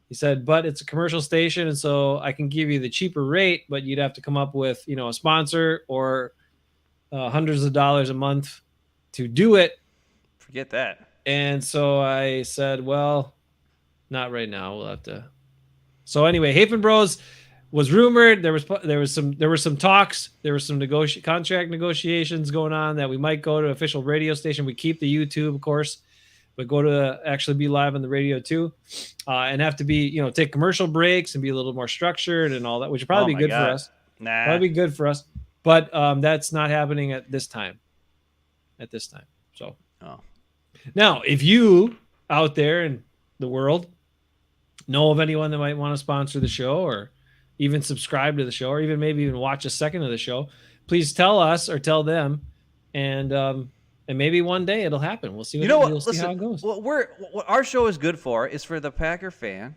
He said, but it's a commercial station. And so I can give you the cheaper rate, but you'd have to come up with, a sponsor or hundreds of dollars a month to do it. Forget that. And so I said, well, not right now. We'll have to. So anyway, Hafeman Bros was rumored. There were some talks. There were some contract negotiations going on that we might go to official radio station. We keep the YouTube, of course, but go to actually be live on the radio too, and have to be, take commercial breaks and be a little more structured and all that, which would probably be good for us. Nah. Probably be good for us. But that's not happening at this time. So now, if you out there in the world know of anyone that might want to sponsor the show, or even subscribe to the show, or maybe even watch a second of the show, please tell us or tell them, and maybe one day it'll happen. We'll see. We'll see how it goes. What our show is good for is for the Packer fan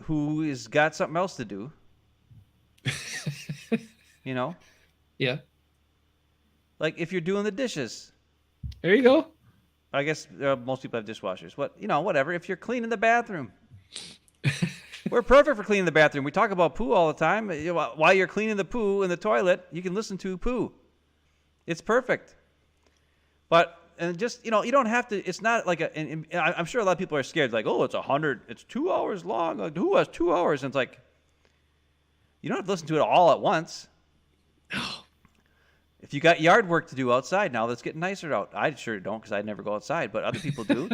who has got something else to do. Yeah. Like if you're doing the dishes. There you go. I guess most people have dishwashers. Whatever. If you're cleaning the bathroom. We're perfect for cleaning the bathroom. We talk about poo all the time. While you're cleaning the poo in the toilet, you can listen to poo. It's perfect. You don't have to, it's not like I'm sure a lot of people are scared. Like, oh, it's 2 hours long. Like, who has 2 hours? And it's like, you don't have to listen to it all at once. If you got yard work to do outside now that's getting nicer out, I sure don't because I never go outside, but other people do.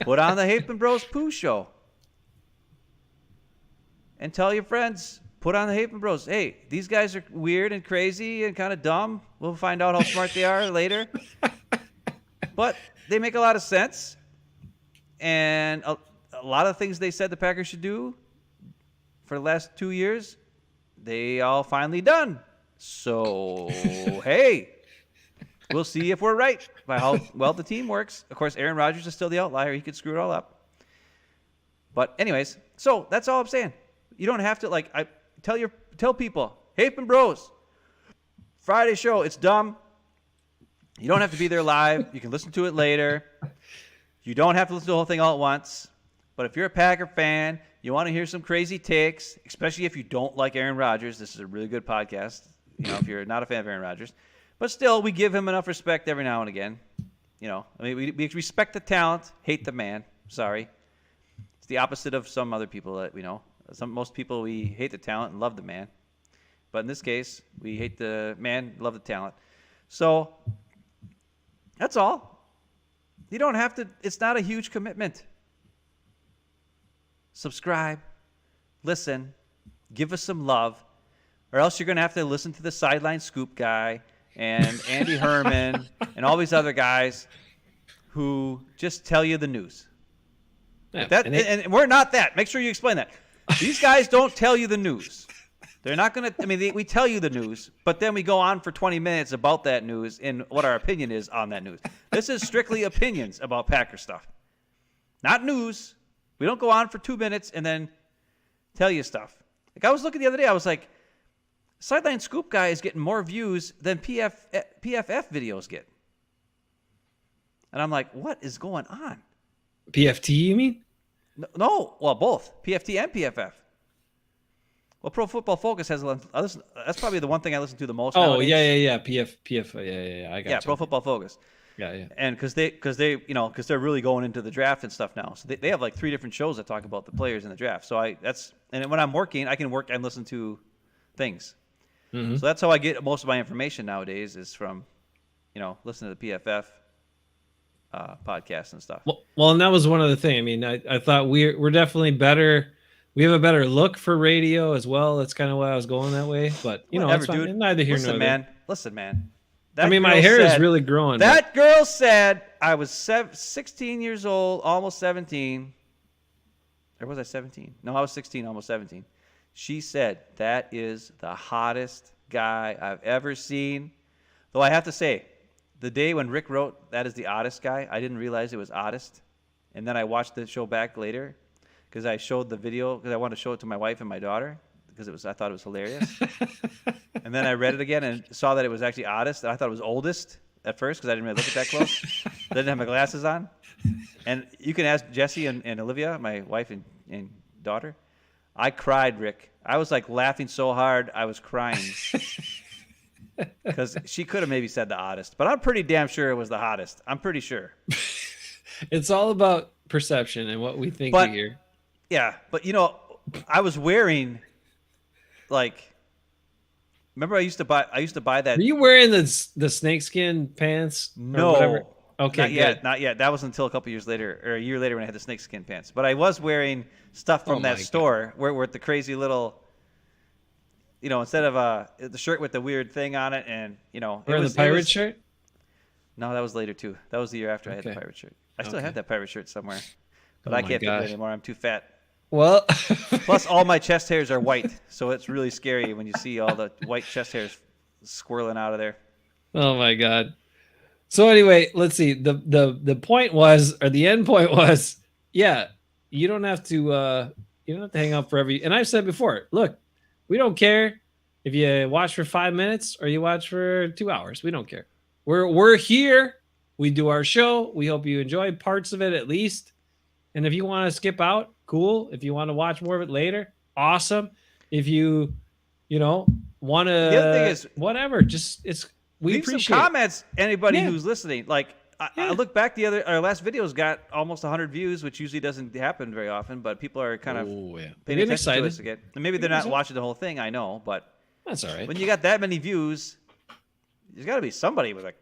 Put on the Hafeman Bros Poo Show. And tell your friends, put on the Hafeman Bros. Hey, these guys are weird and crazy and kind of dumb. We'll find out how smart they are later. But they make a lot of sense. And a lot of things they said the Packers should do for the last 2 years, they all finally done. So, hey, we'll see if we're right by how well the team works. Of course, Aaron Rodgers is still the outlier. He could screw it all up. But anyways, so that's all I'm saying. You don't have to, tell people, Hafeman Bros, Friday show, it's dumb. You don't have to be there live. You can listen to it later. You don't have to listen to the whole thing all at once. But if you're a Packer fan, you want to hear some crazy takes, especially if you don't like Aaron Rodgers, this is a really good podcast. If you're not a fan of Aaron Rodgers. But still, we give him enough respect every now and again. We respect the talent, hate the man. Sorry. It's the opposite of some other people that we know. Most people, we hate the talent and love the man. But in this case, we hate the man, love the talent. So, that's all. You don't have to, it's not a huge commitment. Subscribe, listen, give us some love, or else you're going to have to listen to the Sideline Scoop guy and Andy Herman and all these other guys who just tell you the news. Yeah, and we're not that. Make sure you explain that. These guys don't tell you the news. They're not going to, we tell you the news, but then we go on for 20 minutes about that news and what our opinion is on that news. This is strictly opinions about Packer stuff, not news. We don't go on for 2 minutes and then tell you stuff. Like I was looking the other day, I was like, Sideline Scoop guy is getting more views than PFF videos get. And I'm like, what is going on? PFT, you mean? No, well, both PFT and PFF. Well, Pro Football Focus has. That's probably the one thing I listen to the most. Oh, nowadays. yeah. PF, yeah. I got Yeah, you. Pro Football Focus. Yeah. And because they're really going into the draft and stuff now. So they have like 3 different shows that talk about the players in the draft. So and when I'm working, I can work and listen to things. Mm-hmm. So that's how I get most of my information nowadays is from, listening to the PFF podcasts and stuff. Well, and that was one other thing. I mean, I thought we're definitely better. We have a better look for radio as well. That's kind of why I was going that way. But Whatever, it's fine. dude. Neither here nor there. Listen, man. I mean, my hair is really growing. That girl said I was 16 years old, almost 17. Or was I 17? No, I was 16, almost 17. She said, that is the hottest guy I've ever seen. Though I have to say, the day when Rick wrote, that is the oddest guy, I didn't realize it was oddest. And then I watched the show back later because I showed the video because I wanted to show it to my wife and my daughter because I thought it was hilarious. And then I read it again and saw that it was actually oddest. And I thought it was oldest at first because I didn't really look at that close. I didn't have my glasses on. And you can ask Jesse and Olivia, my wife and daughter. I cried, Rick. I was like laughing so hard I was crying. Because she could have maybe said the oddest. But I'm pretty damn sure it was the hottest. I'm pretty sure. It's all about perception and what we think we hear. Yeah, but I was wearing remember I used to buy that. Were you wearing the snakeskin pants? No. Whatever? Okay, not yet. That was until a couple years later, or a year later when I had the snakeskin pants. But I was wearing stuff from that store where the crazy little, instead of the shirt with the weird thing on it, and Wearing the pirate shirt? No, that was later too. That was the year after I had the pirate shirt. I still have that pirate shirt somewhere, but I can't fit it anymore. I'm too fat. Well, plus all my chest hairs are white, so it's really scary when you see all the white chest hairs swirling out of there. Oh my God. So anyway, let's see. The point was, or the end point was, yeah, you don't have to hang out for every. And I've said before, look, we don't care if you watch for 5 minutes or you watch for 2 hours. We don't care. We're here. We do our show. We hope you enjoy parts of it at least. And if you want to skip out, cool. If you want to watch more of it later, awesome. If you want to, the other thing is, whatever, just we leave appreciate some comments. Anybody Yeah. who's listening, I look back, our last video's got almost 100 views, which usually doesn't happen very often, but people are kind of paying attention excited. to us again. And maybe they're not watching the whole thing, I know, but That's all right. when you got that many views, there's got to be somebody with a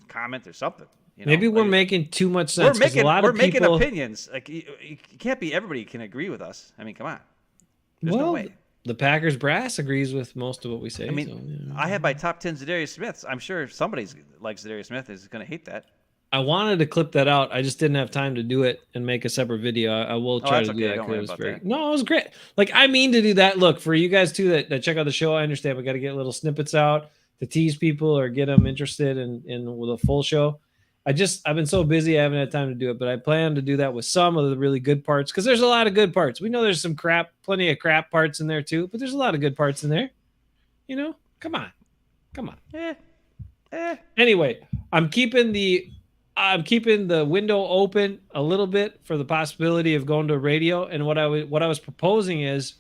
comment or something. Maybe we're making too much sense. We're making opinions. Like you can't be everybody can agree with us. I mean, come on. There's no way. The Packers brass agrees with most of what we say. I mean, I had my top 10 Zadarius Smiths. I'm sure somebody like Zadarius Smith is going to hate that. I wanted to clip that out. I just didn't have time to do it and make a separate video. I will try to do that. Don't worry about that. No, it was great. I mean to do that. Look, for you guys too that check out the show, I understand we got to get little snippets out to tease people or get them interested in with a full show. I've been so busy, I haven't had time to do it, but I plan to do that with some of the really good parts because there's a lot of good parts. We know there's some plenty of crap parts in there too, but there's a lot of good parts in there. Come on. Anyway, I'm keeping the window open a little bit for the possibility of going to radio. And what I was proposing is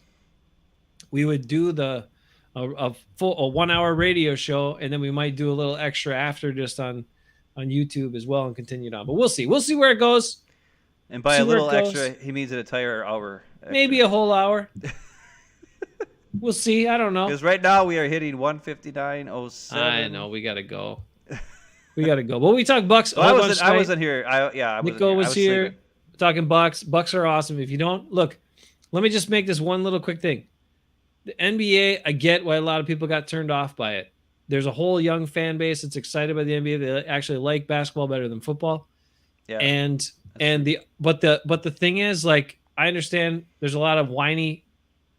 we would do a 1 hour radio show, and then we might do a little extra after just on YouTube as well and continue on. But we'll see. We'll see where it goes. And by a little extra, he means an entire hour. Extra. Maybe a whole hour. We'll see. I don't know. Because right now we are hitting 1:59:07. I know. We got to go. But we talk Bucks. I wasn't here. Nicko was here. Sleeping. Talking Bucks. Bucks are awesome. If you don't look, let me just make this one little quick thing. The NBA, I get why a lot of people got turned off by it. There's a whole young fan base that's excited by the NBA. They actually like basketball better than football. Yeah. But the thing is, I understand there's a lot of whiny,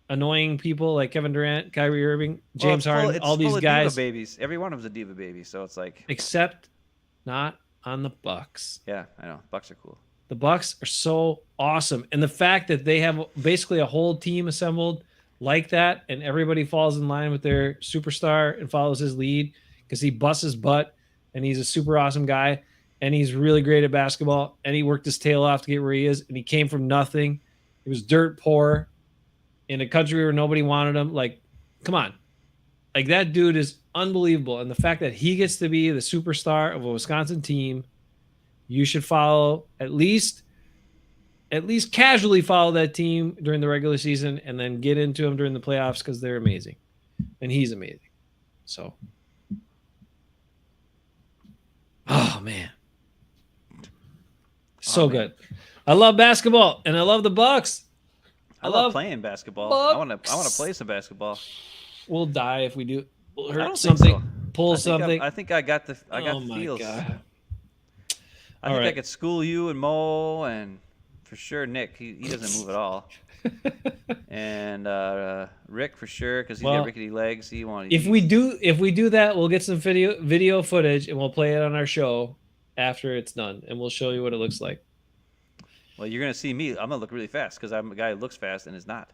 annoying people like Kevin Durant, Kyrie Irving, James Harden, all these guys. Diva babies. Every one of them's a diva baby. So it's except not on the Bucks. Yeah, I know. Bucks are cool. The Bucks are so awesome, and the fact that they have basically a whole team assembled like that, and everybody falls in line with their superstar and follows his lead because he busts his butt and he's a super awesome guy. and he's really great at basketball, and he worked his tail off to get where he is, and he came from nothing. He was dirt poor in a country where nobody wanted him. Like, come on. Like, that dude is unbelievable. And the fact that he gets to be the superstar of a Wisconsin team, you should follow, at least casually follow that team during the regular season, and then get into them during the playoffs, because they're amazing. And he's amazing. So, oh, man. So good. I love basketball, and I love the Bucks. I love playing basketball. Bucks. I want to play some basketball. We'll die if we do. We'll I hurt don't something. think so. Pull something. I think I got the Oh my feels. God. I All think I right. could school you and Mo, and for sure Nick. He doesn't move at all. And Rick for sure, because he's Well, got rickety legs. He won't. If we do that, we'll get some video footage, and we'll play it on our show after it's done, and we'll show you what it looks like. Well, you're gonna see me. I'm gonna look really fast because I'm a guy who looks fast and is not.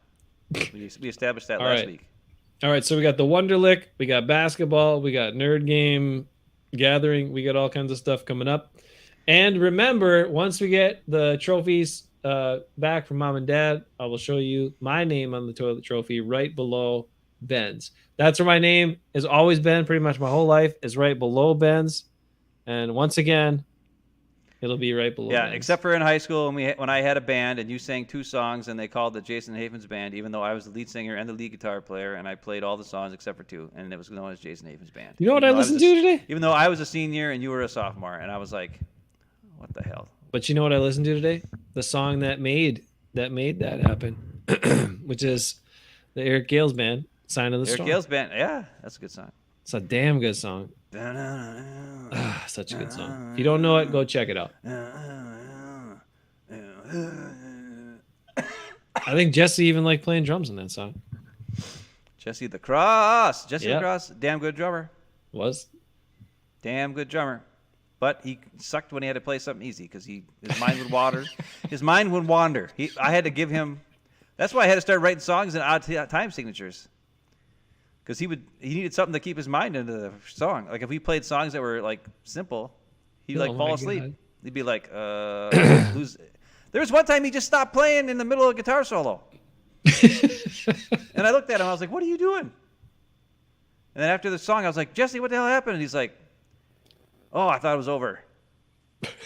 We established that All last right. week. All right, so we got the Wonderlick, we got basketball, we got Nerd Game Gathering, we got all kinds of stuff coming up. And remember, once we get the trophies back from Mom and Dad, I will show you my name on the toilet trophy right below Ben's. That's where my name has always been, pretty much my whole life, is right below Ben's. And once again, it'll be right below Yeah, Ben's. except for in high school when I had a band and you sang 2 songs and they called it Jason Hafeman's band, even though I was the lead singer and the lead guitar player, and I played all the songs except for 2, and it was known as Jason Hafeman's band. You know what I listened to today? Even though I was a senior and you were a sophomore, and I was like, what the hell? But you know what I listened to today? The song that made that happen, which is the Eric Gales band, Sign of the Eric Storm. Gales band, yeah, that's a good song. It's a damn good song. Such a good song. If you don't know it, go check it out. I think Jesse even liked playing drums in that song. Jesse the Cross, Yep. the Cross, damn good drummer. Was? Damn good drummer. But he sucked when he had to play something easy because his mind would wander. His mind would wander. I had to give him. That's why I had to start writing songs in odd time signatures. Because he needed something to keep his mind into the song. Like if we played songs that were like simple, he'd like fall asleep. God. He'd be like, lose. There was one time he just stopped playing in the middle of a guitar solo. And I looked at him. I was like, "What are you doing?" And then after the song, I was like, "Jesse, what the hell happened?" And he's like, "Oh, I thought it was over."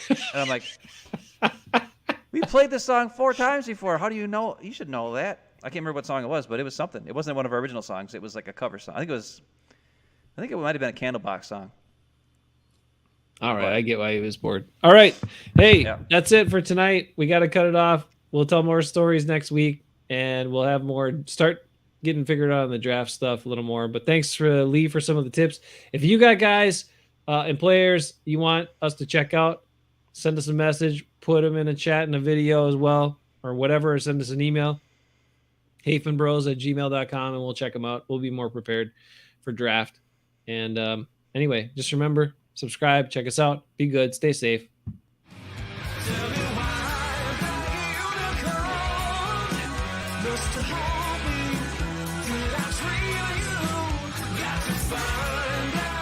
And I'm like, "We played this song 4 times before. How do you know? You should know that." I can't remember what song it was, but it was something. It wasn't one of our original songs. It was like a cover song. I think it might have been a Candlebox song. All right, I get why he was bored. All right, hey, Yeah. That's it for tonight. We got to cut it off. We'll tell more stories next week, and we'll have more. Start getting figured out on the draft stuff a little more. But thanks for Lee for some of the tips. If you got guys and players you want us to check out, send us a message. Put them in a chat and a video as well, or whatever. Or send us an email. hafemanbros@gmail.com, and we'll check them out. We'll be more prepared for draft. And anyway, just remember, subscribe, check us out. Be good, stay safe. Just to hold me, did I treat you? Got to find out.